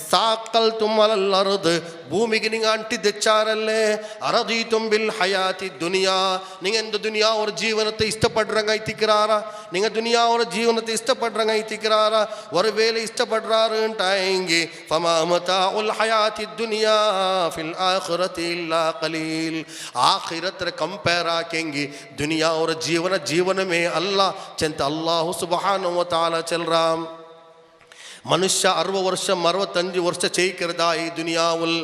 ಸಾಕಲ್ತುಂ ಅಲಲ್ ಅರ್ದ್ ಭೂಮಿಗೆ ನಿಂಗೆ ಅಂಟಿದ್ದೆಚ್ಚಾರಲ್ಲೇ ಅರದೀತುಂ ಬಿಲ್ ಹಯಾತಿ ದುನಿಯಾ ನಿಂಗೆಂದು ದುನಿಯಾ ಅವ್ರ ಜೀವನத்தை ಇಷ್ಟಪಡ್ರಂಗ ಐತಿಕ್ರಾರ ನಿಂಗೆ ದುನಿಯಾ ಅವರ ಜೀವನத்தை ಇಷ್ಟಪಡ್ರಂಗ ಐತಿಕ್ರಾರ ಒರುವೇಲೆ ಇಷ್ಟಪಡ್ರಾರು ಅಂಟಾಯಂಗಿ ಫಮಾ ಮತಾಉಲ್ ಹಯಾತಿ ದುನಿಯಾ ಫಿಲ್ ಆಖಿರತಿ ಇಲ್ಲಾ ಕಲೀಲ್ ಆಖಿರತ್ರ ಕಂಪೇರ್ ಆಕೆಂಗಿ ದುನಿಯಾ ಅವರ ಜೀವನಮೇ ಅಲ್ಲ ಚೆಂತ ಅಲ್ಲಾಹು ಸುಬ್ಹಾನಹು ವ ತಆಲಾ ಚಲ್ರಾಮ್ ಮನುಷ್ಯ 60 ವರ್ಷ 65 ವರ್ಷ ಚೈಕರ್ದ ಈ ದುನಿಯಾವುಲ್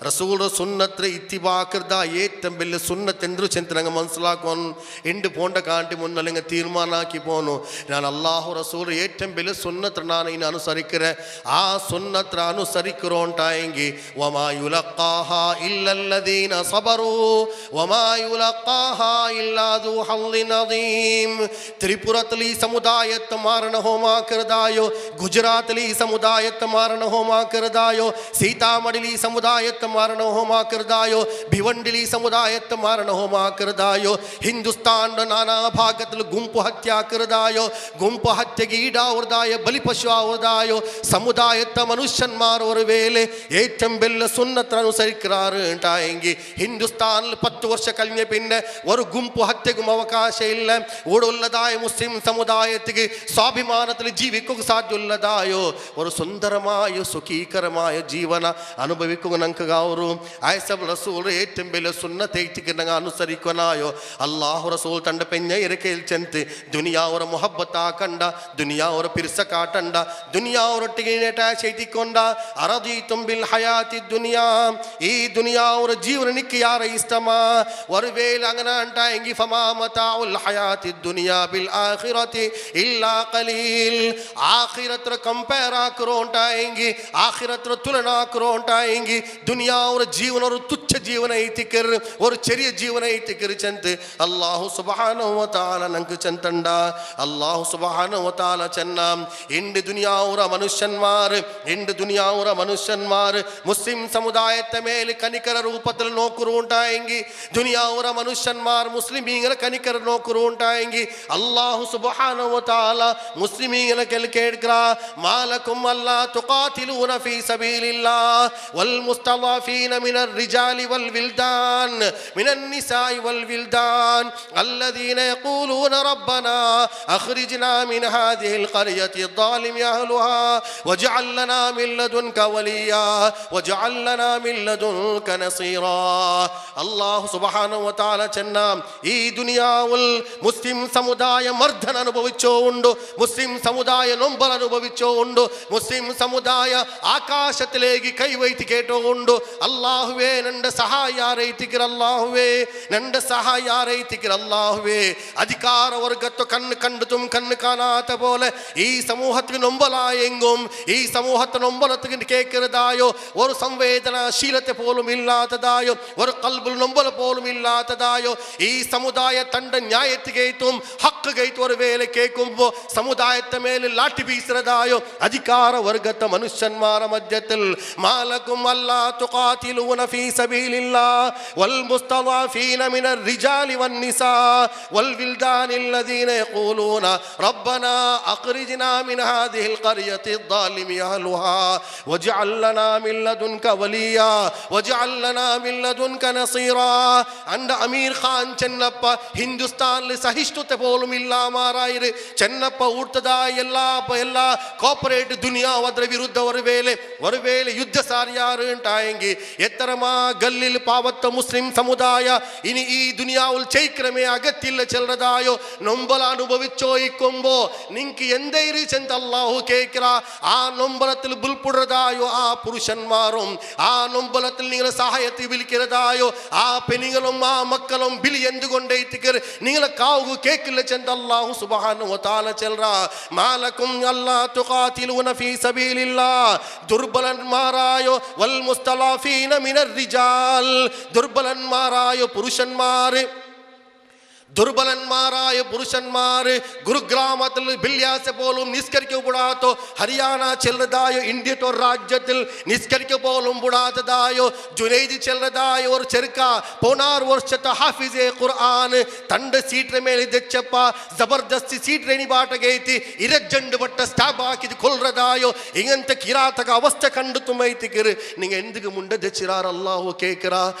റസൂൽ സുന്നത്ത് ഇത്തിബാക്കർദ ഏറ്റവും വലിയ സുന്നത്ത് എന്തൊരു ചിന്തനങ്ങ് മനസ്സിലാക്കണം. എൻ്റെ പോണ്ട കാട്ടി മുന്നല്ലെങ്കിൽ തീരുമാനമാക്കി പോന്നു ഞാൻ അള്ളാഹു റസൂൽ ഏറ്റവും വലിയ സുന്നത്ത് ഞാൻ ഇനി അനുസരിക്കറേ. ആ സുന്നത്ത് അനുസരിக்கிறோன்ட்டாയെങ്കിൽ വമാ യുലഖാഹാ ഇല്ലല്ലദീന സബറൂ വമാ യുലഖാഹാ ഇല്ലാ ദു ഹള്ളിൻ അദീം. ത്രിപുരത്തിൽ ഈ സമുദായത്തെ മാരണ ഹോമാക്കരുതായോ, ഗുജറാത്തിൽ ഈ സമുദായത്തെ മാരണ ഹോമാക്കരുതായോ, സീതാമഠിൽ ഈ സമുദായത്തെ മാരണ ഹോമാക്കരുതായോ, ഭിവണ്ടിൽ ഈ സമുദായത്തെ മാരണ ഹോമാക്കരുതായോ, ಹಿಂದೂಸ್ತಾನದ ನಾನಾ ಭಾಗದಲ್ಲಿ ಗುಂಪು ಹತ್ಯೆ ಹಾಕಿರದಾಯೋ, ಗುಂಪು ಹತ್ಯೆಗೆ ಈಡಾವರದಾಯೋ, ಬಲಿಪಶು ಆವರದಾಯೋ, സമുദായത്തെ മനുഷ്യന്മാർ ഒരു വേല ഏറ്റവും വലിയ സുന്നത്ത് അനുസരിക്കാറുണ്ടായെങ്കിൽ ഹിന്ദുസ്ഥാനിൽ 10 വർഷം കഴിഞ്ഞ പിന്നെ ഒരു ഗുംപു ഹത്യക്കും അവകാശമില്ല. ഓടുള്ളതായ മുസ്ലിം സമുദായത്തിക്ക് സ്വാഭിമാനത്തിൽ ജീവിക്കുക സാധ്യമുള്ളതായോ ഒരു സുന്ദരമായ സുഖീകരമായ ജീവന അനുഭവിക്കുക നമുക്ക് ഗൗരവ ആയസബ് റസൂൽ ഏറ്റവും വലിയ സുന്നത്തേക്ക് അനുസരിക്കാനായോ. അള്ളാഹു റസൂൽ തൻ്റെ പെഞ്ഞയിരക്കയിൽ ചെന്ന് ദുനിയാവರ ಮೊಹಬ್ಬತ್ ಹಾಕಂಡ, ದುನಿಯಾವರ ಪಿರ್ಸ ಕಾಟಂಡ, ದುನಿಯಾವರೊಟ್ಟಿಗೆ ಅಟ್ಯಾಚ್ ಐತಿಕೊಂಡ. ಅರದೀತುಂ ಬಿಲ್ ಹಯಾತಿ ದುನಿಯಾ, ಈ ದುನಿಯಾವರ ಜೀವನಕ್ಕೆ ಯಾರ ಇಷ್ಟಮ ഒരു വേല അങ്ങനെ ഉണ്ടായെങ്കിൽ ഫമാ മതാഉൽ ഹയാത്തി ദുനിയാ ബിൽ ആഖിറതി ഇല്ലാ ഖലീൽ. ആഖിറത്ത് കമ്പയർ ആക്കറോണ്ടായെങ്കിൽ ആഖിറത്ത് തുലന ആക്കറോണ്ടായെങ്കിൽ ദുനിയാവರ ಜೀವನ ഒരു തുച്ഛ ജീവന ಐತಿಕರ್, ഒരു ചെറിയ ജീവന ಐತಿಕರ್ ಚಂತ അല്ലാഹു സുബ്ഹാനഹു വ തആല നമുക്ക് ചന്തണ്ട. അല്ലാഹു സുബ്ഹാനഹു വ തആല ചെന്ന എൻ്റെ ദുനിയാവರ മനുഷ്യന്മാർ, എൻ്റെ ദുനിയാവರ മനുഷ്യന്മാർ മുസ്ലിം സമുദായത്തെ മേൽ കനിಕರ ರೂಪത്തിൽ നോക്കുറുണ്ടായെങ്കിൽ, ദുനിയാവರ മനുഷ്യന്മാർ മുസ്ലിമീങ്ങളെ കനിಕರ നോക്കുറുണ്ടായെങ്കിൽ അല്ലാഹു സുബ്ഹാനഹു വ തആല മുസ്ലിമീങ്ങളെ കേൾക്കറ മാലകും അല്ലാ തുഖാതിലൂന ഫീ സബീലില്ലാഹ് വൽ മുസ്തളഫീന മിനർ റിജാലി വൽ വിൽദാൻ മിനൻ നിസാഇ വൽ വിൽദാൻ الذين يقولون ربنا أخرجنا من هذه القرية الظالم أهلها واجعل لنا من لدنك وليا واجعل لنا من لدنك نصيرا. الله سبحانه وتعالى ചെന്ന ഈ ദുനിയാവിൽ മുസ്ലിം സമുദായ മർദ്ദന അനുഭവിച്ചുകൊണ്ട്, മുസ്ലിം സമുദായ നൊമ്പൽ അനുഭവിച്ചുകൊണ്ട്, മുസ്ലിം സമുദായ ആകാശത്തിലേക്ക് കൈവൈത്തി കേട്ടുകൊണ്ട് അല്ലാഹുവേ നന്റെ സഹായ ആരൈത്തിക്കർ, അല്ലാഹുവേ നന്റെ സഹായ ആരൈത്തിക്കർ, അല്ലാഹുവേ അധികാര വർഗത്തെ കണ്ണ് കണ്ടിട്ടും കണ്ണ് കാണാത്ത പോലെ ഈ സമൂഹത്തിന് നൊമ്പലായെങ്കും ഈ സമൂഹത്തെ നൊമ്പലത്തിന് കേൾക്കരുതായോ, ഒരു സംവേദനാശീലത്തെ പോലും ഇല്ലാത്തതായോ, ഒരു കൽബിൽ നൊമ്പല പോലും ഇല്ലാത്തതായോ, ഈ സമുദായ തന്റെ ന്യായത്തികേറ്റും ഹക്ക് ഗേറ്റ് ഒരു വേല കേൾക്കുമ്പോ സമുദായത്തെ മേൽ ലാട്ടി വീസറതായോ അധികാര വർഗത്തെ മനുഷ്യന്മാരുടെ മധ്യത്തിൽ മാലകും അല്ലാ തുഖാതിലൂന ഫീ സബീലില്ലാഹ് വൽ മുസ്തളഫീന മിനർ റിജാലി വൻ നിസാ വൽ വിൽദാനി الذين يقولون ربنا أخرجنا من هذه القرية الظالم أهلها واجعل لنا من لدنك وليا واجعل لنا من لدنك نصيرا. عند أمير خان ചെന്നപ്പ ഹിന്ദുസ്ഥാനിൽ സഹിഷ്ണുത പോലും ഇല്ലാമാറായി ചെന്നപ്പ ഊട്ടതായ എല്ലാ കോർപ്പറേറ്റ് ദുനിയാവ് ಅದರ ವಿರುದ್ಧ ഒരു വേല യുദ്ധസാരിയാറ് ഉണ്ടായെങ്കിൽ എത്രമാ ഗല്ലിൽ പാവത്ത മുസ്ലിം സമുദായ ഇനി ഈ ദുനിയാവിൽ ചൈക്രമേ അകത്തില്ല ചെല്ലതായോ നൊമ്പല അനുഭവിച്ചോയിക്കുമ്പോ നിങ്ങൾക്ക് എന്തേരി ചെന്ത അല്ലാഹു കേൾക്കറ. ആ നൊമ്പലത്തിൽ ബുൽപുടതായോ ആ പുരുഷന്മാരും ആ നൊമ്പലത്തിൽ നിങ്ങളെ സഹായത്തിൽ വിളിக்கிறതായോ ആ പെണ്ണുങ്ങളും ആ മക്കളും ബിലി എന്തുകൊണ്ടേറ്റിക്കർ നിങ്ങളെ കാവു കേൾക്കില്ല ചെന്ത അല്ലാഹു സുബ്ഹാനഹു വ തആല ചെല്ലറ. മാലകും അല്ലാ തുഖാതിലൂന ഫീ സബീലില്ലാഹ് ദുർബലന്മാരായോ വൽ മുസ്തളഫീന മിനർ റിജാൽ ദുർബലന്മാരായോ പുരുഷന്മാർ ദുർബലന്മാരായ പുരുഷന്മാർ ഗുരുഗ്രാമത്തിൽ ബില്യാസെ പോലും നിസ്കരിക്കപ്പെടാത്തോ, ഹരിയാന ചെല്ലതായോ ഇന്ത്യത്തെ ഒരു രാജ്യത്തിൽ നിസ്കരിക്ക പോലും പെടാത്തതായോ ജുനൈദ് ചെല്ലതായ ഒരു ചെറുക്ക 16 വർഷത്തെ ഹാഫിസെ ഖുർആൻ തൻ്റെ സീറ്റിನ ಮೇಲೆ ತೆಚ್ಚಪ್ಪ ಜಬರ್ದಸ್ತಿ ಸೀಟ್ರೇನಿ ಬಾಟಗೈತಿ ಇರಜ್ಜಂಡು ಬಟ್ಟ ಸ್ಟಾಪ್ ಹಾಕಿದು ಕೊಲ್ರದಾಯೋ ಇಂಗಂತ ಕಿರಾತಕ ಅವಸ್ಥೆ ಕಂಡು ತುಂಬೈತಿಕಿರು ನಿಂಗೆ ಎಂದಿಗೆ ಮುಂದೆ ದೆಚ್ಚಿರಾರ ಅಲ್ಲಾಹು ಕೇಕರ.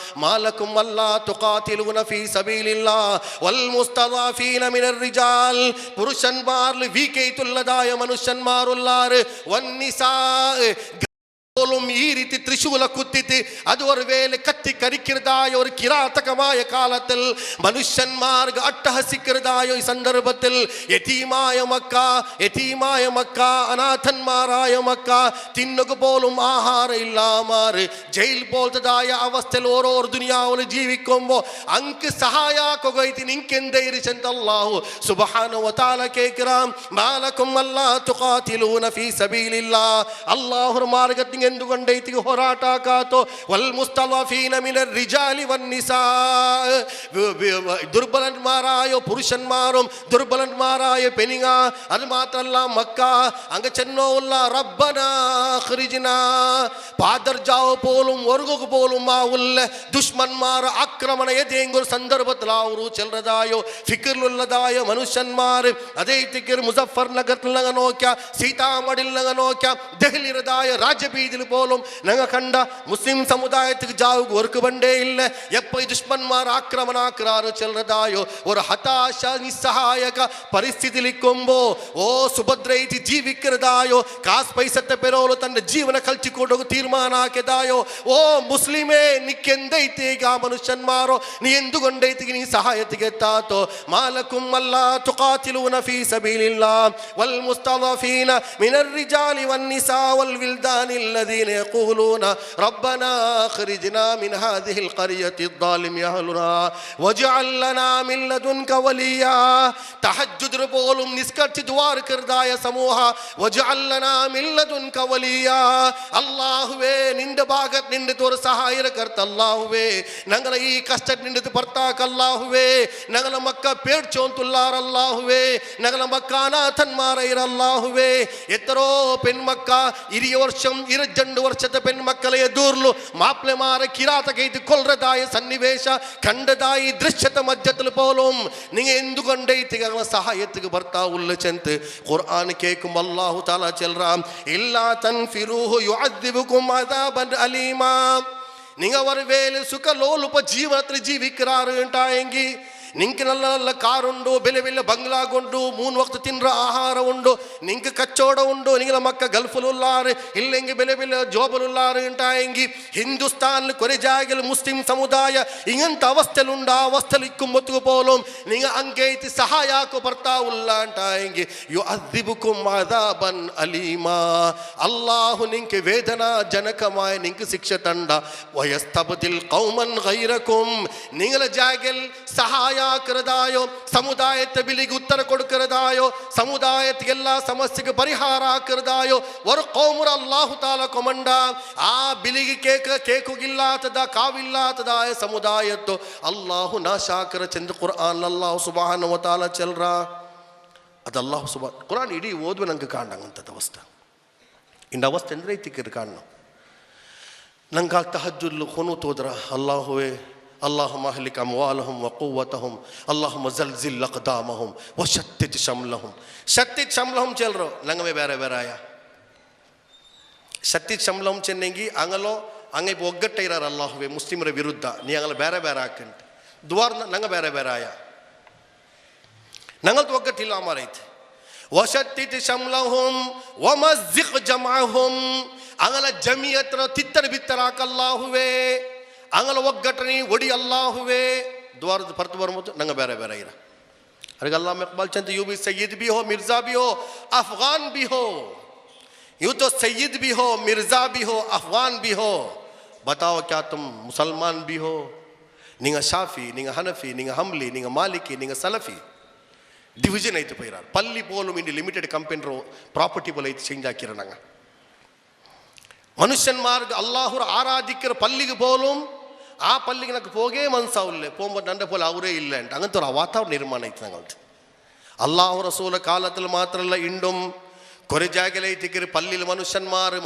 ಮಾಲಕುಂ ಅಲ್ಲಾ ತುಖಾತಿಲೂನ ಫೀ ಸಬೀಲಿಲ್ಲಾಹ್ ವಲ್ മുസ്തദാഫീന മിനർ റിജാൽ പുരുഷന്മാരിൽ വീക്കൈത്തുള്ളതായ മനുഷ്യന്മാരുള്ളാർ വന്നിസാ പോലും ഈ രീതി തൃശൂല കുത്തിട്ട് അത് ഒരു വേല കത്തി കരിക്കുന്നതായ ഒരു കിരാതകമായ കാലത്തിൽ മനുഷ്യന്മാർക്ക് അട്ടഹസിക്കുന്നതായ ഈ സന്ദർഭത്തിൽ യതീമായ മക്ക അനാഥന്മാരായ മക്ക തിന്നുക പോലും ആഹാരം ഇല്ലാമാറ് ജയിൽ പോലത്തതായ അവസ്ഥയിൽ ഓരോ ദുനിയാവിൽ ജീവിക്കുമ്പോൾ അങ്ക് സഹായാക്കുകൈത്തി നിങ്ങെന്തേരിച്ചെന്ന് അല്ലാഹു സുബ്ഹാനഹു വ തആല കേൾക്കാം. മാലക്കും അല്ലാ തുഖാതിലൂന ഫീ സബീലില്ലാഹ്, അല്ലാഹുവിന്റെ മാർഗ്ഗത്തിൽ എന്തുകൊണ്ടേത്തി പോരാട്ടാക്കാത്തോ? വൽ മുസ്തളഫീന മിനർ റിജാലി വൻ നിസാ, ദുർബലന്മാരായ പുരുഷന്മാരും ദുർബലന്മാരായ പെണ്ണുങ്ങ. അത് മാത്രമല്ല മക്ക അങ്ങ് ചെന്നോല്ല റബ്ബനാ ഖ്രിജ്നാ, പാദർജാവ് പോലും ഒർഗു പോലും ആവുല്ല ദുഷ്മന്മാർ ആക്രമണ ഏതെങ്കിലും സന്ദർഭത്തിൽ ആവൂ ചെല്ലതായോ ഫിക്കറിലുള്ളതായ മനുഷ്യന്മാർ അതേ തിക്കർ മുസഫർ നഗറിൽ ഞങ്ങൾ നോക്കിയ, സീതാമടിയിൽ ഞങ്ങൾ നോക്കിയ, ദഹ്ലിറതായ രാജബീദിൽ പോലും ഞങ്ങൾ കണ്ട മുസ്ലിം സമുദായത്തിക്ക് ജാവുക ഒർക്ക് ബണ്ടേ ഇല്ല. എപ്പോൾ ഈ ദുഷ്മന്മാർ ആക്രമണാക്രാറ് ചെല്ലതായോ ഒരു ഹതാശ നിസ്സഹായക പരിസ്ഥിതിയിലിരിക്കുമ്പോ ഓ സുഭദ്രയിട്ട് ജീവിക്കുന്നതായോ കാസ് പൈസത്തെ പെരോಲು തന്റെ ಜೀವನ ಕಲ್ಚಿಕೊಂಡು ತೀರ್ಮಾನ ಹಾಕಿದಾಯೋ ಓ ಮುಸ್ಲಿಮೇ ನಿಕ್ಕೆಂದೈತೀಗ ಮನುಷ್ಯನ್ಮಾರೋ ನೀ ಎಂದುಕೊಂಡೈತಿಗೆ ನೀ ಸಹಾಯತಿಗೆ ತಾತೋ. ಮಾಲಕುಂ ಅಲ್ಲಾ ತುಕಾತಿಲೂನ ಫೀ ಸಬೀಲಿಲ್ಲಾಹ್ ವಲ್ ಮುಸ್ತದಫೀನ ಮಿನರ್ ರಿಜಾಲಿ ವನ್ ನಿಸಾ ವಲ್ ವಿಲ್ದಾನಿ ಅಲ್ಲದೀನ ಯಖೂಲೂನ ರಬ್ಬನಾ ಅಖ್ರಿಜ್ನಾ ಮಿನ್ ಹಾದಿಹಿಲ್ ഖറിയത്തി الظالم അഹ്ലുഹാ വജ്അൽ ലനാ മിൻ ലദുൻക വലിയാ. തഹജ്ജുദ് പോലും നിസ്കരിച്ച് ദുആ കർദായ സമൂഹ വജ്അൽ ലനാ മിൻ ലദുൻക വലിയാ. അല്ലാഹുവേ നിന്റെ ഭാഗത്ത് നിന്റെ ഒരു സഹായകർത്ത അല്ലാഹുവേ ഞങ്ങളെ ഈ കഷ്ടം നിന്റെ ഭർത്താക്ക് അല്ലാഹുവേ ഞങ്ങളെ മക്ക പേടിച്ചോന്തുള്ളാർ അല്ലാഹുവേ ഞങ്ങളെ മക്ക അനാഥന്മാരൈർ അല്ലാഹുവേ. എത്രയോ പെൺമക്ക 22 ವರ್ಷದ പെൺമക്കളെ എതിർಲು മാപ്പിളമാരെ കിരാതകൈത് കൊല്റതായ സന്നിവേശ കണ്ടതായി ദൃശ്യത്തെ മധ്യത്തിൽ പോലും നിങ്ങൾ എന്തുകൊണ്ടൈತಿ സഹായത്തിക്ക് ഭർത്താവുള്ള ചെന്ത് ഖുർആൻ കേൾക്കും അല്ലാഹു തആല ചെൽറാം ഇല്ലാ തൻഫിറൂഹു യുഅദ്ദിബുകും അദാബൻ അലീമാ. നിങ്ങൾ ഒരു വേല സുഖലോലുപ ജീവിതത്തിൽ ജീവിക്കാറ് ഉണ്ടായെങ്കിൽ നിങ്ങൾക്ക് നല്ല നല്ല കാറുണ്ടോ ಬೆಲೆ ಬೆಲೆ ಬಂಗ್ಲಾಗುಂಡು 3 ವಕ್ತ ತಿನ್ರ ಆಹಾರ ಉಂಡು നിങ്ങൾക്ക് കച്ചവടം ഉണ്ടോ നിങ്ങളെ മക്ക ഗൾഫിലുള്ളാറ് ഇല്ലെങ്കിൽ ಬೆಲೆ ಬೆಲೆ ജോബിലുള്ളാറ് ഉണ്ടായെങ്കിൽ ഹിന്ദുസ്ഥാനിൽ കുറെ ജാഗയിൽ മുസ്ലിം സമുദായ ഇങ്ങനത്തെ അവസ്ഥയിലുണ്ട്. ആ അവസ്ഥയിലിരിക്കുമ്പോൾ പോലും നിങ്ങൾ അങ്ങേക്ക് സഹായാക്കോ ഭർത്താവുള്ള ഉണ്ടായെങ്കിൽ യുഅദ്ദിബുകും അദാബൻ അലീമാ. അല്ലാഹു നിങ്ങൾക്ക് വേദനാജനകമായ നിങ്ങൾക്ക് ശിക്ഷ തണ്ട. വയസ്തബ്ദിൽ ഖൗമൻ ഗൈറകും, നിങ്ങളെ ജാഗയിൽ സഹായ ായോ സമുദായത്തെ ബിലിക്ക് ഉത്തര കൊടുക്കുന്നതായോ സമുദായത്തിൽ എല്ലാ സമസ്യക്ക് പരിഹാര ആക്കുന്നതായോ ഒരു കൗമുറ അല്ലാഹു തആല കൊമണ്ട. ആ ബിലിക്ക് കേൾക്കില്ലാത്തതാ കാവില്ലാത്തതായ സമുദായത്തോ അല്ലാഹു നാശാക്കര ചെന്ന് ഖുർആൻ അല്ലാഹു സുബ്ഹാനഹു വ തആല ചെൽറാ. ಅದು ಅಲ್ಲಾಹು ಕುರಾನ್ ಇಡೀ ಓದುವ ನಂಗೆ ಕಾಣಂಥದ್ದು ಅವಸ್ಥೆ. ಇಂಥ ಅವಸ್ಥೆ ಅಂದರೆ ಐತಿಕ್ಕರು ಕಾಣ ನಂಗೆ ತಹಜ್ಜುದ್ಲು ಖುನೂತ್ ಹೋದ್ರ ಅಲ್ಲಾಹುವೇ اللهم اهلك اموالهم وقوتهم اللهم زلزل اقدامهم وشتت شملهم. شتت شملهم चल रो नंग में ಬೇರೆ ಬೇರೆ ಆಯಾ ಶತ್ತಿತ್ ಶಮ್ಲಂ ಚೆನ್ನೆಂಗಿ ಅಂಗಲೋ ಅಂಗೈ ಒಗ್ಗಟ್ಟ ಇರಾರ ಅಲ್ಲಾಹುವೇ ಮುಸ್ಲಿಮರ ವಿರುದ್ಧ ನೀ ಅಂಗಲ ಬೇರೆ ಬೇರೆ ಹಾಕಂತ ದುವಾರ್ ನಂಗ ಬೇರೆ ಬೇರೆ ಆಯಾ ನಂಗಲ್ತ ಒಗ್ಗಟ್ಟಿಲ್ಲ ಅಮಾರೈತೆ. ವಶತ್ತಿತ್ ಶಮ್ಲಹುಂ ವಮಜ್ಜಿಕ್ ಜಮಅಹುಂ, ಅಂಗಲ ಜಮಿಯತ್ರ ತಿತ್ತರ ಬಿತ್ತರ ಹಾಕಲ್ಲಾಹುವೇ ಅಂಗಲ ಒಗ್ಗಟ್ಟನಿ ಒಡಿ ಅಲ್ಲಾಹುವೇ ದ್ವಾರದ ಪರ್ತು ಬರ್ಬೋದು ನಂಗೆ ಬೇರೆ ಬೇರೆ ಇರ अरे अल्लाह इकबाल चंद यूं भी सैयद भी हो मिर्ज़ा भी हो अफ़गान भी हो, यूँ तो सैयद भी हो मिर्ज़ा भी हो अफ़गान भी हो. बताओ क्या तुम मुसलमान भी हो? निंग शाफी निंग हनफी निंग हम्ली निंग मालिकी निंग सलफी डिविजन ಐತೆ ಪೈರ ಪಲ್ಲಿ ಪೋಲು ಇಂಡಿ ಲಿಮಿಟೆಡ್ ಕಂಪನಿ ಪ್ರಾಪರ್ಟಿ ಬೋಲ್ ಐತೆ ಚೇಂಜ್ ಹಾಕಿರ ನಂಗೆ ಮನುಷ್ಯನ್ಮಾರ್ಗ ಅಲ್ಲಾಹುರ ಆರಾಧಿಕರ ಪಲ್ಲಿಗೆ போலும் ಆ ಪಲ್ಲಿಗೆ ನನಗೆ ಹೋಗೇ ಮನ್ಸಾವಿಲ್ಲ போகும்போது ನಂಡೆ போல ಅವರೇ ಇಲ್ಲ ಅಂತ ಹಂಗಂತ ಆ ವಾತಾವರಣ ನಿರ್ಮಾಣ ಐತೆ ನಂಗೆ. ಅಲ್ಲಾಹು ರಸೂಲ ಕಾಲದಲ್ಲಿ ಮಾತ್ರ ಅಲ್ಲ ಇಂಡುಂ ಕೊರೆ ಜಾಗಲೈತಿಕರು ಪಲ್ಲಿಲ್ ಮನುಷ್ಯನ್ಮಾರು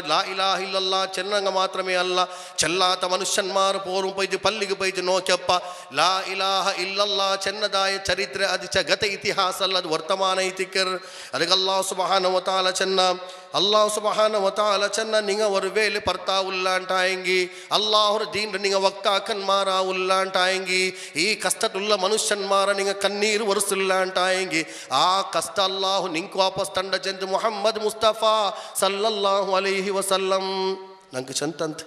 ಲಾ ಇಲಾಹ ಇಲ್ಲಲ್ಲಾ ಚೆನ್ನಂಗ ಮಾತ್ರಮೇ ಅಲ್ಲ ಚೆಲ್ಲಾತ ಮನುಷ್ಯನ್ಮಾರು ಪೋರು ಪೈದು ಪಲ್ಲಿಗೆ ಪೈದು ನೋಕ್ಯಪ್ಪ ಲಾ ಇಲಾಹ ಇಲ್ಲಲ್ಲಾ ಚೆನ್ನದಾಯ ಚರಿತ್ರೆ ಅದು ಗತ ಇತಿಹಾಸ ಅಲ್ಲ ಅದು ವರ್ತಮಾನ ಐತಿಕರ್ ಅದಕ್ಕೆ ಅಲ್ಲಾಹು ಸುಬ್ಹಾನಹು ವ ತಆಲ ಚೆನ್ನ അള്ളാഹു സുബ്ഹാനഹു വ തആല ചെന്ന നിങ്ങ ഒരു വേല് ഭർത്താവുല്ലാണ്ടായെങ്കിൽ അള്ളാഹുർ ദീൻ നിങ്ങ വക്താക്കന്മാരാവുല്ലാണ്ടായെങ്കിൽ ഈ കഷ്ടത്തുള്ള മനുഷ്യന്മാരെ നിങ്ങ കണ്ണീർ ഒരസില്ലാണ്ടായെങ്കിൽ ആ കഷ്ട അള്ളാഹു നിങ്ങൾക്ക് വാಪಸ್ ತಂಡ ಚೆಂದು മുഹമ്മദ് മുസ്തഫ സല്ലല്ലാഹു അലൈഹി വസല്ലം ನಂಗೆ ಚಂತಂತ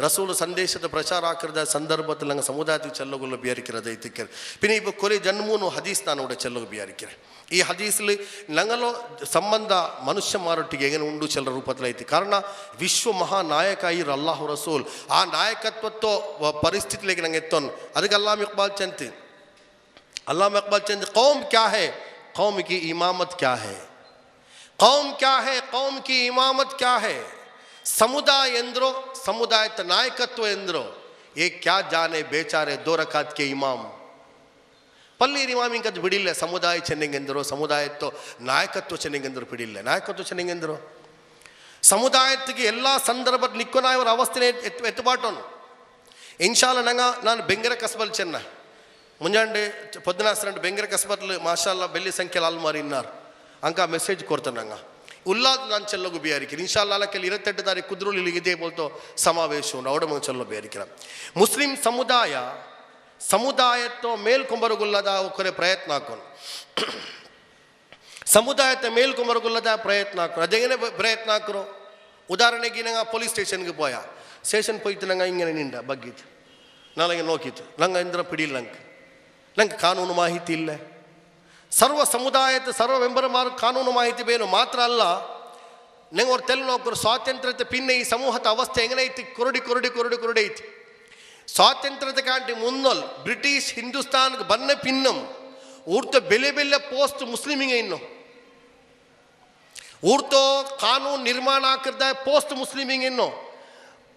ರಸೂಲ್ ಸಂದೇಶದ ಪ್ರಚಾರ ಹಾಕಿದ ಸಂದರ್ಭದಲ್ಲಿ ನಂಗೆ ಸಮುದಾಯಕ್ಕೆ ಚೆಲ್ಲೋಗಲು ಬಿಯಾರಿಕ್ಕಿರೋದು ಐತಿಕ್ಕಿರ പിന്നെ ഇപ്പോൾ കുറേ ജന്മൂನು ಹದೀಸ್ ನಾನು ഇവിടെ ಚೆಲ್ಲೋಗು ಬಿಯಾರಿಕ್ಕಿರ ಈ ಹದೀಸ್ಲಿ ನಂಗಲೋ ಸಂಬಂಧ ಮನುಷ್ಯಮಾರೊಟ್ಟಿಗೆ ಹೆಂಗೆ ಉಂಡು ಚೆಲ್ಲ ರೂಪದಲ್ಲಿ ಐತಿ ಕಾರಣ ವಿಶ್ವ ಮಹಾನಾಯಕ ಇರು ಅಲ್ಲಾಹು ರಸೂಲ್ ಆ ನಾಯಕತ್ವತ್ತು ಪರಿಸ್ಥಿತಿലേക്ക് ನಂಗೆ ಎತ್ತೋನು ಅದಕ್ಕೆ ಅಲ್ಲಾಮ ಇಕ್ಬಾಲ್ ಚಂತಿ ಅಲ್ಲಾಮ ಇಕ್ಬಾಲ್ ಚಂತಿ ಕೌಮ್ ಕ್ಯಾ ಹೈ ಕೌಮ್ ಕಿ ಇಮಾಮತ್ ಕ್ಯಾ ಹೈ ಕೌಮ್ ಕ್ಯಾ ಹೈ ಕೌಮ್ ಕಿ ಇಮಾಮತ್ ಕ್ಯಾ ಹೈ ಸಮುದಾಯ ಎಂದ್ರು ಸಮುದಾಯದ ನಾಯಕತ್ವ ಎಂದ್ರು ಏ ಕ್ಯಾ ಜಾನೆ ಬೇಚಾರೆ ದೋ ರಕಾತ್ ಕೆ ಇಮಾಮ್ ಪಲ್ಲೀರ್ ಇಮಾಮ್ ಇಂಕದ್ದು ಬಿಡಿಲ್ಲ ಸಮುದಾಯ ಚೆನ್ನಂಗೆಂದರು ಸಮುದಾಯತ್ತು ನಾಯಕತ್ವ ಚೆನ್ನಂಗೆಂದರು ಬಿಡಿಲ್ಲ ನಾಯಕತ್ವ ಚೆನ್ನಂಗೆಂದರು ಸಮುದಾಯತ್ತಿಗೆ ಎಲ್ಲ ಸಂದರ್ಭದ ನಿಕ್ಕೊನಾಯವರ ಅವಸ್ಥೆ ಎತ್ತುಬಾಟೋನು ಇನ್ಶಾಲ್ಲ ನಾನು ಬೆಂಗರ ಕಸ್ಬಲ್ ಚೆನ್ನ ಮುಂಜಾಂಡೆ పొద్దునాసరంటే ಬೆಂಗರ ಕಸ್ಬಲ್ ಮಾಷಾಲ್ಲ ಬೆಳ್ಳಿ ಸಂಖ್ಯೆಯಲ್ಲಿ ಅಲ್ಮಾರಿ ಇನ್ನಾರು ಅಂಕ ಮೆಸೇಜ್ ಕೊಡ್ತಾನೆ ನಂಗೆ ಉಲ್ಲಾದ್ ನಾನು ಚೆಲ್ಲೋಗು ಬಿಯಾರಿಕಿರಿ ಇನ್ಶಾಲ್ಲ ಕೆಲ 28 ತಾರೀಕು ಕುದ್ರೋಲಿ ಇದೇ ಬೋಲ್ತೋ ಸಮಾವೇಶ ಉಂಟು ಅವಡ ಮುಂದೆ ಚೆಲ್ಲೋ ಬಿಯಾರಿಕಿರ ಮುಸ್ಲಿಂ ಸಮುದಾಯತ್ತೋ ಮೇಲ್ಕೊಂಬರಗುಲ್ಲದ ಕೊರೆ ಪ್ರಯತ್ನ ಹಾಕೋನು ಸಮುದಾಯത്തെ ಮೇಲ್ಕೊಂಬರಗುಲ್ಲದ ಪ್ರಯತ್ನ ಹಾಕೋನು ಅದೇನೇ ಪ್ರಯತ್ನ ಹಾಕರು ಉದಾಹರಣೆಗೆ ನಂಗೆ ಪೊಲೀಸ್ ಸ್ಟೇಷನ್ಗೆ പോയാ ಸ್ಟೇಷನ್ പോയിട്ട് ನಂಗೆ ಹಿಂಗೆ ನಿಂಡ ಬಗ್ಗಿತ್ತು ನಾಳೆ ನೋಕಿತ್ತು ನಂಗೆ ಇಂದ್ರ ಪಿಡಿಲ್ಲ ನಂಗೆ ಕಾನೂನು ಮಾಹಿತಿ ಇಲ್ಲ ಸರ್ವ ಸಮುದಾಯದ ಸರ್ವ ಮೆಂಬರ್ಮಾರ್ ಕಾನೂನು ಮಾಹಿತಿ ಬೇನು ಮಾತ್ರ ಅಲ್ಲ ನಂಗೆ ಅವ್ರು ತೆಲ್ ನೋಕರು ಸ್ವಾತಂತ್ರ್ಯತೆ ಪಿನ್ನೆ ಈ ಸಮೂಹದ ಅವಸ್ಥೆ ಹೆಂಗನೆ ಐತಿ ಕುರುಡಿ ಐತಿ ಸ್ವಾತಂತ್ರ್ಯತೆ ಕಾಂಟಿ ಮುನ್ನೊಲ್ ಬ್ರಿಟಿಷ್ ಹಿಂದೂಸ್ತಾನ್ಗೆ ಬನ್ನ ಪಿನ್ನಂ ಊರ್ತ ಬೆಲೆ ಪೋಸ್ಟ್ ಮುಸ್ಲಿಮಿಗೆ ಇನ್ನು ಊರ್ತೋ ಕಾನೂನು ನಿರ್ಮಾಣ ಹಾಕಿರ್ದ ಪೋಸ್ಟ್ ಮುಸ್ಲಿಮಿಗೆ ಇನ್ನು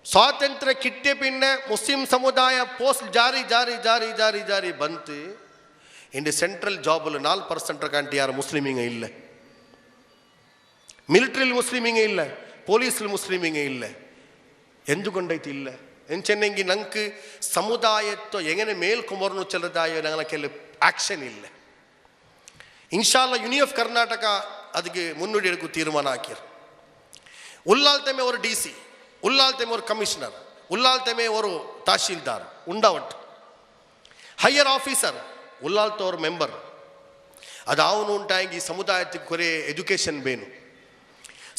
ಸ್ವಾತಂತ್ರ್ಯ ಕಿಟ್ಟೆ ಪಿನ್ನೆ ಮುಸ್ಲಿಂ ಸಮುದಾಯ ಪೋಸ್ಟ್ ಜಾರಿ ಬಂತು ಇಂಡಿ ಸೆಂಟ್ರಲ್ ಜಾಬಲ್ಲಿ 4% ಕಾಂಟಿ ಯಾರು ಮುಸ್ಲಿಮಿಗೆ ಇಲ್ಲ ಮಿಲಿಟರಿಲಿ ಮುಸ್ಲಿಮಿಗೆ ಇಲ್ಲ ಪೊಲೀಸಲ್ಲಿ ಮುಸ್ಲಿಮಿಗೆ ಇಲ್ಲ ಎಂದುಕೊಂಡೈತಿ ಇಲ್ಲ ಎಂಚೆನ್ನೆಂಗಿ ನಂಗೆ ಸಮುದಾಯತ್ತೋ ಎങ്ങനെ ಮೇಲ್ಕೊಂಬರ್ನು ಚೆಲ್ಲದಾಯೋ ನಂಗೆ ಕೆಲ ಆಕ್ಷನ್ ಇಲ್ಲ ಇನ್ಶಾಲ್ಲ ಯೂನಿ ಆಫ್ ಕರ್ನಾಟಕ ಅದಕ್ಕೆ ಮುನ್ನುಡಿ எடுக்க ತೀರ್ಮಾನ ಹಾಕಿರು ಉಲ್ಲಾಲ್ತೆಮೆ ಅವರು DC ಉಲ್ಲಾಲ್ತೆಮೆ ಅವರು ಕಮಿಷನರ್ ಉಲ್ಲಾಲ್ತೆಮೆ ಅವರು ತಹಶೀಲ್ದಾರ್ ಉಂಡಾವಟ್ ಹೈಯರ್ ಆಫೀಸರ್ ಉಲ್ಲಾಲ್ತ ಅವ್ರ ಮೆಂಬರ್ ಅದು ಅವನು ಉಂಟಾಗಿ ಸಮುದಾಯಕ್ಕೆ ಕೊರೆ ಎಜುಕೇಷನ್ ಬೇನು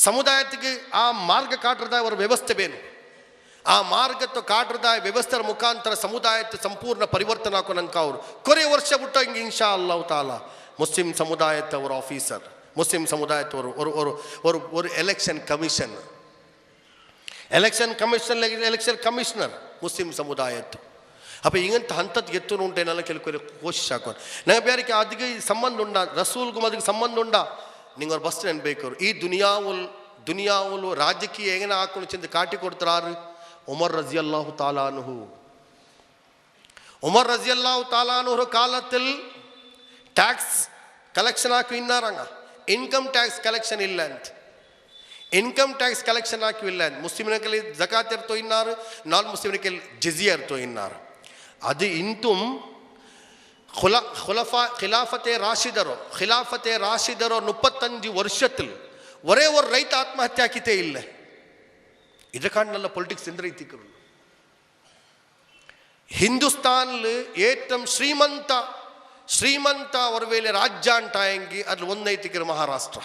ಸಮುದಾಯಕ್ಕೆ ಆ ಮಾರ್ಗ ಕಾಟ್ರದ ಅವರ ವ್ಯವಸ್ಥೆ ಬೇನು ಆ ಮಾರ್ಗತ್ತು ಕಾಟ್ರದ ವ್ಯವಸ್ಥೆಯ ಮುಖಾಂತರ ಸಮುದಾಯದ ಸಂಪೂರ್ಣ ಪರಿವರ್ತನೆ ಹಾಕೋ ನಂಗೆ ಅವರು ಕೊರೆ ವರ್ಷ ಬಿಟ್ಟು ಹಿಂಗೆ ಇನ್ಶಾ ಅಲ್ಲಾಹು ತಾಲಾ ಮುಸ್ಲಿಂ ಸಮುದಾಯದವರ ಆಫೀಸರ್ ಮುಸ್ಲಿಂ ಸಮುದಾಯದವರು ஒரு ಎಲೆಕ್ಷನ್ ಕಮಿಷನರ್ ಮುಸ್ಲಿಂ ಸಮುದಾಯದ್ದು അപ്പോൾ ഇങ്ങനത്തെ ഹന്തത്ത് എത്തുന്നുണ്ട് എന്നുള്ള ಕೆಲವರು ಕೋಶಿಶ್ ಹಾಕೋರು ನಂಗೆ ಬೇರೆ ಅದಕ್ಕೆ ಸಂಬಂಧ ಉಂಡ ರಸೂಲ್ಗೂ ಅದಕ್ಕೆ ಸಂಬಂಧ ಉಂಡ ನಿಂಗೆ ಅವ್ರು ಬಸ್ ನೆನ್ಬೇಕು ಈ ದುನಿಯಾವುಲು ರಾಜಕೀಯ ಹೆಂಗನ ಹಾಕೊಂಡು ಚೆಂದ ಕಾಟಿ ಕೊಡ್ತಾರು ಉಮರ್ ರಜಿಯಲ್ಲಾಹು ತಾಲಾನುಹು ಉಮರ್ ರಜಿಯಲ್ಲಾಹು ತಾಲಾನುಹು ಕಾಲத்தில் ಟ್ಯಾಕ್ಸ್ ಕಲೆಕ್ಷನ್ ಹಾಕಿ ಇನ್ನಾರಂಗ ಇನ್ಕಮ್ ಟ್ಯಾಕ್ಸ್ ಕಲೆಕ್ಷನ್ ಇಲ್ಲ ಅಂತ ಇನ್ಕಮ್ ಟ್ಯಾಕ್ಸ್ ಕಲೆಕ್ಷನ್ ಹಾಕಿಲ್ಲ ಅಂತ ಮುಸ್ಲಿಮಿನ ಕೈಲಿ ಜಕಾತ್ ಇರ್ತೋ ಇನ್ನಾರು ನಾನ್ ಮುಸ್ಲಿಮಿನ ಕೈಲಿ ಜಿಜಿಯಾ ಇರ್ತೋ ಇನ್ನಾರು ಅದು ಇಂತುಂ ಖಿಲಾಫತೆ ರಾಶಿದರೋ 35 ವರ್ಷത്തിൽ ഒരേ ഒരു ರೈತ ಆತ್ಮಹತ್ಯೆ ಹಾಕಿತೇ ಇಲ್ಲ ಇದಕ್ಕಾಂಡಲ್ಲ പൊളിറ്റിക്സ് ಎಂದ್ರೈತಿಕರು ಹಿಂದೂಸ್ತಾನ್ಲ್ ഏറ്റവും ಶ್ರೀಮಂತ ಅವರ ವೇಳೆ ರಾಜ್ಯ ಅಂಟಾಯಂಗಿ ಅದ್ರಲ್ಲಿ ಒಂದೈತಿಕರು ಮಹಾರಾಷ್ಟ್ರ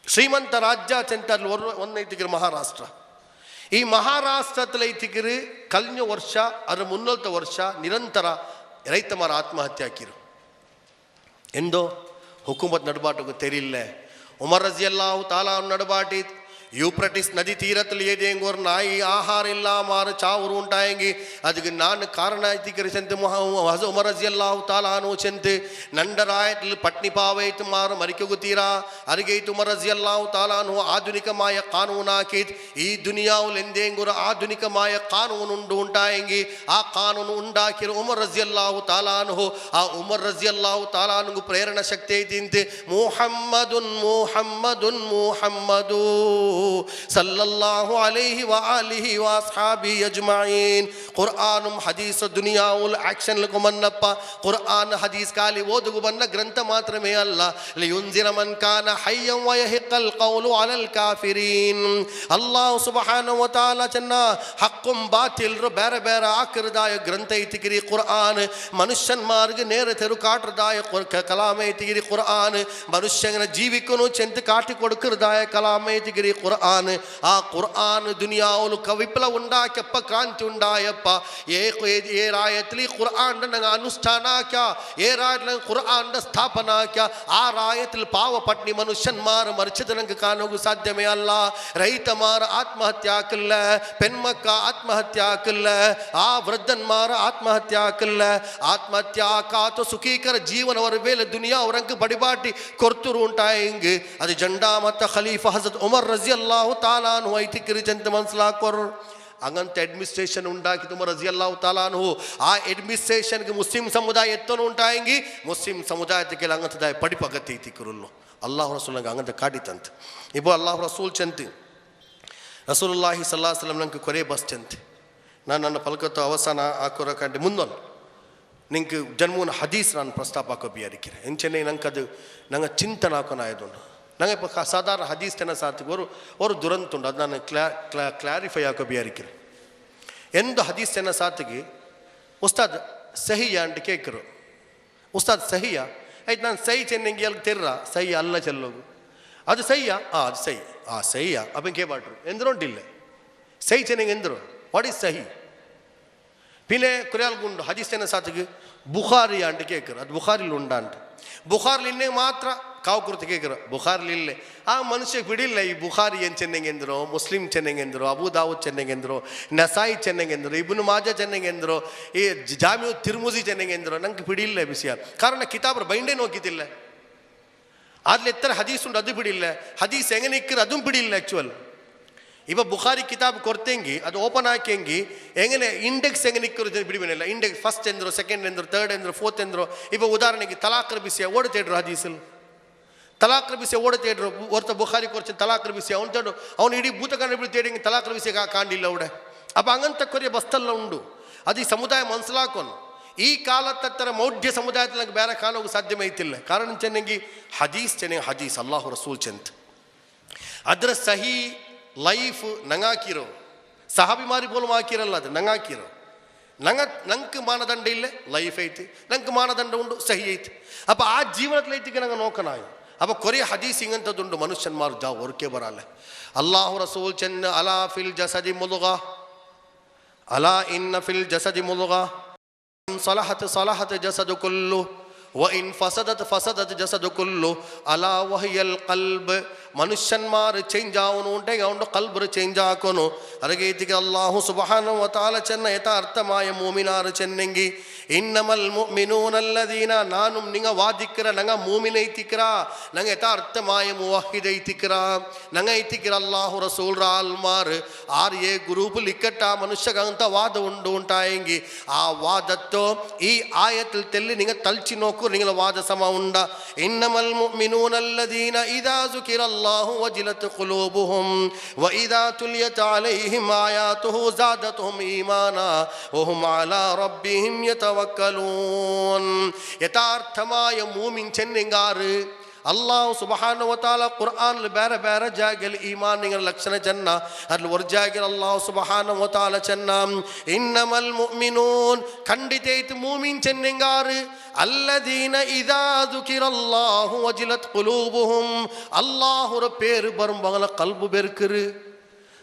ಶ್ರೀಮಂತ ರಾಜ್ಯ ಚೆಂತ ಅದ್ರಲ್ಲಿ ಒಂದೈತಿಕರು ಮಹಾರಾಷ್ಟ್ರ ಈ ಮಹಾರಾಷ್ಟ್ರದಲ್ಲಿ ಐತಿಕರು ಕಳೆದ ವರ್ಷ ಅದರ ಮುನ್ನೊತ್ತ ವರ್ಷ ನಿರಂತರ ರೈತಮಾರ ಆತ್ಮಹತ್ಯೆ ಹಾಕಿರು ಎಂದೋ ಹುಕೂಮತ್ ನಡಬಾಟು ತೆರಿಲ್ಲ ಉಮರ್ ರಜಿಯಲ್ಲಾಹು ತಾಲಾ ನಡಬಾಟಿ यूफ्रटिस नदी तीरத்தில் ஏதேங்க ஒரு நாய் ஆகாரம் இல்லாமல் சாவுரு உண்டாயங்கி அதுக்கு நான் காரணாய்த்திக்கிற சென்று உமர் ரலியல்லாஹு தஆலா அன்ஹு சென்று நண்டராயத்தில் பட்னி பாவைத்து மாறு மரிக்குகுத்தீரா அருகைத்து உமர் ரலியல்லாஹு தஆலா அன்ஹு ആധുനികമായ ಕಾನೂನಾಕಿ ಈ ದುನಿಯಾவில் ಎಂದೇಂಗ ஒரு ಆಧುನಿಕമായ ಕಾನೂನು ಉಂಟಾಯಂಗಿ ಆ ಕಾನೂನು ಉಂಟಾಕಿರೋ ಉಮರ್ ರಲಿಯಲ್ಲಾಹು ತಆಲಾ ಅನ್ಹು ಆ ಉಮರ್ ರಲಿಯಲ್ಲಾಹು ತಆಲಾ ಅನ್ಹು ಪ್ರೇರಣಾ ಶಕ್ತಿ ಐತಿ ಮುಹಮ್ಮದುನ್ സല്ലല്ലാഹു അലൈഹി വആലിഹി വഅസ്ഹാബിഹി അജ്മഈൻ. ഖുർആനും ഹദീസ് ദുനിയാവുൽ ആക്ഷനിലേക്ക് വന്നപ്പ ഖുർആൻ ഹദീസ് കാലി ಓದುಗು ಬನ್ನ ಗ್ರಂಥ ಮಾತ್ರವೇ ಅಲ್ಲ, ಲಿಯುನ್ಜಿರ ಮನ್ ಕಾನ ಹಯ್ಯಂ ವಯಹಿಕ್ಕಲ್ ಕೌಲು ಅಲಲ್ ಕಾಫಿರೀನ್. ಅಲ್ಲಾಹ್ ಸುಬ್ಹಾನಹು ವ ತಆಲಾ ಚೆನ್ನ ಹಕ್ಕುಂ ಬಾತಿಲ್ರು ಬೇರೆ ಬೇರೆ ಆಕರದಾಯ ಗ್ರಂಥ ಐತಿಗಿರಿ ഖുർആൻ. മനുഷ്യന്മാർക്ക് നേരെ തെരുക്കാട്ടതായ കലാമേത്തിഗിരി ഖുർആൻ. മനുഷ്യങ്ങനെ ജീവിക്കുന്നു ചെന്ന് കാട്ടിക്കൊടുക്കുന്നതായ കലാമേത്തിഗിരി ഖുർആൻ. ആ ഖുർആൻ ദുനിയാവുൽ വിപ്ലവം ഉണ്ടാക്കിയപ്പ ക്രാന്തി ഉണ്ടായപ്പ ഏ ರಾಯತ್ಲಿ ഖുർആന്റെ ನಂಗೆ ಅನುಷ್ಠಾನ ಆಕ್ಯ, ಏ ರಾಯತ್ಲಿ ഖുർആന്റെ ಸ್ಥಾಪನ ಆಕ್ಯ. ಆ ರಾಯತ್ಲಿ ಪಾವ ಪಟ್ನಿ ಮನುಷ್ಯನ್ಮಾರ ಮರಿಚದ ನಂಗೆ ಕಾಣೋಗು ಸಾಧ್ಯವೇ ಅಲ್ಲ. ರೈತಮಾರ ಆತ್ಮಹತ್ಯೆ ಹಾಕಿಲ್ಲ, ಪೆಣ್ಮಕ್ಕ ಆತ್ಮಹತ್ಯೆ ಹಾಕಿಲ್ಲ, ಆ ವೃದ್ಧನ್ಮಾರ ಆತ್ಮಹತ್ಯೆ ಹಾಕಿಲ್ಲ. ಆತ್ಮಹತ್ಯೆ ಆಕಾತು ಸುಖೀಕರ ಜೀವನವರ ಮೇಲೆ ದುನಿಯಾ ಅವರಂಗೆ ಬಡಿಬಾಟಿ ಕೊರ್ತರು ಉಂಟಾಯಂಗೆ. ಅದು ಜಂಡಾ ಮತ್ತು ಖಲೀಫಾ ಹಜರತ್ ಉಮರ್ ರಜಿಯಲ್ಲಾಹು ತಾಲಾ ಅನ್ಹು ಐತಿಕಿರಿ ಜಂತ ಮನ್ಸಲಾಕೋರು. അങ്ങനത്തെ അഡ്മിനിസ്ട്രേഷൻ ഉണ്ടാക്കി ഉമർ റളിയല്ലാഹു തആല അൻഹു. ആ അഡ്മിനിസ്ട്രേഷൻക്ക് മുസ്ലിം സമുദായം എത്തണം ഉണ്ടായെങ്കിൽ മുസ്ലിം സമുദായത്തിക്ക് അങ്ങനത്തേതായ പഠിപ്പകത്തി എത്തിക്കുള്ളൂ. അള്ളാഹു റസൂൽ ನಂಗೆ അങ്ങനത്തെ ಕಾಡಿತಂತೆ. ഇപ്പോൾ ಅಲ್ಲಾಹು ರಸೂಲ್ ಚಂತೆ ರಸೂಲುಲ್ಲಾಹಿ ಸಲ್ಲಲ್ಲಾಹು ಅಲೈಹಿ ವಸಲ್ಲಂ ನಂಗೆ ಕೊರೆ ಬಸ್ ಚಂತೆ. ನಾನು ನನ್ನ ಪಲಕತ್ತು ಅವಸಾನ ಹಾಕೋರ ಕಂಡು ಮುಂದೊಂದು ನಿಂಗೆ ಜನ್ಮೂನ ಹದೀಸ್ ನಾನು ಪ್ರಸ್ತಾಪ ಹಾಕೋ ಬಿಯಾರಿಕಿರೆ ಎಂಚೆನೆ ನಂಗೆ ಅದು ನಂಗೆ ಚಿಂತನೆ ಹಾಕೋಣ ಆಯ್ದುಂಡು. ನಂಗೆ ഇപ്പോൾ സാധാരണ ഹദീസ് തന്നെ സാധിക്കും ഒരു ദുരന്തമുണ്ട്. അത് ഞാൻ ക്ലാരിഫൈ ആക്കോ ബിയാരിക്കರು. എന്ത് ഹദീസ് തന്നെ സാധിക്ക് ഉസ്താദ് സഹിയ ಅಂತ ಕೇಳ್ಕರು. ಉಸ್ತಾದ್ ಸಹಿಯ ಆಯ್ತು, ನಾನು ಸಹಿ ಚೆನ್ನೆಂಗೆ ಅಲ್ಲಿ ತೆರ್ರ ಸಹಿ ಅಲ್ಲ ಚೆಲ್ಲೋಗು ಅದು ಸಹಿಯ ಅದು ಸಹಿ ಸಹಿಯ അപ്പം കേൾപ്പാട്ടു എന്തിനോണ്ടില്ല സഹി ചെന്നെങ്കിൽ എന്തിനോ വാട്ട് ഈസ് സഹി. പിന്നെ കുറേ ആൾക്കുണ്ട് ഹദീസ് തന്നെ സാധിക്ക് ബുഖാരി ಅಂತ ಕೇಳ್ಕರು. ಅದು ಬುಖಾರಿಲಿ ಉಂಟಾಂಟ. ಬುಖಾರಿಲಿ ಇನ್ನೇ ಮಾತ್ರ ಕಾವು ಕುರಿತು ಕೇಳ್ಕರು. ಬುಖಾರಿಲಿಲ್ಲೇ ಆ ಮನುಷ್ಯ ಬಿಡಿಲ್ಲ. ಈ ಬುಖಾರಿ ಏನು ಚೆನ್ನಂಗೆಂದ್ರು, ಮುಸ್ಲಿಂ ಚೆನ್ನಂಗೆಂದ್ರು, ಅಬೂ ದಾವೂದ್ ಚೆನ್ನಂಗೆಂದ್ರು, ನಸಾಯಿ ಚೆನ್ನಂಗೆಂದ್ರು, ಇಬ್ನು ಮಾಜಾ ಚೆನ್ನಂಗೆಂದ್ರು, ಈ ಜಾಮಿಯು ತಿರ್ಮುಜಿ ಚೆನ್ನಂಗೆಂದ್ರು. ನಂಗೆ ಬಿಡಿಲ್ಲ ವಿಷಯ. ಕಾರಣ ಕಿತಾಬ್ರ ಬೈಂಡೇ ನೋಕಿದ್ದಿಲ್ಲ. അതിൽ എത്ര ഹദീസ് ഉണ്ട് അത് പിടിയില്ല. ഹദീസ് എങ്ങനെ ഇക്കറ് അതും പിടിയില്ല ആക്ച്വൽ. ഇപ്പോൾ ബുഖാരി കിതാബ് കൊടുത്തെങ്കിൽ അത് ഓപ്പൺ ആക്കിയെങ്കിൽ എങ്ങനെ ഇൻഡെക്സ് എങ്ങനെ ഇക്കರು ಬಿಡಿಬಿಲ್ಲ. ಇಂಡೆಕ್ಸ್ ಫಸ್ಟ್ ಎಂದ್ರು, ಸೆಕೆಂಡ್ ಎಂದ್ರು, ಥರ್ಡ್ ಎಂದ್ರು, ಫೋರ್ತ್ ಎಂದ್ರು. ഇപ്പോൾ ಉದಾಹರಣೆಗೆ ತಲಾಖ್ ಬಿಸಿ ಓಡ್ತೇಡ್ರು ಹದೀಸಲ್ಲಿ. ತಲಾಖ್ ಬಿಸಿ ಓಡ್ತೇಡ್ರು. ಹೊರತ ಬುಖಾರಿ ಕೊರ್ಚು ತಲಾಖ್ ಬಿಸಿ ಅವ್ನು ತೇಡು ಅವ್ನು ಇಡೀ ಭೂತಕಾಂಡ ಬಿಡಿ ತೇಡಿ ತಲಾಖ್ ಬಿಸಿ ಕಾಣಿಲ್ಲ ಅವಡೆ. അപ്പം അങ്ങനത്തെ കുറേ ಬಸ್ತಲ್ಲ ಉಂಡು. ಅದು ಈ ಸಮುದಾಯ ಮನಸ್ಸಲಾಕೋನು. ಈ ಕಾಲತ್ತರ ಮೌಢ್ಯ ಸಮುದಾಯത്തിൽ ನಂಗೆ ಬೇರೆ ಕಾಣೋಕೆ ಸಾಧ್ಯವೇ ಐತಿಲ್ಲ. ಕಾರಣ ಚೆನ್ನಂಗಿ ಹದೀಸ್ ಚೆನ್ನಂಗಿ ಹದೀಸ್ ಅಲ್ಲಾಹು ರಸೂಲ್ ಚೆಂತ ಅದರ ಸಹಿ ಲೈಫ್ ನಂಗಾಕಿರೋ ಸಹಾಬಿಮಾರಿ ಬೋಲು ಹಾಕಿರಲ್ಲ. ಅದು ನಂಗಾಕಿರೋ ನಂಗೆ ಮಾನದಂಡ ಇಲ್ಲ, ಲೈಫ್ ಐತಿ. ನಂಗೆ ಮಾನದಂಡ ಉಂಡು, ಸಹಿ ಐತಿ. അപ്പം ಆ ಜೀವನದಲ್ಲಿ ಐತಿಗೆ ನಂಗೆ ನೋಕನಾಯ. അപ്പം കുറേ ಹದೀಸ್ ಹಿಂಗಂಥದ್ದುಂಡು. ಮನುಷ್ಯನ್ಮಾರು ಜಾ ಹೊರಕೆ ಬರಲ್ಲ. ಅಲ್ಲಾಹು ರಸೂಲ್ ಚೆನ್ನ ಅಲಾ ಫಿಲ್ ಜಸದಿ ಮುಲುಗಾ ಅಲಾ ಇನ್ನ ಫಿಲ್ ಜಸದಿ ಮುಲುಗಾ صلحت صلحت جسد كله وإن فسدت فسدت جسد كله ألا وهي القلب. മനുഷ്യന്മാർ ചേഞ്ച് ആവുന്നുണ്ടെങ്കിൽ അവൻ്റെ കൽബ് ചേഞ്ച് ആക്കുന്നു. അരകേത്തിക്ക് അല്ലാഹു സുബ്ഹാനഹു വ തആല ചെന്ന യഥാർത്ഥമായ മൂമിനാർ ചെന്നെങ്കിൽ ഇന്നമൽ മുഅ്മിനൂനല്ലദീന നാനും നിങ്ങ വാദിക്കര നങ്ങ മൂമിനൈത്തിക്കര നങ്ങ യഥാർത്ഥമായ മുവഹിദൈത്തിക്കര നങ്ങ ಐತಿಕರ അല്ലാഹു റസൂൽ റാൽമാർ ആർ ഏ ഗ്രൂപ്പിൽ ഇക്കട്ട മനുഷ്യകಂತ വാദ ഉണ്ടായെങ്കിൽ ആ വാദത്തോ ഈ ആയത്തിൽ തെല്ലി നിങ്ങൾ തൽച്ചി നോക്കൂ. നിങ്ങളെ വാദ സമ ഉണ്ട. ഇന്നമൽ മുഅ്മിനൂനല്ലദീന ഇദാ സുകിറ الله وجلت قلوبهم وإذا تليت عليهم آياته زادتهم إيمانا وهم على ربهم يتوكلون. യഥാർത്ഥമായ മൂമിൻ ചെന്നെങ്കാറ് അല്ലാഹു സുബ്ഹാനഹു വ തആല ഖുർആനിൽ ಬೇರೆ ಬೇರೆ ಜಾಗದಲ್ಲಿ ಈಮಾನ್ ನಿಗಳ ಲಕ್ಷಣ ಚೆನ್ನ. ಅಲ್ಲಿ ಒಂದು ಜಾಗದಲ್ಲಿ ಅಲ್ಲಾಹು ಸುಬ್ಹಾನಹು ವ ತಆಲ ಚೆನ್ನ ಇನ್ನಮಲ್ ಮುಅ್ಮಿನೂನ್ ಖಂಡಿತ ಐತು ಮೂಮಿನ್ ಚೆನ್ನೆಂಗಾರು ಅಲ್ಲದೀನ ಇದಾ ದುಕಿರಲ್ಲಾಹು ವಜಿಲತ್ ಕುಲೂಬುಹುಂ ಅಲ್ಲಾಹುರ പേര് ಬರುಮಗಳ ಕಲ್ಬು ಬೆರ್ಕರು.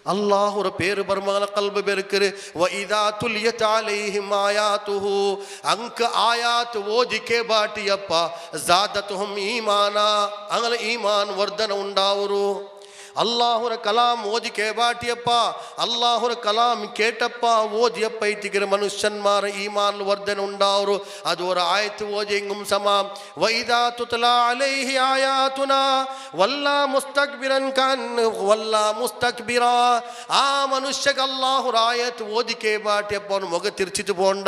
അള്ളാഹുടെ പേര് ബർമകളെ കൽബ് ബെരുക്കര്. വഇദാ തുലിയത അലൈഹിം ആയാതുഹു അങ്ക ആയാത്ത് ഓദിക്കെ ബാട്ടിയപ്പ സാദതുഹും ഈമാനാ അങ്ങനെ ഈമാൻ വർധന ഉണ്ടാവുරු. ಅಲ್ಲಾಹುರ ಕಲಾಂ ಓದಿ ಕೇಬಾಟಿಯಪ್ಪ ಅಲ್ಲಾಹುರ ಕಲಾಂ ಕೇಟಪ್ಪ ಓದಿಯಪ್ಪ ಐತಿಗಿರ ಮನುಷ್ಯನ್ಮಾರ ಈಮಾನ್ ವರ್ಧನೆ ಉಂಡಾವರು. ಅದು ஒரு ಆಯತು ಓದಿಂಗುಂ ಸಮಾಂ ವೈದಾ ತುತಲಾ ಅಲೈಹಿ ಆಯಾತುನಾ ವಲ್ಲಾ ಮುಸ್ತಕ್ಬಿರನ್ ಕನ್ ವಲ್ಲಾ ಮುಸ್ತಕ್ಬಿರಾ. ಆ ಮನುಷ್ಯಗೆ ಅಲ್ಲಾಹುರ ಆಯತು ಓದಿ ಕೇಬಾಟಿಯಪ್ಪ ಅವನು ಮೊಗ ತಿರ್ಚಿತು ಪೋಂಡ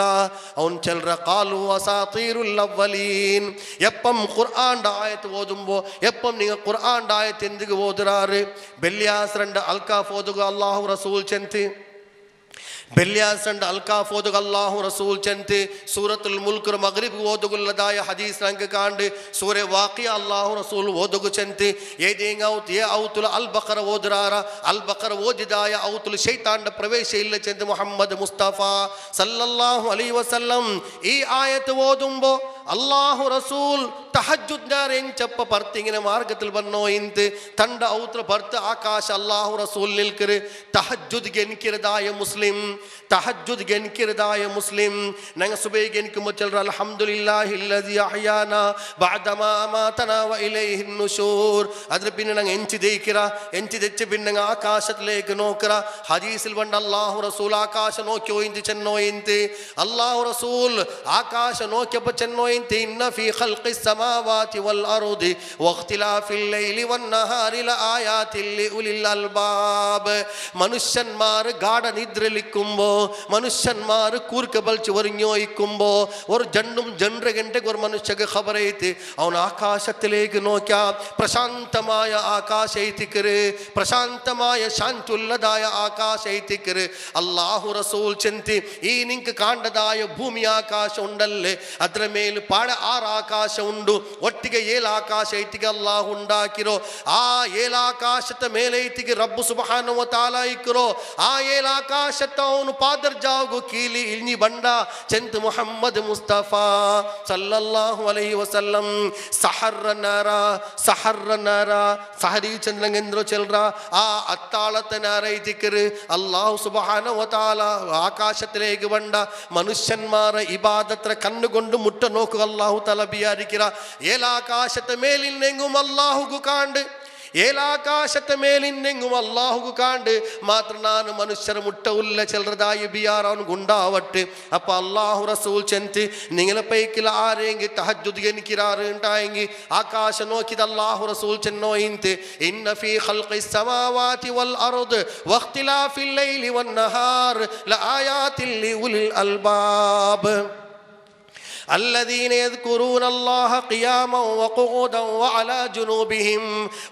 ಅವನು ಚೆಲ್ರ ಕಾಲು ಅಸಾತೀರುಲ್ ಅವ್ವಲೀನ್. ಎಪ್ಪಂ ഖുർആന്റെ ആയത്ത് ഓതുമ്പോൾ എപ്പം നിങ്ങൾ ഖുർആന്റെ ആയത്ത് എന്തിക്ക് ഓതുറാറ് ಬೆಲ್ಯಾಸ್ರಂಡ ಅಲ್ಕಾಫ್ ಓದುಗ ಅಲ್ಲಾಹು ರಸೂಲ್ ಚಂತಿ ಬೆಲ್ಯಾಸಂಡ ಅಲ್ಕಾಫ್ ಓದುಗ ಅಲ್ಲಾಹು ರಸೂಲ್ ಚಂತಿ ಸೂರತುಲ್ ಮುಲ್ಕ್ ಮಗ್ರಿಬ್ ಓದುಗುಲ್ಲದಾಯ ಹದೀಸ್ ರಂಗ ಕಾಂಡ್ ಸೂರೆ ವಾಕಿಯ ಅಲ್ಲಾಹು ರಸೂಲ್ ಓದುಗು ಚಂತಿ ಏದೇಂಗ ಔತ್ ಏ ಔತುಲ ಅಲ್ ಬಕರ ಓದುರಾರ ಅಲ್ ಬಕರ ಓದಿದಾಯ ಔತುಲ್ ಶೈತಾಂಡ ಪ್ರವೇಶ ಇಲ್ಲ ಚಂತಿ ಮುಹಮ್ಮದ್ ಮುಸ್ತಫಾ ಸಲ್ಲಲ್ಲಾಹು ಅಲೈಹಿ ವಸಲ್ಲಂ ಈ ಆಯತ್ ಓದುಂಬೋ അള്ളാഹു റസൂൽ തഹജ്ജുദ്നാരെഞ്ചപ്പ പർത്തിങ്ങനെ മാർഗത്തിൽ വന്നോ ഇന്ത് തണ്ട ഔത്ര ഭർത്ത് ആകാശ അള്ളാഹു റസൂൽ നിൽക്കര് തഹജ്ജുദ് ഗനിക്കിരതായ മുസ്ലിം തഹജ്ജുദ് ഗനിക്കിരതായ മുസ്ലിം നങ്ങ സുബൈ ഗനിക്കുമ്പോൾ ചൊല്ലറ അൽഹംദുലില്ലാഹില്ലദി അഹ്യാനാ ബഅദമാ അമാതനാ വ ഇലൈഹി നുശൂർ അದ್ರ പിന്നെ നങ്ങ എഞ്ചി ദയിക്കിര എഞ്ചി ദെച്ച് പിന്നെ നങ്ങ ആകാശത്തിലേക്ക് നോക്കറ ഹദീസിൽ വണ്ട അള്ളാഹു റസൂൽ ആകാശ നോക്കിയോ ഇന്ത് ചെന്നോ ഇന്ത് അള്ളാഹു റസൂൽ ആകാശ നോക്കിയപ്പോൾ ചെന്നോ إن في خلق السماوات والأرض واختلاف الليل والنهار لآيات لأولي الألباب മനുഷ്യന്മാർ ഗാഢ നിദ്രയിലിരിക്കുമ്പോൾ മനുഷ്യന്മാർ കൂർക്ക ബൽച്ച് ഒരിഞ്ഞോയിക്കുമ്പോൾ ഒരു ജണ്ടും ജണ്ടരഗಂಟೆ ഒരു മനുഷ്യക്ക് ഖബറൈತಿ അവൻ ആകാശത്തിലേക്ക് നോക്കിയാൽ പ്രശാന്തമായ ആകാശ ಐತಿಕರು പ്രശാന്തമായ ಶಾಂತಿಯುಳ್ಳದಾಯ ಆಕಾಶ ಐತಿಕರು ಅಲ್ಲಾಹು ರಸೂಲ್ ಚಂತಿ ಈ ನಿಂಕ ಕಾಂಡದಾಯ ಭೂಮಿ ಆಕಾಶ ಉಂಡಲ್ಲೇ ಅದರ ಮೇಲೆ ಪಾಡ 6 ಆಕಾಶ ಉಂಡು ಒಟ್ಟಿಗೆ 7 ಆಕಾಶ ಐತಿಗೆ ಅಲ್ಲಾಹ್ ಉಂಡಾಕಿರೋ ಆ 7 ಆಕಾಶದ ಮೇಲೆ ಐತಿಗೆ ರಬ್ಬು ಸುಬ್ಹಾನಹು ವ ತಆಲಾ ಇಕ್ರೋ ಆ 7 ಆಕಾಶದ ಅವನು ಪಾದರ್ ಜಾಗು ಕೀಲಿ ಇಲ್ನಿ ಬಂಡ ಚಂತ ಮುಹಮ್ಮದ್ ಮುಸ್ತಫಾ ಸಲ್ಲಲ್ಲಾಹು ಅಲೈಹಿ ವಸಲ್ಲಂ ಸಹರ್ರ ನಾರ ಸಹರಿ ಚಂದ್ರಂಗೇಂದ್ರ ಚಲ್ರ ಆ ಅತ್ತಾಳತ ನಾರ ಐತಿಕರು ಅಲ್ಲಾಹು സുബ്ഹാനഹു വ തആല ആകാശത്തിലേക്ക് വണ്ട മനുഷ്യന്മാർ ഇബാദത്ര കണ്ണുകൊണ്ട് മുട്ട നോക്കുക അല്ലാഹു തആല ബിയാരിക്കിറ ഏലാകാശത്തെ മേലിന്നെങ്ങും അല്ലാഹുഗു കാണ്ട് ഏലാകാശത്തെ മേലിന്നെങ്ങും അല്ലാഹുഗു കാണ്ട് മാത്ര ನಾನು ಮನುಷ್ಯರ ಮುಟ್ಟವುಲ್ಲ ಚೆಲ್ರದಾಯಿ ಬಿಯಾರವನು ಗುಂಡಾವಟ್ಟು ಅಪ್ಪ ಅಲ್ಲಾಹು ರಸೂಲ್ ಚಂತಿ ನಿಂಗಲ ಪೈಕಿಲ ಆರೆಂಗಿ ತಹಜ್ಜುದ್ಗೆ ನಿಕಿರಾರು ಉಂಟಾಯಂಗಿ ಆಕಾಶ ನೋಕಿದ ಅಲ್ಲಾಹು ರಸೂಲ್ ಚೆನ್ನೋ ಇಂತೆ ಇನ್ನ ಫೀ ಖಲ್ಕಿ ಸಮಾವಾತಿ ವಲ್ ಅರ್ದ್ ವಖ್ತಿಲಾಫಿಲ್ ಲೈಲಿ ವನ್ ನಹಾರ್ ಲಆಯಾತಿಲ್ ಲಿಉಲಿಲ್ ಅಲ್ಬಾಬ್ الذين يذكرون الله قياما وقعودا وعلى جنوبهم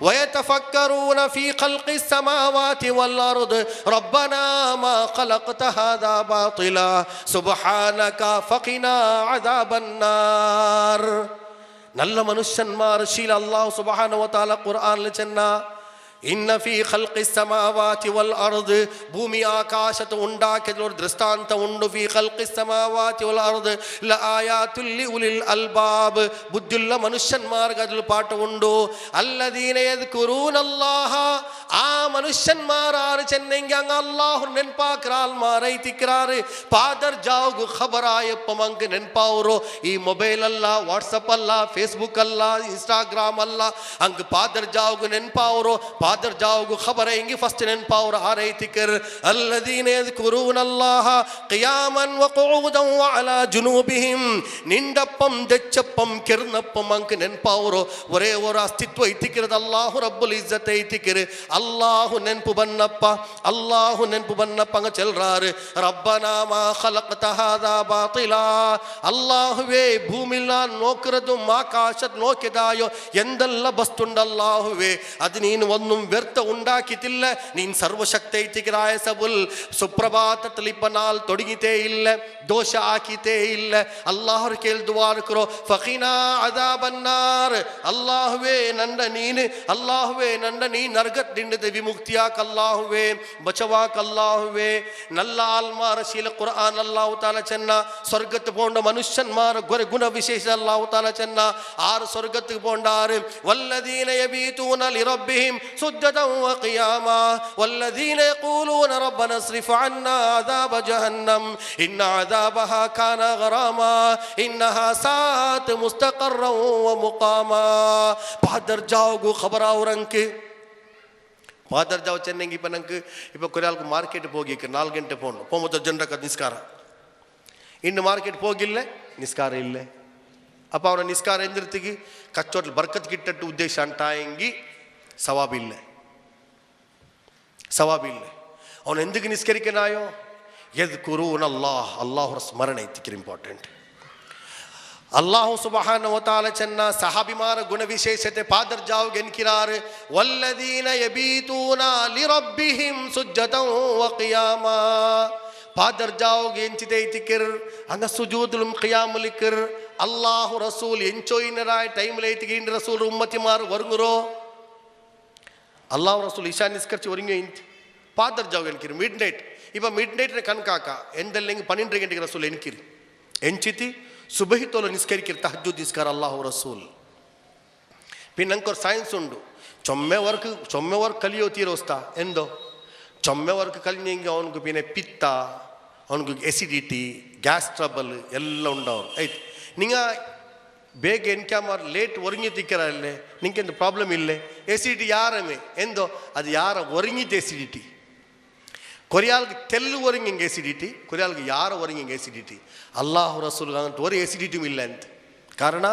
ويتفكرون في خلق السماوات والأرض ربنا ما خلقت هذا باطلا سبحانك فقنا عذاب النار നല്ല മനുഷ്യന്മാർ ശീല അല്ലാഹു സുബ്ഹാനഹു വ തആല ഖുർആനിൽ ചെന്ന ഇന്ന ഫീ ഖൽഖി സമാവാതി വൽ അർദ് ഭൂമി ആകാശത്തെ ഉണ്ടാക്കിയതിൽ ഒരു ദൃഷ്ടാന്ത ഉണ്ട് ഫീ ഖൽഖി സമാവാതി വൽ അർദ് ലആയാതുൽ ലിഉലിൽ അൽബാബ് ബുദ്ധിയുള്ള മനുഷ്യന്മാർക്ക് അതിൽ പാട്ട് ഉണ്ട് അല്ലദീന യദ്കുറൂനല്ലാഹ ആ മനുഷ്യന്മാർ ആര് ചെന്നെങ്കിൽ അങ്ങ് അല്ലാഹു ನೆನಪಾಕ್ರಾಲ್ ಮಾರೈತಿಕ್ರಾರೆ ಪಾದರ್ ಜಾವ್ಗು ಖಬರಾಯಪ್ಪ ಮಂಕ್ ನೆನಪಾವ್ರು ಈ ಮೊಬೈಲ್ ಅಲ್ಲ ವಾಟ್ಸಪ್ ಅಲ್ಲ ಫೇಸ್ಬುಕ್ ಅಲ್ಲ ಇನ್ಸ್ಟಾಗ್ರಾಮ್ ಅಲ್ಲ ಹಂಗ ಪಾದರ್ ಜಾವ್ಗು ನೆನಪಾವ್ರು ಪಾದರ್ ಜಾವ್ಗು ಖಬರ ಹಿಂಗೆ ಫಸ್ಟ್ ನೆನಪಾವ್ರು ಆರೈತಿಕರ್ ಅಲ್ಲದೀನ ಯದ್ಕುರೂನಲ್ಲಾಹ ಕಿಯಾಮನ್ ವ ಕುಊದನ್ ವ ಅಲಾ ಜುನೂಬಿಹಿಂ ನಿಂಡಪ್ಪಂ ದೆಚ್ಚಪ್ಪಂ ಕಿರ್ನಪ್ಪಂ ಮಂಕ್ ನೆನಪಾವ್ರು ಒರೇ ಒರ ಅಸ್ತಿತ್ವ ಐತಿಕಿರದ ಅಲ್ಲಾಹು ರಬ್ಬುಲ್ ಇಜ್ಜತ್ ಐತಿಕಿರ್ ಅಲ್ಲಾಹು ನೆನಪು ಬನ್ನಪ್ಪ ಅಲ್ಲಾಹು ನೆನಪು ಬನ್ನಪ್ಪ ಅಂಗ ಚೆಲ್ರಾರು ರಬ್ಬನಾ ಮಾ ಖಲಕ್ತ ಹಾದಾ ಬಾತಿಲಾ ಅಲ್ಲಾಹುವೇ ಭೂಮಿಲ ನೋಕಿರದು ಆಕಾಶದ ನೋಕಿದಾಯೋ ಎಂದೆಲ್ಲ ಬಸ್ತುಂಡಲ್ಲಾಹುವೇ ಅದು ನೀನು ಒಂದು ವ್ಯರ್ಥ ಉಂಡಾಕಿತಿಲ್ಲ ನೀನು ಸರ್ವಶಕ್ತಿ ಐತಿಗಿರಾಯ ಸಬುಲ್ ಸುಪ್ರಭಾತದಲ್ಲಿ ಪನಾಲ್ ತೊಡಗಿತೇ ಇಲ್ಲ ದೋಷ ಹಾಕಿತೇ ಇಲ್ಲ ಅಲ್ಲಾಹರು ಕೇಳ್ದುವಾರ್ಕರೋ ಫಕೀನಾ ಅದಾಬನ್ನಾರ್ ಅಲ್ಲಾಹುವೇ ನಂಡ ನೀನು ಅಲ್ಲಾಹುವೇ ನಂಡ ನೀ ನರ್ಗತ್ ದಿಂಡದ ವಿಮುಕ್ತಿಯಾಕ ಅಲ್ಲಾಹುವೇ ಬಚವಾಕ ಅಲ್ಲಾಹುವೇ ನಲ್ಲ ಆಲ್ಮಾರ ಶೀಲ ಕುರ್ಆನ್ ಅಲ್ಲಾಹು ತಾಲ ಚೆನ್ನ ಸ್ವರ್ಗತ್ತು ಪೋಂಡ ಮನುಷ್ಯನ್ಮಾರ ಗೊರೆ ಗುಣ ವಿಶೇಷ ಅಲ್ಲಾಹು ತಾಲ ಚೆನ್ನ ಆರು ಸ್ವರ್ಗತ್ತು ಪೋಂಡಾರು ವಲ್ಲದೀನ ಯಬೀತೂನ ಲಿರಬ್ಬಿಹಿಂ ಸುಜ್ಜದಂ ವ ಕಿಯಾಮಾ ವಲ್ಲದೀನ ಯಕೂಲೂನ ರಬ್ಬನ ಸ್ರಿಫ್ ಅನ್ನಾ ಅದಾಬ ಜಹನ್ನಂ ಇನ್ನ ಅದಾಬಹಾ ಕಾನ ಗರಾಮಾ ಇನ್ನಹಾ ಸಾತ್ ಮುಸ್ತಕರ್ರಂ ವ ಮುಕಾಮಾ ಪಾದರ್ ಜಾವ್ಗು ಖಬರಾವ್ರಂಕೆ ಪಾದರ್ ಜಾವ್ ಚೆನ್ನಂಗಿ ಇಪ್ಪ ನಂಗೆ ಇಪ್ಪ ಕೊರಿಯಾಲ್ಗೆ ಮಾರ್ಕೆಟ್ ಹೋಗಿಕ್ಕೆ 4 ಗಂಟೆ ಪೋಮತ್ತ ಜನರಕ್ಕೆ ನಿಸ್ಕಾರ ಇನ್ನು ಮಾರ್ಕೆಟ್ ಹೋಗಿಲ್ಲ ನಿಸ್ಕಾರ ಇಲ್ಲೇ ಅಪ್ಪ ಅವರ ನಿಸ್ಕಾರ ಎಂದಿರ್ತಿಗಿ ಕಚ್ಚೋಟ್ಲು ಬರ್ಕತ್ ಗಿಟ್ಟಟ್ಟು ಉದ್ದೇಶ ಅಂಟಾಯಂಗಿ ಸವಾಬಿಲ್ಲ ಅವನು ಎಂದಿಗೆ ನಿಸ್ಕರಿಕೆನಾಯೋ ಎದ್ಕುರೂನಲ್ಲಾಹ್ ಅಲ್ಲಾಹರ ಸ್ಮರಣೆ ಐತಿಕ್ಕಿರ ಇಂಪಾರ್ಟೆಂಟ್ അല്ലാഹു സുബ്ഹാനഹു വ തആല ചെന്ന സഹാബിമാര ഗുണവിശേഷത്തെ പാദർജാവുക എൻകിറാറ് വല്ലദീന യബീതൂന ലിറബ്ബിഹിം സുജ്ജദൻ വ ഖിയാമാ പാദർജാവുക എൻചിതൈതിക്കർ അങ്ങ സുജൂദിലും ഖിയാമുലിക്കർ അല്ലാഹു റസൂൽ എൻചോയിനറായ ടൈമിലൈതികിന്റെ റസൂൽ ഉമ്മത്തിമാർ വറുങ്ങുറോ അല്ലാഹു റസൂൽ ഇശാ നിസ്കരിച്ച് ഒരുങ്ങി പാദർജാവുക എൻകിർ മിഡ് നൈറ്റ് ഇപ്പം മിഡ് നൈറ്റിനെ കണക്കാക്ക എന്തെല്ലെങ്കിൽ 12 ಗಂಟೆಗೆ റസൂൽ എൻകിർ എൻചിത്തി സുബഹി തോല നിസ്കരിക്കർ തഹജ്ജുദ് നിസ്കാർ അല്ലാഹു റസൂൽ പിന്നെ ഞങ്ങൾക്കൊരു സയൻസ് ഉണ്ട് ചൊമ്മ വർക്ക് ಕಲಿಯೋ ತೀರೋಸ್ತಾ ಎಂದೋ ಚೊಮ್ಮೆ ವರ್ಕ್ ಕಲಿഞ്ഞെങ്കിൽ ಅವನಿಗೆ പിന്നെ ಪಿತ್ತ ಅವನಿಗೆ ಎಸಿಡಿಟಿ ಗ್ಯಾಸ್ ಟ್ರಬಲ್ ಎಲ್ಲ ഉണ്ടാവും ಆಯ್ತು നിങ്ങൾ ಬೇಗ ಎನ್ಕ್ಯಾಮಾರ್ ಲೇಟ್ ಒರങ്ങി ತಿಕ್ಕರಲ್ಲೇ ನಿಂಗೆ ಎಂತ ಪ್ರಾಬ್ಲಮ್ ಇಲ್ಲೇ ಎಸಿಡಿಟಿ ಯಾರಮೇ ಎಂದೋ ಅದು ಯಾರ ಒರങ്ങിದ್ದು ಎಸಿಡಿಟಿ ಕೊರಿಯಾಲ್ಗೆ ತೆಲ್ಲು ಒರಗಿಂಗೆ ಎಸಿಡಿಟಿ ಕೊರಿಯಾಲ್ಗೆ ಯಾರ ಒರಗಿಂಗೆ ಎಸಿಡಿಟಿ ಅಲ್ಲಾಹು ರಸೂಲ್ ಅಂತ ಒರಿ ಎಸಿಡಿಟಿಯೂ ಇಲ್ಲ ಅಂತ ಕಾರಣ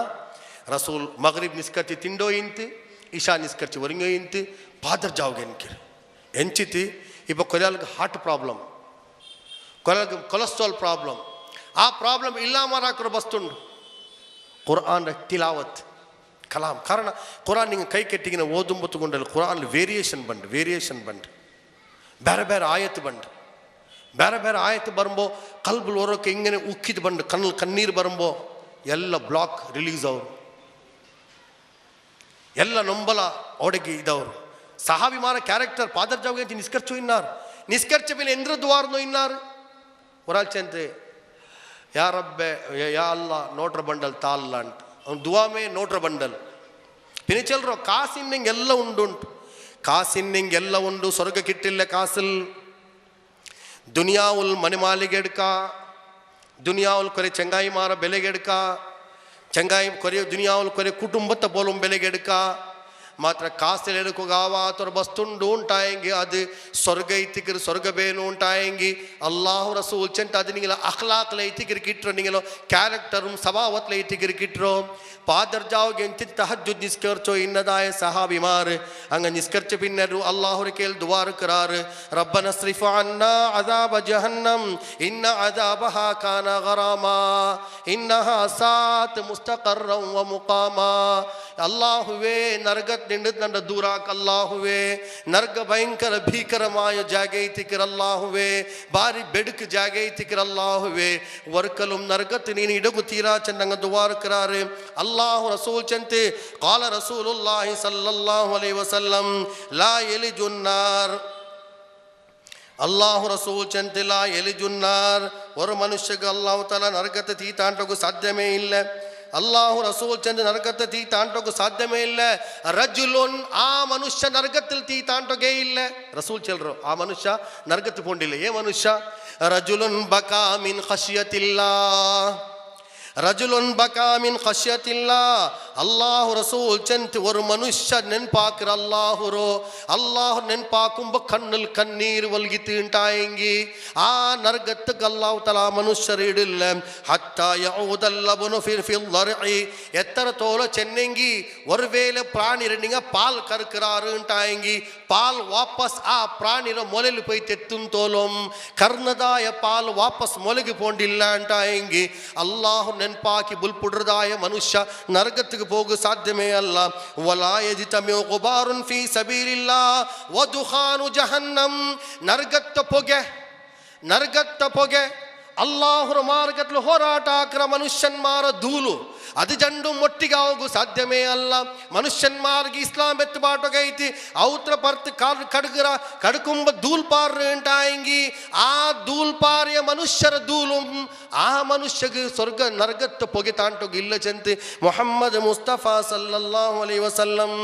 ರಸೂಲ್ ಮಗ್ರಿಬ್ ನಿಸ್ಕರ್ಚಿ ತಿಂಡೋ ಇಂತು ಇಶಾ ನಿಸ್ಕರ್ಚಿ ಒರങ്ങೋ ಇಂತು ಪಾದರ್ ಜಾವ್ಗೆ ಎನ್ಕಿರು ಎಂಚಿತಿ ഇപ്പോൾ കൊരാൾക്ക് ഹാർട്ട് പ്രോബ്ലം കൊരാൾക്ക് കൊളസ്ട്രോൾ പ്രോബ്ലം ആ പ്രോബ്ലം ഇല്ലാമാറാക്കൊരു വസ്തുണ്ട് ഖുർആൻ്റെ തിലാവത്ത് കലാം കാരണം ഖുർആൻ നിങ്ങൾ കൈ കെട്ടിങ്ങനെ ഓതുമ്പത്ത് കൊണ്ടല്ല ഖുർആനിൽ വേരിയേഷൻ ಬಂದು ಬೇರೆ ಬೇರೆ ಆಯತ್ತು ಬಂದು ಬೇರೆ ಬೇರೆ ಆಯತ್ತು ಬರುമ്പോൾ ಕಲ್ಬಲ್ ಹೊರೋಕೆ ಹಿಂಗೆ ಉಕ್ಕಿದು ಬಂದು ಕಣ್ಣೀರು ಬರುമ്പോൾ ಎಲ್ಲ ಬ್ಲಾಕ್ ರಿಲೀಸ್ ಅವರು ಎಲ್ಲ ನೊಂಬಲ ಒಡಗಿ ಇದವರು സഹാബിമാരെ ക്യാരക്ടർ പാദർജാവുക നിസ്കരിച്ചു ഇന്നാർ നിസ്കരിച്ച പിന്നെ എന്തൊരു ദ്വാർന്നു ഇന്നാർ ഒരാൾ ചെന്ന് യാ റബ്ബെ യാ അല്ലാ നോട്ര ബണ്ടൽ താല്ലാണ്ട് അവൻ ദുവാമേ നോട്ര ബണ്ടൽ പിന്നെ ചെല്ലറോ കാസിന്നെങ്കിൽ എല്ലാം ഉണ്ടുണ്ട് കാസിന്നെങ്കിൽ എല്ലാം ഉണ്ട് സ്വർഗ കിട്ടില്ല കാസിൽ ദുനിയാവുൽ മണിമാലിക എടുക്ക ദുനിയാവുൽ കുറെ ചെങ്ങായിമാരെ ಬೆಲೆಗೆടുಕ ചെങ്ങായി കുറെ ദുനിയാവുൽ കുറെ കുടുംബത്തെ പോലും ಬೆಲೆಗೆടുಕ ಮಾತ್ರ ಕಾಸಲ್ಲಿ ಎಡಕೋಗಾವಾತರ ಬಸ್ತುಂಡು ಉಂಟಾಯಂಗಿ ಅದು ಸ್ವರ್ಗ ಐತಿಕರು ಸ್ವರ್ಗ ಬೇನು ಉಂಟಾಯಂಗಿ ಅಲ್ಲಾಹು ರಸೂಲ್ ಚೆಂಟ ಅದು ನಿಂಗೆಲ್ಲ ಅಖ್ಲಾಕ್ಲ ಐತಿಕರು ಕಿಟ್ರೋ ನಿಂಗೆಲ್ಲ ಕ್ಯಾರೆಕ್ಟರು ಸಭಾವತ್ಲ ಐತಿಕರು ಕಿಟ್ರೋ പാദർജാവുക എന്തിന് തഹജ്ജുദ് നിസ്കരിച്ചോ ഇന്നതായ സഹാബിമാർ അങ്ങ് നിസ്കരിച്ച പിന്നീട് അല്ലാഹുവിനെ കേൾ ദുആ കറാറ് റബ്ബന സ്രിഫ് അന്നാ അദാബ ജഹന്നം ഇന്ന അദാബഹാ കാന ഗറാമാ ഇന്നഹാ സാത് മുസ്തഖറൻ വ മുഖാമാ അല്ലാഹുവേ നരകത്തിൽ നിന്ന് ദൂരാക്ക് അല്ലാഹുവേ നരക ഭയങ്കര ഭീകരമായ ಜಾಗ ಐತಿಕರ ಅಲ್ಲಾಹುವೇ ಬಾರಿ ಬೆಡುಕು ಜಾಗ ಐತಿಕರ ಅಲ್ಲಾಹುವೇ ವರ್ಕಲುಂ ನರಕತ್ ನೀನು ಇಡಗು ತೀರಾ ಚೆನ್ನಂಗ ದುಆ ಕರಾರೆ ಅಲ್ಲಾಹು ರಸೂಲ್ ಚಂತೆ ಕಾಲ ರಸೂಲುಲ್ಲಾಹಿ ಸಲ್ಲಲ್ಲಾಹು ಅಲೈಹಿ ವಸಲ್ಲಂ ಲಾ ಯಲಿಜುನ್ನಾರ್ ಅಲ್ಲಾಹು ರಸೂಲ್ ಚಂತೆ ಲಾ ಯಲಿಜುನ್ನಾರ್ ஒரு ಮನುಷ್ಯಗೆ ಅಲ್ಲಾಹು ತಆಲಾ ನರಕತೆ ತೀತಾಂಟಗೂ ಸಾಧ್ಯವೇ ಇಲ್ಲ അല്ലാഹു റസൂൽ ചെന്ന് നരകത്തെ തീ താണ്ടോക്ക് സാധ്യമേ ഇല്ല റജുലുൻ ആ മനുഷ്യ നരകത്തിൽ തീ താണ്ടോകേ ഇല്ല റസൂൽ ചെല്ലറോ ആ മനുഷ്യ നരകത്തിൽ പോണ്ടില്ല ഏ മനുഷ്യ റജുലുൻ ബകാ മിൻ ഖശിയത്തില്ലാഹ് ரஜுலுன் பகா மின் கஷ்யத்தில்லாஹ் அல்லாஹ் ரசூல் சென்ட் ஒரு மனுஷன் ನೆನಪಾಕರ ಅಲ್ಲಾಹುರೋ ಅಲ್ಲಾಹ್ ನೆನಪಾಕುಂಬ ಕಣ್ಣಲ್ಲಿ ಕಣ್ಣೀರು ಒಲ್ಗಿತು ಉಂಟಾಯಂಗಿ ಆ ನರಗತ್ತಕ್ಕೆ ಅಲ್ಲಾಹು ತಆಲಾ ಮನುಷ್ಯರು ಇಡಿಲ್ಲ ಹತ್ತಾ ಯೌದಲ್ಲಬನು ಫಿಲ್ ದರ್ഇ ಎತ್ತರ ತೋಲ ಚೆನ್ನಂಗಿ ஒருவேளை பிராணிர நீங்க பால் கறக்குறாரு உண்டாயಂಗಿ பால் ವಾಪಸ್ ಆ ಪ್ರಾಣಿರ ಮೊಲೆಲು போய் ತೆತ್ತುನ್ ತೋಲಂ ಕರ್ಣದಾಯ ಪಾಲ್ ವಾಪಸ್ ಮೊಲೆಗೆ ಪೋಂಡಿಲ್ಲ ಉಂಟಾಯಂಗಿ ಅಲ್ಲಾಹ್ ನೆನಪಾಕಿ ಬುಲ್ಪುಡ್ರದಾಯ ಮನುಷ್ಯ ನರಕಕ್ಕೆ ಹೋಗ ಸಾಧ್ಯವೇ ಅಲ್ಲ ವಲಾ ಯಜಿತಮು ಗುಬಾರುನ್ ಫೀ ಸಬೀಲಿಲ್ಲಾಹ್ ವ ದುಖಾನು ಜಹನ್ನಂ ನರಕತ್ತ ಪೊಗೆ ಅಲ್ಲಾಹರ ಮಾರ್ಗದಲ್ಲಿ ಹೋರಾಟ ಹಾಕಿರ ಮನುಷ್ಯನ್ಮಾರ ಧೂಳು ಅದು ಜಂಡು ಮೊಟ್ಟಿಗೆ ಹೋಗು ಸಾಧ್ಯವೇ ಅಲ್ಲ ಮನುಷ್ಯನ್ಮಾರ್ಗೆ ಇಸ್ಲಾಂ ಎತ್ತುಬಾಟೋಗೈತಿ ಔತ್ರ ಪರ್ತ್ ಕಡ್ಕುಂಬ ಧೂಲ್ಪಾರ್ ಉಂಟಾಯಂಗಿ ಆ ಧೂಲ್ಪಾರಿಯ ಮನುಷ್ಯರ ಧೂಲು ಆ ಮನುಷ್ಯಗೆ ಸ್ವರ್ಗ ನರಗತ್ತ ಪೊಗೆ ತಾಂಟೋಗಿ ಇಲ್ಲ ಚಂತೆ ಮೊಹಮ್ಮದ್ ಮುಸ್ತಫಾ ಸಲ್ಲಲ್ಲಾಹು ಅಲೈಹಿ ವಸಲ್ಲಂ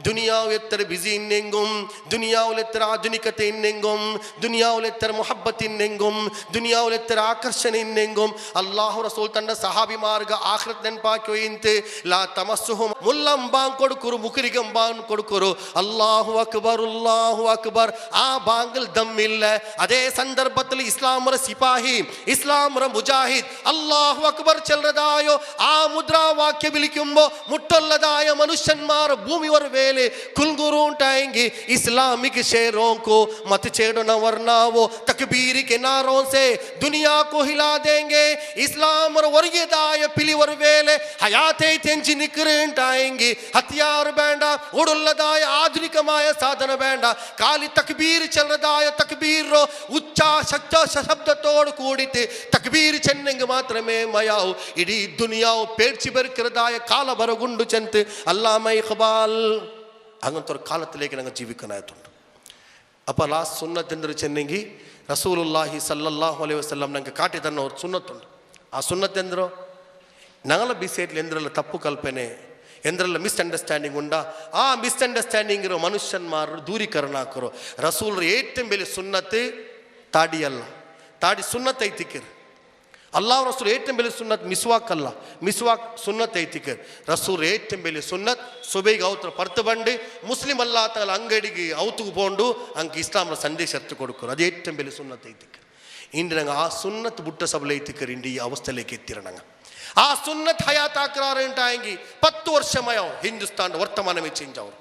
ದುನಿಯಾವು ಎತ್ತರ ಬಿಸಿ ಇನ್ನೆಂಗುಂ ದುನಿಯಾವು ಎತ್ತರ ಆಧುನಿಕತೆ ಇನ್ನೆಂಗುಂ ದುನಿಯಾವು ಎತ್ತರ ಮೊಹಬ್ಬತ್ ಇನ್ನೆಂಗುಂ ದುನಿಯಾವು ಎತ್ತರ ಆಕರ್ಷಣೆ ಇನ್ನೆಂಗುಂ ಅಲ್ಲಾಹು ರಸೂಲ್ ತಂಡ ಸಹಾಬಿ ಮಾರ್ಗ ಆಖಿರತ್ ನೆನಪು ಪಾಕ್ಯೋ ಇಂತೆ ಲಾ ತಮಸ್ಸುಹುಂ ಮುಲ್ಲಂ ಬಾಂಗ್ ಕೊಡುಕರು ಮುಕರಿಗಂ ಬಾಂಗ್ ಕೊಡುಕರು ಅಲ್ಲಾಹು ಅಕ್ಬರ್ ಆ ಬಾಂಗಲ್ ದಮ್ಮಿಲ್ಲ. ಅದೇ ಸಂದರ್ಭದಲ್ಲಿ ಇಸ್ಲಾಮರ ಸಿಪಾಹಿ ഇസ്ലാമറ മുജാഹിദ് അല്ലാഹു അക്ബർ ചെല്ലതായോ ആ മുദ്രാവാക്യം വിളിക്കുമ്പോൾ മുട്ടൊല്ലതായ മനുഷ്യന്മാർ ഭൂമി വർ വേലെ കുൽഗുരു ഉണ്ടാएंगे इस्लामिक शेरों को मत छेड़ना वरना वो तकबीर के नारों से दुनिया को हिला देंगे. इस्लाम और वर्गीयताय पिलिवर वेले हयाते तेंजि निकറുണ്ടാएंगे. हथियार ಬೇಡ ಉಡುಲ್ಲದಾಯ ಆಧುನಿಕമായ ಸಾಧನ ಬೇಡ ಖಾಲಿ ತಕ್ಬೀರ್ ಚೆಲ್ಲದಾಯ ತಕ್ಬೀರ್ ಉಚ್ಚ ಶಬ್ದത്തോട് കൂടിയിട്ട് തക്ബീർ ചെന്നെങ്കിൽ മാത്രമേ മയാവൂ. ഇടീ ദുനിയാവ് പേടിച്ചു പെരുക്കുന്നതായ കാല ബറകുണ്ടു ചെന്ന് അല്ലാമ ഇഖ്ബാൽ അങ്ങനത്തെ ഒരു കാലത്തിലേക്ക് ഞങ്ങൾ ജീവിക്കാനായിട്ടുണ്ട്. അപ്പോൾ ആ സുന്നത്ത് എന്തൊരു ചെന്നെങ്കിൽ റസൂലുള്ളാഹി സല്ലല്ലാഹു അലൈഹി വസല്ലം ഞങ്ങൾക്ക് കാട്ടി തന്ന ഒരു സുന്നത്തുണ്ട്. ಆ ಸುನ್ನತ್ ಎಂದರು ഞങ്ങളെ ಬಿಸೇಟ್ಲಿ ಎಂದ್ರಲ್ಲ ತಪ್ಪು ಕಲ್ಪನೆ ಎಂದ್ರಲ್ಲ ಮಿಸ್ಅಂಡರ್ಸ್ಟ್ಯಾಂಡಿಂಗ್ ಉಂಡ ಆ ಮಿಸ್ಅಂಡರ್ಸ್ಟ್ಯಾಂಡಿಂಗ್ ಇರೋ ಮನುಷ್ಯನ್ಮಾರು ದೂರೀಕರಣ ಹಾಕರು. ರಸೂಲ್ರ ಏಟಂ ಬೆಲೆ ಸುನ್ನತ್ ತಾಡಿಯಲ್ಲ, ತಾಡಿ ಸುನ್ನತ್ ಐತಿಕರ್. ಅಲ್ಲಾಹ್ ರಸೂಲ್ ಏಟಂ ಬೆಲೆ ಸುನ್ನತ್ ಮಿಸ್ವಾಕ್ ಅಲ್ಲ, ಮಿಸ್ವಾಕ್ ಸುನ್ನತ್ ಐತಿಕರ್. ರಸೂಲ್ ಏಟಂ ಬೆಲೆ ಸುನ್ನತ್ ಸುಬೈಗೆ ಅವತ್ರ ಪರ್ತು ಬಂಡು ಮುಸ್ಲಿಂ ಅಲ್ಲಾತಗಳ ಅಂಗಡಿಗೆ ಅವತುಗೆ ಪೋಂಡು ಅಂಕ ಇಸ್ಲಾಮ್ರ ಸಂದೇಶ ಎತ್ತು ಕೊಡುಕರು. ಅದು ಏಟಂ ಬೆಲೆ ಸುನ್ನತ್ ಐತಿಕರ್. ಇಂದು ನಂಗೆ ಆ ಸುನ್ನತ್ ಬುಟ್ಟ ಸಬಲ ಐತಿಕರ್. ಇಂಡು ಈ ಅವಸ್ಥೆಲೇಕೆ ಎತ್ತಿರ ನಂಗೆ ಆ ಸುನ್ನತ್ ಹಯಾತ್ ಆಕ್ರಾರ ಉಂಟಾಗಿ 10 ವರ್ಷಮಯ ಹಿಂದೂಸ್ತಾನ್ ವರ್ತಮಾನವೇ ಚೇಂಜ್ ಅವರು.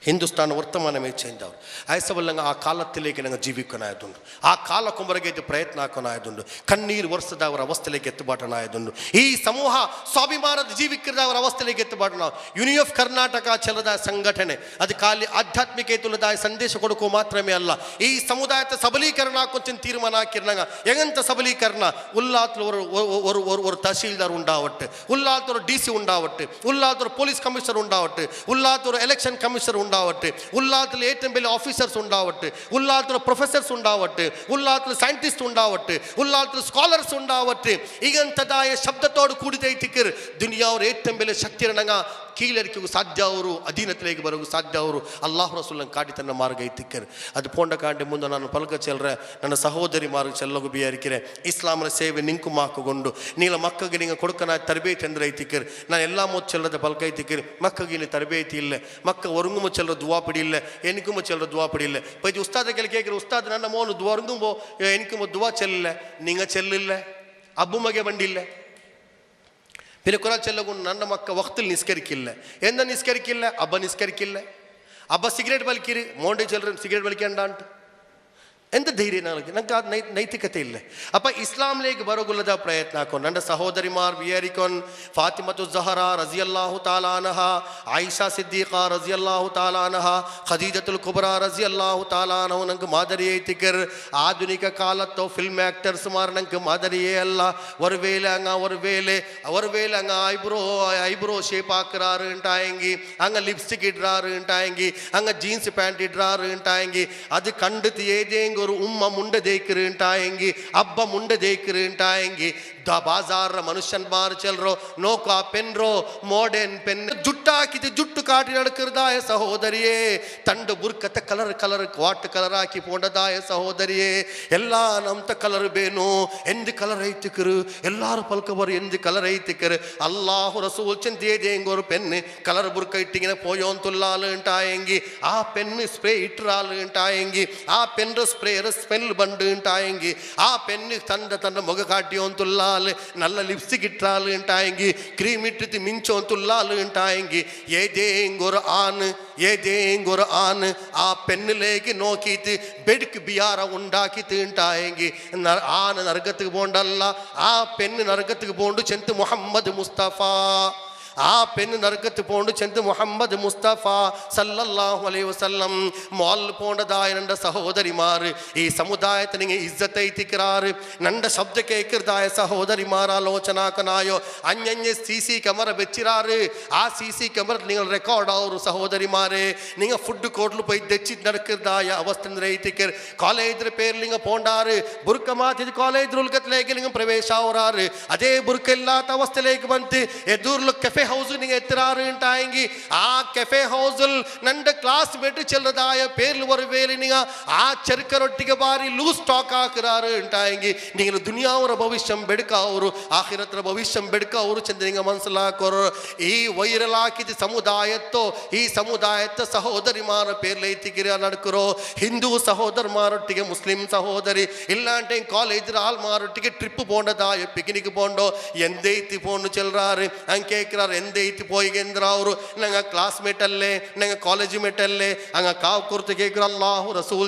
ಹಿಂದೂಸ್ತಾನ್ ವರ್ತಮಾನವೇ ಚೇಂಜ್ ಅವರು. ಆಯ್ಸಬಲ್ಲಂಗೆ ಆ ಕಾಲത്തിലേക്ക് ഞങ്ങൾ ജീവിക്കാനായതുണ്ട്. ആ കാലക്കുമ്പറകേറ്റ് പ്രയത്ന ആക്കാനായതുണ്ട്. കണ്ണീർ വർഷದ ಅವರ ಅವಸ್ಥೆലേക്ക് എത്തുപാട്ടനായതുണ്ട്. ഈ സമൂಹ ಸ್ವಾಭಿಮಾನದ ಜೀವಿಕರದ ಅವರ ಅವಸ್ಥೆലേക്ക് ಎತ್ತುಪಾಟನ ಯೂನಿ ಆಫ್ ಕರ್ನಾಟಕ ಚಲದ ಸಂಘಟನೆ ಅದು ಖಾಲಿ ಆಧ್ಯಾತ್ಮಿಕತೆಯುಳ್ಳದಾಯ ಸಂದೇಶ ಕೊಡೋಕು ಮಾತ್ರಮೇ ಅಲ್ಲ, ಈ ಸಮುದಾಯದ ಸಬಲೀಕರಣ ಕೊಂಚ ತೀರ್ಮಾನ ಹಾಕಿರ್ನಾಗ ಎಂತ ಸಬಲೀಕರಣ ಉಲ್ಲಾத்துல ஒரு ತಹಶೀಲ್ದಾರ್ ಉಂಡಾವಟ್ಟು, ಉಲ್ಲಾத்துல ஒரு DC ಉಂಡಾವಟ್ಟು, ಉಲ್ಲಾத்துல ஒரு ಪೊಲೀಸ್ ಕಮಿಷನರ್ ಉಂಡಾವಟ್ಟು, ಉಲ್ಲಾத்துல ஒரு ಎಲೆಕ್ಷನ್ ಕಮಿಷನರ್ ഉണ്ടാവട്ടെ, ഉള്ളാത്തിൽ ഏറ്റവും വലിയ ഓഫീസേഴ്സ് ഉണ്ടാവട്ടെ, ഉള്ളാത്തിൽ പ്രൊഫസേഴ്സ് ഉണ്ടാവട്ടെ, ഉള്ളാത്തിൽ സയന്റിസ്റ്റ് ഉണ്ടാവട്ടെ, ഉള്ളാത്തിൽ സ്കോളർസ് ഉണ്ടാവട്ടെ. ഇങ്ങനത്തതായ ശബ്ദത്തോട് കൂടി തയ്ത്തിക്കർ ദുനിയാവ് ഏറ്റവും വലിയ ശക്തിരണങ്ങ ಕೀಳರಿಕೆಗೂ ಸಾಧ್ಯ ಅವರು, ಅಧೀನತಿലേക്ക് ಬರೋಗೂ ಸಾಧ್ಯ ಅವರು. ಅಲ್ಲಾಹ್ ರಸೂಲ್ ಕಾಟಿ ತನ್ನ ಮಾರ್ಗ ಐತಿಕ್ಕರು. ಅದು ಪೋಂಡ ಕಾಂಡೆ ಮುಂದೆ ನಾನು ಪಲಕ ಚೆಲ್ಲರೆ ನನ್ನ ಸಹೋದರಿ ಮಾರ್ಗ ಚೆಲ್ಲಗು ಬಿಯಾರಿಕೆರೆ ಇಸ್ಲಾಮನ ಸೇವೆ ನಿಂಕು ಮಾಕುಗೊಂಡು ನೀಲ ಮಕ್ಕಗೆ ನಿಂಗೆ ಕೊಡುಕನ ತರಬೇತಿ ಅಂದ್ರೆ ಐತಿಕ್ಕರು. ನಾನು ಎಲ್ಲ ಮೊತ್ತು ಚೆಲ್ಲದ ಪಲಕ ಐತಿಕ್ಕರು. ಮಕ್ಕಗೆ ಇಲ್ಲಿ ತರಬೇತಿ ಇಲ್ಲ, ಮಕ್ಕ ಒರುಂಗುಮ ಚೆಲ್ಲೋ ದುವಾಪಡಿ ಇಲ್ಲ, ಎನಿಕುಮ ಚೆಲ್ಲೋ ದುವಾಪಡಿ ಇಲ್ಲ. ಪೈತಿ ಉಸ್ತಾದ ಕೆಲ ಕೇಕರು ಉಸ್ತಾದ್ ನನ್ನ ಮೋನು ಒರುಂಗುಂಬೋ ಎನಿಕುಮ ದುವಾ ಚೆಲ್ಲಿಲ್ಲ, ನಿಂಗ ಚೆಲ್ಲಿಲ್ಲ, ಅಬ್ಬುಮಗೆ ಬಂಡಿಲ್ಲ. പിന്നെ കുറെ ചെല്ലകൊണ്ട് ನನ್ನ ಮಕ್ಕ ವಕ್ತಲ್ಲಿ ನಿಸ್ಕರಿಕಿಲ್ಲ, ಎಂದ ನಿಸ್ಕರಿಕಿಲ್ಲ, ಅಬ್ಬ ನಿಸ್ಕರಿಕಿಲ್ಲ, ಅಬ್ಬ ಸಿಗರೇಟ್ ಬಲಿಕಿರಿ ಮೋಂಡೆ ಚೆಲ್ಲರು ಸಿಗರೇಟ್ ಬಲಿಕಂಡ ಅಂಟು ಎಂತ ಧೈರ್ಯ ನನಗೆ ನೈತಿಕತೆ ಇಲ್ಲ. ಅಪ್ಪ ಇಸ್ಲಾಂലേക്ക് ಬರೋಗುಲ್ಲದ ಪ್ರಯತ್ನ ಹಾಕೊಂಡು ನನ್ನ ಸಹೋದರಿಮಾರ್ ವಿಯರಿಕೊನ್ ಫಾತಿಮತು ಝಹರಾ ರಜಿಯಲ್ಲಾಹು ತಾಲಾ ಅನ್ಹಾ, ಆಯಿಷಾ ಸಿದ್ದೀಕಾ ರಜಿಯಲ್ಲಾಹು ತಾಲಾ ಅನ್ಹಾ, ಖದೀಜತುಲ್ ಕುಬ್ರಾ ರಜಿಯಲ್ಲಾಹು ತಾಲಾ ಅನ್ಹು ನಂಗೆ ಮಾದರಿ ಐತಿಕರ್. ಆಧುನಿಕ ಕಾಲತ್ತೋ ಫಿಲ್ಮ್ ಆ್ಯಕ್ಟರ್ಸ್ ಮಾರ್ ನಂಗೆ ಮಾದರಿಯೇ ಅಲ್ಲ. ஒரு வேலை அங்கே ஐப்ரோ ஷேப் ஆக்குறாருன்ட்டாயங்கி, அங்கே லிப்ஸ்டிக் இடுறாருன்ட்டாயங்கி, அங்கே ஜீன்ஸ் பேண்ட் இடுறாருன்ட்டாயங்கி, அது கண்டுத்து ஏதேங்க ஒரு உம்மா முண்டை தேய்க்கிறேன்ட்டாயங்கி, அப்பா முண்டை தேய்க்கிறேன்ட்டாயங்கி. ಬಾಜಾರ ಮನುಷ್ಯನ್ಮಾರು ಚೆಲ್ರೋ ನೋಕಾ ಪೆನ್ರೋ ಮೋಡರ್ನ್ ಪೆನ್ ಜುಟ್ಟಾಕಿದ್ದು ಜುಟ್ಟು ಕಾಟಿ ನಡ್ಕರ್ದಾಯ ಸಹೋದರಿಯೇ, ತಂಡು ಬುರ್ಕತ್ತ ಕಲರ್ ವಾಟ್ ಕಲರ್ ಹಾಕಿ ಪೋಂಡದಾಯ ಸಹೋದರಿಯೇ. ಎಲ್ಲ ನಮ್ತ ಕಲರ್ ಬೇನು ಎಂದ್ ಕಲರ್ ಐತಿಕರು ಎಲ್ಲಾರು ಪಲ್ಕಬರು ಎಂದ್ ಕಲರ್ ಐತಿಕರು. ಅಲ್ಲಾಹು ರಸೂಲ್ ಚೆಂದೇದೇಂಗ ஒரு பெண்ணு கலர் புர்க்க இட்டிங்கின போயோந்துள்ளாளுன்ட்டாயங்கி, ஆ பெண்ணு ஸ்ப்ரே இட்டுறாளுன்ட்டாயங்கி, ஆ பெண்ணு ஸ்ப்ரேயர் ஸ்மெல் பண்டுன்ட்டாயங்கி, ஆ பெண்ணு தண்ட முக காட்டியோந்துள்ளா, நல்ல லிப்ஸ்டிக் இட்டாளுன்ட்டாயங்கி, கிரீம் இட்டு மிஞ்சோந்துள்ளாளுன்ட்டாயங்கி. ஏதேங்கொரு ஆண் ആ പെണ്ണിലേക്ക് നോക്കിയിട്ട് ബെഡ്ക്ക് ബിയാറ ഉണ്ടാക്കിയിട്ടുണ്ടായെങ്കിൽ ആന നരകத்துக்கு പോണ്ടല്ല, ആ പെണ്ണ് നരകத்துக்கு പോണ്ട് ചെന്ത് മുഹമ്മദ് മുസ്തഫ. ಆ ಪೆನ್ನು ನರಕತ್ತು ಪೋಂಡು ಚೆಂದು ಮುಹಮ್ಮದ್ ಮುಸ್ತಫಾ ಸಲ್ಲಲ್ಲಾಹು ಅಲೈಹಿ ವಸಲ್ಲಂ ಮಾಲ್ ಪೋಂಡದಾಯ ನಂಡ ಸಹೋದರಿಮಾರು ಈ ಸಮುದಾಯத்தை நீங்க இஸ்ஸத்தை திக்கிறாரு நண்ட சப்த கேட்கிறதாய சகோதரிமார் ஆலோசனாக்கனாயோ அஞ்சஞ்ச சிசி கேமரா வெச்சிராரு. ಆ ಸಿಸಿ ಕ್ಯಾಮರಾ ನೀವು ರೆಕಾರ್ಡ್ ಅವರು ಸಹೋದರಿಮಾರೇ ನೀವು ಫುಡ್ ಕೋಟ್ಲು போய் தெச்சி நடக்கிறதாய ಅವಸ್ಥೆ ರೈತಿಕರ್. ಕಾಲೇಜ್ ಪೇರ್ಲಿಂಗ ಪೋಂಡಾರು ಬುರ್ಕ ಮಾತಿದ ಕಾಲೇಜ್ ಉಲ್ಕತ್ಲೇಗೆ ನೀವು ಪ್ರವೇಶ ಅವರಾರು. ಅದೇ ಬುರ್ಕ ಇಲ್ಲಾತ ಅವಸ್ಥೆಲೇಗೆ ಬಂತು ಎದುರ್ಲು ಕೆಫೆ കെഫെ ഹൗസ് നിങ്ങൾ എത്തിരാറുണ്ടായെങ്കിൽ ആ കെഫെ ഹൗസിൽ നന്റെ ക്ലാസ്മേറ്റ് ചെല്ലതായ പേരിൽ ഒരു വേല നിങ്ങൾ ആ ചെറുക്കരൊട്ടിಗೆ ಬಾರಿ ಲೂಸ್ ಟಾಕ್ ಹಾಕಿರಾರು ഉണ്ടായെങ്കിൽ നിങ്ങൾ ദുനിയാവರ ಭವಿಷ್ಯಂ ಬೆಡಕಾವರು ಆಖಿರತ್ರ ಭವಿಷ್ಯಂ ಬೆಡಕಾವರು ಚಂದ നിങ്ങൾ മനസ്സിലാക്കോರು ഈ വൈറലാക്കിದ ಸಮುದಾಯತ್ತೋ ಈ ಸಮುದಾಯದ ಸಹೋದರಿಮಾರ പേരിലേത്തിക്കിര നടക്കുറോ ഹിന്ദു സഹോദരന്മാരൊട്ടിಗೆ മുസ്ലിം സഹോദരി ഇല്ലാണ്ട് ಕಾಲೇಜ್ ಆಲ್ಮಾರೊಟ್ಟಿಗೆ ಟ್ರಿಪ್ പോണ്ടതായ പിക്നിക് പോണ്ടോ എന്തേത്തി പോന്നു ചെല്ലുറാറ് അങ്ങ് കേൾക്കുറാറ് എന്തേത്തി പോയിಗೆಂದ್ರ ಅವರು ನಂಗೆ ಕ್ಲಾಸ್ಮೇಟ್ ಅಲ್ಲೇ ನಂಗೆ ಕಾಲೇಜ್ ಮೇಟ್ ಅಲ್ಲೇ അങ്ങ് കാവ് കുറിച്ച് കേൾക്കുற അല്ലാഹു റസൂൽ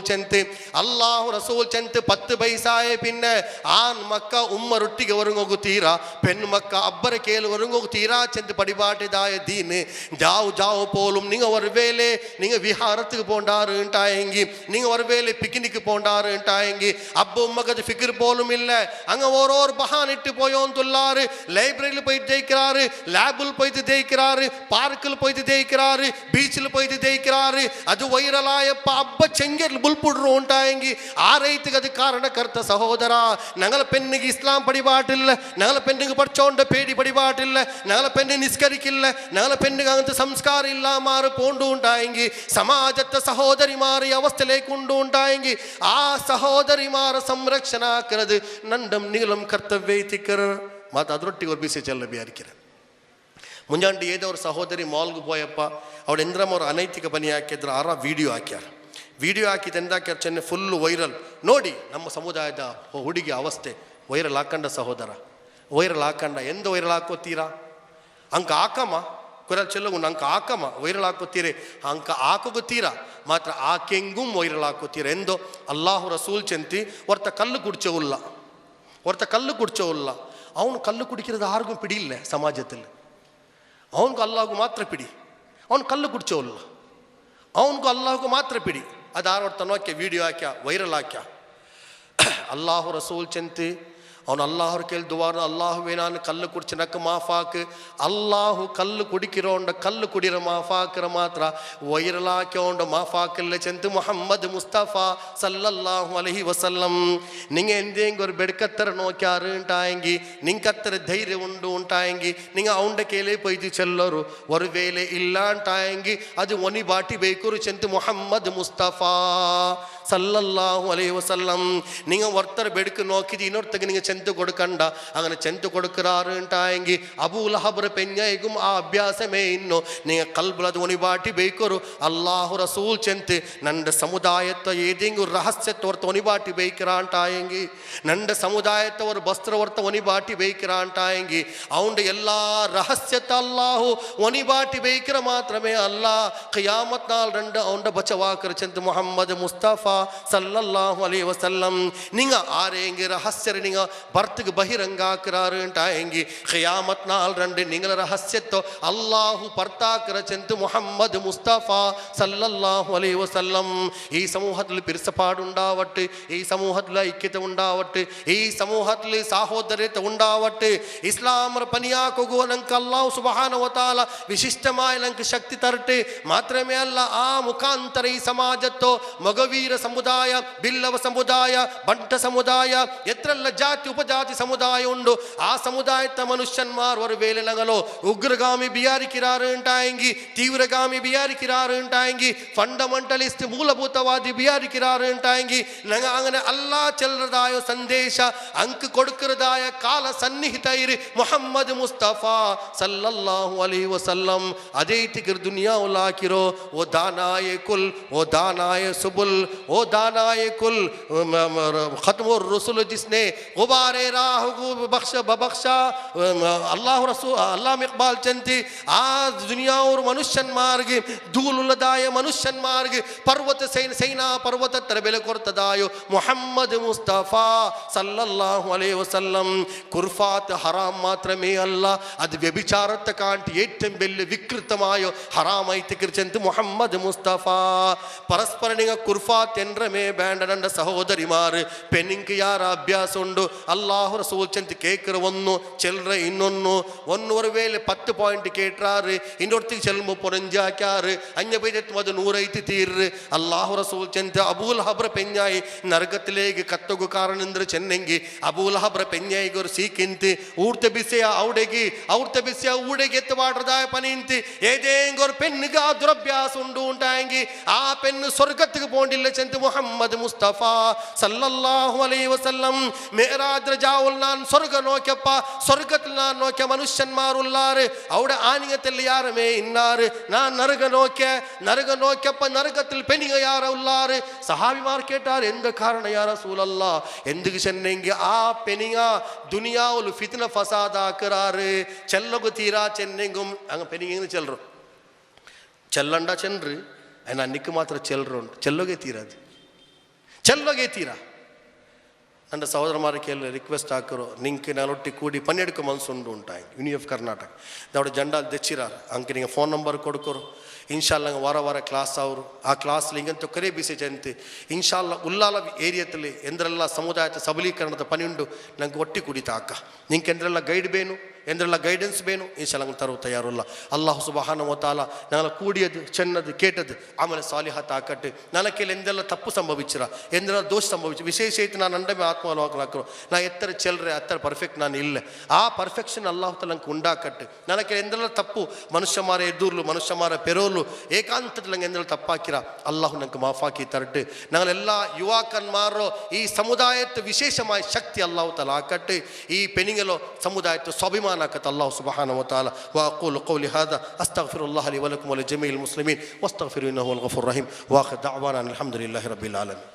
ചെന്ത് 10 പൈസായ പിന്നെ ആൺ മക്ക ഉമ്മറൊട്ടിಗೆ ഒരുങ്ങോಗುತ್ತೀರಾ പെൺ മക്ക അബ്ബര കേൾ ഒരുങ്ങോಗುತ್ತೀರಾ ചെന്ത് പടിപാട്ടിതായ ദീന് ജാവു പോലും നിങ്ങൾ ഒരു വേളെ നിങ്ങൾ വിഹാരத்துக்கு போண்டாரு ഉണ്ടായെങ്കിൽ നിങ്ങൾ ഒരു വേളെ പിക്നിക് പോണ്ടാറ് ഉണ്ടായെങ്കിൽ അബ്ബ ഉമ്മക്ക് ഫിക്ർ പോലും ഇല്ല അങ്ങ് ഓരോ ബഹാനിട്ട് പോയോന്ന് തുള്ളാറ് ലൈബ്രറിയിൽ പോയിട്ട് ജയിക്കാറ് ലാബിൽ പോയിട്ട് ജയിക്കാറ് പാർക്കിൽ പോയിട്ട് ജയിക്കാറ് ബീച്ചിൽ പോയിട്ട് ജയിക്കാറ് അത് വൈറലായപ്പോ അബ്ബ ചെങ്കൽ ബുൾപുടു ഉണ്ടായെങ്കിൽ ആ റൈത്തിക്ക് അത് കാരണക്കർത്ത സഹോദര ഞങ്ങളെ പെണ്ണിക്ക് ഇസ്ലാം പടിപാട്ടില്ല ഞങ്ങളെ പെണ്ണിക്ക് പഠിച്ചോണ്ട് പേടി പടിപാട്ടില്ല ഞങ്ങളെ പെണ്ണ് നിസ്കരിക്കില്ല ഞങ്ങളെ പെണ്ണിക്ക് അങ്ങനത്തെ സംസ്കാരം ഇല്ലാമാറ് പോണ്ടു ഉണ്ടായെങ്കിൽ സമാജത്തെ സഹോദരിമാർ ഈ അവസ്ഥയിലേക്ക് കൊണ്ടു ഉണ്ടായെങ്കിൽ ആ സഹോദരിമാരെ സംരക്ഷണ ആക്കുന്നത് നണ്ടം നീളം കർത്തവ്യത്തിക്കർ മാത്ര ಅದರೊಟ್ಟಿಗೆ ഒരു ಬಿಸಿ ಚೆಲ್ಲ ಬಿಯಾರಿಕಿರ ಮುಂಜಾನೆ ಏದೋ ಅವ್ರ ಸಹೋದರಿ ಮಾಲ್ಗೆ ಹೋಯಪ್ಪ ಅವ್ರು ಎಂದ್ರಮ್ಮ ಅವ್ರು ಅನೈತಿಕ ಪನಿ ಹಾಕಿದ್ರು ಆರ ವಿಡಿಯೋ ಹಾಕ್ಯಾರ ವಿಡಿಯೋ ಹಾಕಿದ್ದು ಎಂದಾಕ್ಯಾರ ಚೆನ್ನೆ ಫುಲ್ಲು ವೈರಲ್ ನೋಡಿ ನಮ್ಮ ಸಮುದಾಯದ ಹುಡುಗಿ ಅವಸ್ಥೆ ವೈರಲ್ ಹಾಕಂಡ ಸಹೋದರ ವೈರಲ್ ಹಾಕಂಡ ಎಂದು ವೈರಲ್ ಹಾಕೋತೀರಾ ಅಂಕ ಹಾಕಮ್ಮ ಕುರಲ್ ಚೆಲ್ಲಗು ಅಂಕ ಹಾಕಮ್ಮ ವೈರಲ್ ಹಾಕೋತೀರಿ ಅಂಕ ಹಾಕೋಗುತ್ತೀರಾ ಮಾತ್ರ ಆಕೆಂಗೂ ವೈರಲ್ ಹಾಕೋತೀರ ಎಂದೋ ಅಲ್ಲಾಹು ರಸೂಲ್ ಚೆಂತಿ ಒರ್ತ ಕಲ್ಲು ಕುಡಿಚೋಲ್ಲ ಅವನು ಕಲ್ಲು ಕುಡಿಕ್ಕಿರೋದು ಯಾರಿಗೂ ಪಿಡಿಯಿಲ್ಲ ಸಮಾಜದಲ್ಲಿ ಅವನಿಗೂ ಅಲ್ಲಾಹಗೂ ಮಾತ್ರ ಪಿಡಿ ಅವನು ಕಲ್ಲು ಕುಡಿಚೋಲ್ಲ ಅವನಿಗೂ ಅಲ್ಲಾಹಗೂ ಮಾತ್ರ ಪಿಡಿ ಅದು ಆರೋಡ್ತಾನೋ ಹಾಕ್ಯ ವಿಡಿಯೋ ಹಾಕ್ಯ ವೈರಲ್ ಹಾಕ್ಯ ಅಲ್ಲಾಹು ರಸೂಲ್ ಚೆಂತಿ ಅವನು ಅಲ್ಲಾಹರು ಕೇಳಿ ದುವಾರ ಅಲ್ಲಾಹುವೇ ನಾನು ಕಲ್ಲು ಕುಡಿಚಿ ನಕ್ಕ ಮಾಫಾಕ್ ಅಲ್ಲಾಹು ಕಲ್ಲು ಕುಡಿಕಿರೋಂಡ ಕಲ್ಲು ಕುಡಿರ ಮಾಫಾಕರ ಮಾತ್ರ ವೈರಲ್ ಹಾಕ್ಯೋಂಡ ಮಾಫಾಕಲ್ಲ ಚೆಂತು മുഹമ്മദ് മുസ്തഫ സല്ലല്ലാഹു അലൈഹി വസല്ലം നിങ്ങൾ എന്തെങ്കിലും ഒരു ബെടുക്കത്തര നോക്കിയാറ് ഉണ്ടായെങ്കിൽ നിങ്ങൾക്കത്ര ധൈര്യം ഉണ്ടായെങ്കിൽ നിങ്ങൾ അവൻ്റെ കേലേ പോയിട്ട് ചെല്ലರು ഒരു വേല ಇಲ್ಲ ഉണ്ടായെങ്കിൽ ಅದು ಒನಿ ಬಾಟಿ ಬೇಕರು ಚೆಂತು മുഹമ്മദ് മുസ്തഫ സല്ലല്ലാഹു അലൈഹി വസല്ലം നിങ്ങൾ ഒർത്തර ബെടുക്ക് നോക്കിയിട്ട് ಇನ್ನೊರ್ತಗೆ നിങ്ങൾ ചെന്ത് കൊടുക്കണ്ട അങ്ങനെ ചെന്ത് കൊടുക്കാറ് ഉണ്ടായെങ്കിൽ അബൂ ലഹബ് പെഞ്ഞയും ആ അഭ്യാസമേ ഇന്നു നിങ്ങൾ കൽബിലത് ഒനിബാട്ടി ಬೇಕರು അല്ലാഹു റസൂൽ ചെന്ത് നന്റെ സമുദായത്തെ ഏതെങ്കിലും ರಹಸ್ಯത്തെ ಹೊರತ ಒನಿಬಾಟಿ ಬೇಯ್ಕಿರ ಅಂಟಾಯಂಗಿ ನಂಡೆ ಸಮುದಾಯത്തെ ഒരു ವಸ್ತ್ರ ಹೊರತ ಒನಿಬಾಟಿ ಬೇಯ್ಕಿರ ಅಂಟಾಯಂಗಿ ಅವನ ಎಲ್ಲ ರಹಸ್ಯತೆ ಅಲ್ಲಾಹು ಒನಿಬಾಟಿ ಬೇಯ್ಕಿರ ಮಾತ್ರಮೇ ಅಲ್ಲ ഖിയാമത്ത് നാൾ രണ്ട് അവൻ്റെ ബച്ചവാക്കർ ചെന്ത് മുഹമ്മദ് മുസ്തഫ സല്ലല്ലാഹു അലൈഹി വസല്ലം നിങ്ങൾ ആരെങ്കിലും രഹസ്യരെ നിങ്ങൾ ഭർത്തക്ക് ബഹിരംഗാക്കാറ് ഉണ്ടായെങ്കിൽ ഖിയാമത്ത് നാൾ രണ്ട് നിങ്ങളെ രഹസ്യത്തോ അല്ലാഹു ഭർത്താക്കര ചെന്ത് മുഹമ്മദ് മുസ്തഫ സല്ലല്ലാഹു അലൈഹി വസല്ലം ഈ സമൂഹത്തിൽ പിരിസപ്പാടുണ്ടാവട്ടെ ഈ സമൂഹത്തിൽ ഐക്യത ഉണ്ടാവട്ടെ ഈ സമൂഹത്തിൽ സാഹോദര്യത ഉണ്ടാവട്ടെ ഇസ്ലാമರ പനിയാക്കുക ನಂಗೆ ಅಲ್ಲಾಹು ಸುಬ್ಹಾನಹು ವ ತಆಲ ವಿಶಿಷ್ಟമായ ನಂಗೆ ಶಕ್ತಿ ತರಟೆ ಮಾತ್ರಮೇ ಅಲ್ಲ ಆ ಮುಖಾಂತರ ಈ ಸಮಾಜತ್ತೋ ಮಗವೀರ ಸಮುದಾಯ ಬಿಲ್ಲವ ಸಮುದಾಯ ಬಂಟ ಸಮುದಾಯ ಎತ್ರೆಲ್ಲ ಜಾತಿ ಉಪಜಾತಿ ಸಮುದಾಯ ಉಂಡು ಆ ಸಮುದಾಯದ ಮನುಷ್ಯನ್ಮಾರ್ ഒരു വേല ഞങ്ങളോ ഉഗ്രഗാമി ബിയാരിക്കിറാറ് ഉണ്ടായെങ്കിൽ തീവ്രഗാമി ബിയാരിക്കിറാറ് ഉണ്ടായെങ്കിൽ ഫണ്ടമെന്റലിസ്റ്റ് ಮೂಲಭೂತವಾದಿ ബിയാരിക്കിറാറ് ഉണ്ടായെങ്കിൽ ഞങ്ങൾ അങ്ങനെ അല്ലാ ചെല്ലതായ സന്ദേശ ಅಂಕ കൊടുക്കുന്നതായ ಕಾಲ ಸನ್ನಿಹಿತ ಇರಿ ಮುಹಮ್ಮದ್ ಮುಸ್ತಫ ಸಲ್ಲಲ್ಲಾಹು ಅಲೈಹಿ ವಸಲ್ಲಂ ಅದೇ ತಿಗರ್ ದುನಿಯಾವುಲ್ ಹಾಕಿರೋ ಓ ದಾನಾಯ ಕುಲ್ ಓ ದಾನಾಯ ಸುಬುಲ್ ಓ ದಾನಾಯ ಕುಲ್ ಖತ್ಮುರ್ ರಸೂಲ್ जिसने गुबारे राह को बख्शा अल्लाह रसूल अल्लाह इकबाल चंती आज दुनिया और मनुष्यन मार्ग धूलुलदाय मनुष्यन मार्ग पर्वत सैना पर्वत तरबेले कोर्तदायो मुहम्मद मुस्तफा सल्लल्लाहु अलैहि वसल्लम कुर्फात हराम मात्रमे अल्ला ಅದು ವ್ಯಭಿಚಾರತ ಕಾಂಟಿ ಏಟಂ ಬೆಲ್ಲೆ ವಿಕೃತಮಾಯೋ ಹರಾಮ್ ಐತೆ ಕಿರ್ಚಂತ ಮುಹಮ್ಮದ್ ಮುಸ್ತಫಾ ಪರಸ್ಪರ ನಿಂಗ ಕುರ್ಫಾತ್ ಕೆಂಡ್ರಮೇ ಬ್ಯಾಂಡ ನಂಡ ಸಹೋದರಿಮಾರು ಪೆನ್ನಿಂಗ್ ಯಾರ ಅಭ್ಯಾಸ ಉಂಡು ಅಲ್ಲಾಹು ರಸೂಲ್ ಚಂತ ಕೇಕರು ಒಂದು ಚೆಲ್ರ ಇನ್ನೊಂದು 1 ವೇಳೆ 10 ಪಾಯಿಂಟ್ ಕೇಟ್ರಾರು ಇನ್ನೊರ್ತಿಗೆ ಚೆಲ್ಮು ಪೊರಂಜಿ ಹಾಕ್ಯಾರು ಅನ್ಯ ಬೈದತ್ ಮದು 105 ತೀರ್ರು ಅಲ್ಲಾಹು ರಸೂಲ್ ಚಂತ ಅಬೂಲ್ ಹಬ್ರ ಪೆಂಜಾಯಿ ನರಕത്തിലേക്ക് ಕತ್ತಗು ಕಾರಣಂದ್ರೆ ಚೆನ್ನಂಗಿ ಅಬೂಲ್ ಹಬ್ರ ಪೆಂಜಾಯಿಗೋರು ಸೀಕಿಂತಿ ಊರ್ತ ಬಿಸಿಯ ಔಡೆಗಿ ಔರ್ತ ಬಿಸಿಯ ಊಡೆಗೆ ಎತ್ತು ಬಾಡ್ರದಾಯ ಪನಿಂತಿ ಏದೇಂಗೋರು ಪೆನ್ನುಗ ದುರಭ್ಯಾಸ ಉಂಡು ಉಂಟಾಂಗಿ ಆ ಪೆನ್ನು ಸ್ವರ್ಗತ್ತಿಗೆ ಪೋಂಡಿಲ್ಲ ಚೆಂತ ಮುಹಮ್ಮದ್ ಮುಸ್ತಫಾ ಸಲ್ಲಲ್ಲಾಹು ಅಲೈಹಿ ವಸಲ್ಲಂ ಮೇರಾದ್ರ ಜಾವುಲ್ ನಾನು ಸ್ವರ್ಗ ನೋಕ್ಯಪ್ಪ ಸ್ವರ್ಗത്തിൽ ನಾನು ನೋಕ್ಯ ಮನುಷ್ಯನ್ಮಾರುಲ್ಲಾರು അവിടെ ആനിയത്തിൽ യാരമേ ഇന്നാറ് ഞാൻ നരക നോക്യപ്പ നരകത്തിൽ പെനിക യാറുല്ലാറ് സഹാബിമാർ കേട്ടാർ എന്ത് കാരണം യാ റസൂലല്ലാ എന്തുക്ക് ചെന്നെങ്കിൽ ആ പെനിക ദുനിയാവുൽ ഫിത്ന ഫസാദാക്കറാറ് ചെല്ലകു തീരാ ചെന്നെങ്കും അങ്ങ് പെനിങ്ങനെ ചെല്ലರು ಚೆಲ್ಲಂಡ ಚೆನ್ರಿ ఆయన అన్నికి మాత్రం చెల్లరు చెల్లోగే తీరా ನನ್ನ ಸಹೋದರಮಾರ ಕೇಳಿ ರಿಕ್ವೆಸ್ಟ್ ಹಾಕರು ನಿಂಗೆ ನಾನೊಟ್ಟಿ ಕೂಡಿ ಪನ್ನೆಡ್ಕ ಮನ್ಸುಂಡು ಉಂಟಾಯಿ ಯೂನಿ ಆಫ್ ಕರ್ನಾಟಕ ದೌಡ ಜಂಡಾಲ್ ತೆಚ್ಚಿರಾರು ಅಂಕೆ ನಿಂಗೆ ಫೋನ್ ನಂಬರ್ ಕೊಡ್ಕೊರು ಇನ್ಶಾಲ್ಲ ವಾರ ಕ್ಲಾಸ್ ಅವರು ಆ ಕ್ಲಾಸ್ಲಿ ಹಿಂಗಂತೂ ಕರೆ ಬಿಸಿ ಜಯಂತಿ ಇನ್ಶಾಲ್ಲ ಉಲ್ಲಾಲ ಏರಿಯದಲ್ಲಿ ಎಂದ್ರೆಲ್ಲ ಸಮುದಾಯದ ಸಬಲೀಕರಣದ ಪನಿ ಉಂಡು ನಂಗೆ ಒಟ್ಟಿ ಕುಡಿತಾ ಅಕ್ಕ ನಿಂಗೆ ಎಂದ್ರೆಲ್ಲ ಗೈಡ್ ಬೇನು ಎಂದ್ರೆಲ್ಲ ಗೈಡೆನ್ಸ್ ಬೇನು ಇನ್ಶಾಲ್ಲ ನಂಗೆ ತರುವ ತಯಾರಿಲ್ಲ ಅಲ್ಲಾಹು ಸುಬ್ಹಾನಹು ವ ತಆಲ ನಾನು ಕೂಡಿಯದು ಚೆನ್ನದು ಕೇಟದು ಆಮೇಲೆ ಸಾಲಿಹತ್ ಆಕಟ್ಟು ನನಗೆ ಎಂದೆಲ್ಲ ತಪ್ಪು ಸಂಭವಿಸಿರ ಎಂದೆಲ್ಲ ದೋಷ ಸಂಭವಿಸಿ ವಿಶೇಷ ಐತೆ ನಾನು ಅಂಡಮೆ ಆತ್ಮಲೋಕಲಾಕರು ನಾ ಎತ್ತರ ಚೆಲ್ಲರೆ ಅತ್ತರ ಪರ್ಫೆಕ್ಟ್ ನಾನು ಇಲ್ಲ ಆ ಪರ್ಫೆಕ್ಷನ್ ಅಲ್ಲಾಹು ತಆಲ ನಂಗೆ ಉಂಡಾಕಟ್ಟು ನನಗೆ ಎಂದೆಲ್ಲ ತಪ್ಪು ಮನುಷ್ಯಮಾರ ಎದುರ್ಲು ಮನುಷ್ಯಮಾರ ಪೆರೋಲು ಏಕಾಂತದಲ್ಲಿ ನಂಗೆ ಎಂದೆಲ್ಲ ತಪ್ಪಾಕಿರ ಅಲ್ಲಾಹು ನಂಗೆ ಮಾಫಾಕಿ ತರಟ್ಟು ഞങ്ങളെಲ್ಲ യുവാക്കന്മാരോ ഈ സമൂദായത്തെ വിശേഷമായ ശക്തി അല്ലാഹു തആല ആക്കട്ടെ ഈ പെനിങ്ങലോ സമുദായത്തെ സ്വാഭിമാനാക്കട്ടെ അല്ലാഹു സുബ്ഹാനഹു വ തആല വഅഖൂലു ഖൗലി ഹാദാ അസ്തഗ്ഫിറുല്ലാഹ ലി വലക്കും വലിജമീഇൽ മുസ്ലിമീൻ വസ്തഗ്ഫിറു ഇന്നഹു വൽ ഗഫൂർ റഹീം വആഖിറു ദഅവാനാ അൽഹംദുലില്ലാഹി റബ്ബിൽ ആലമീൻ.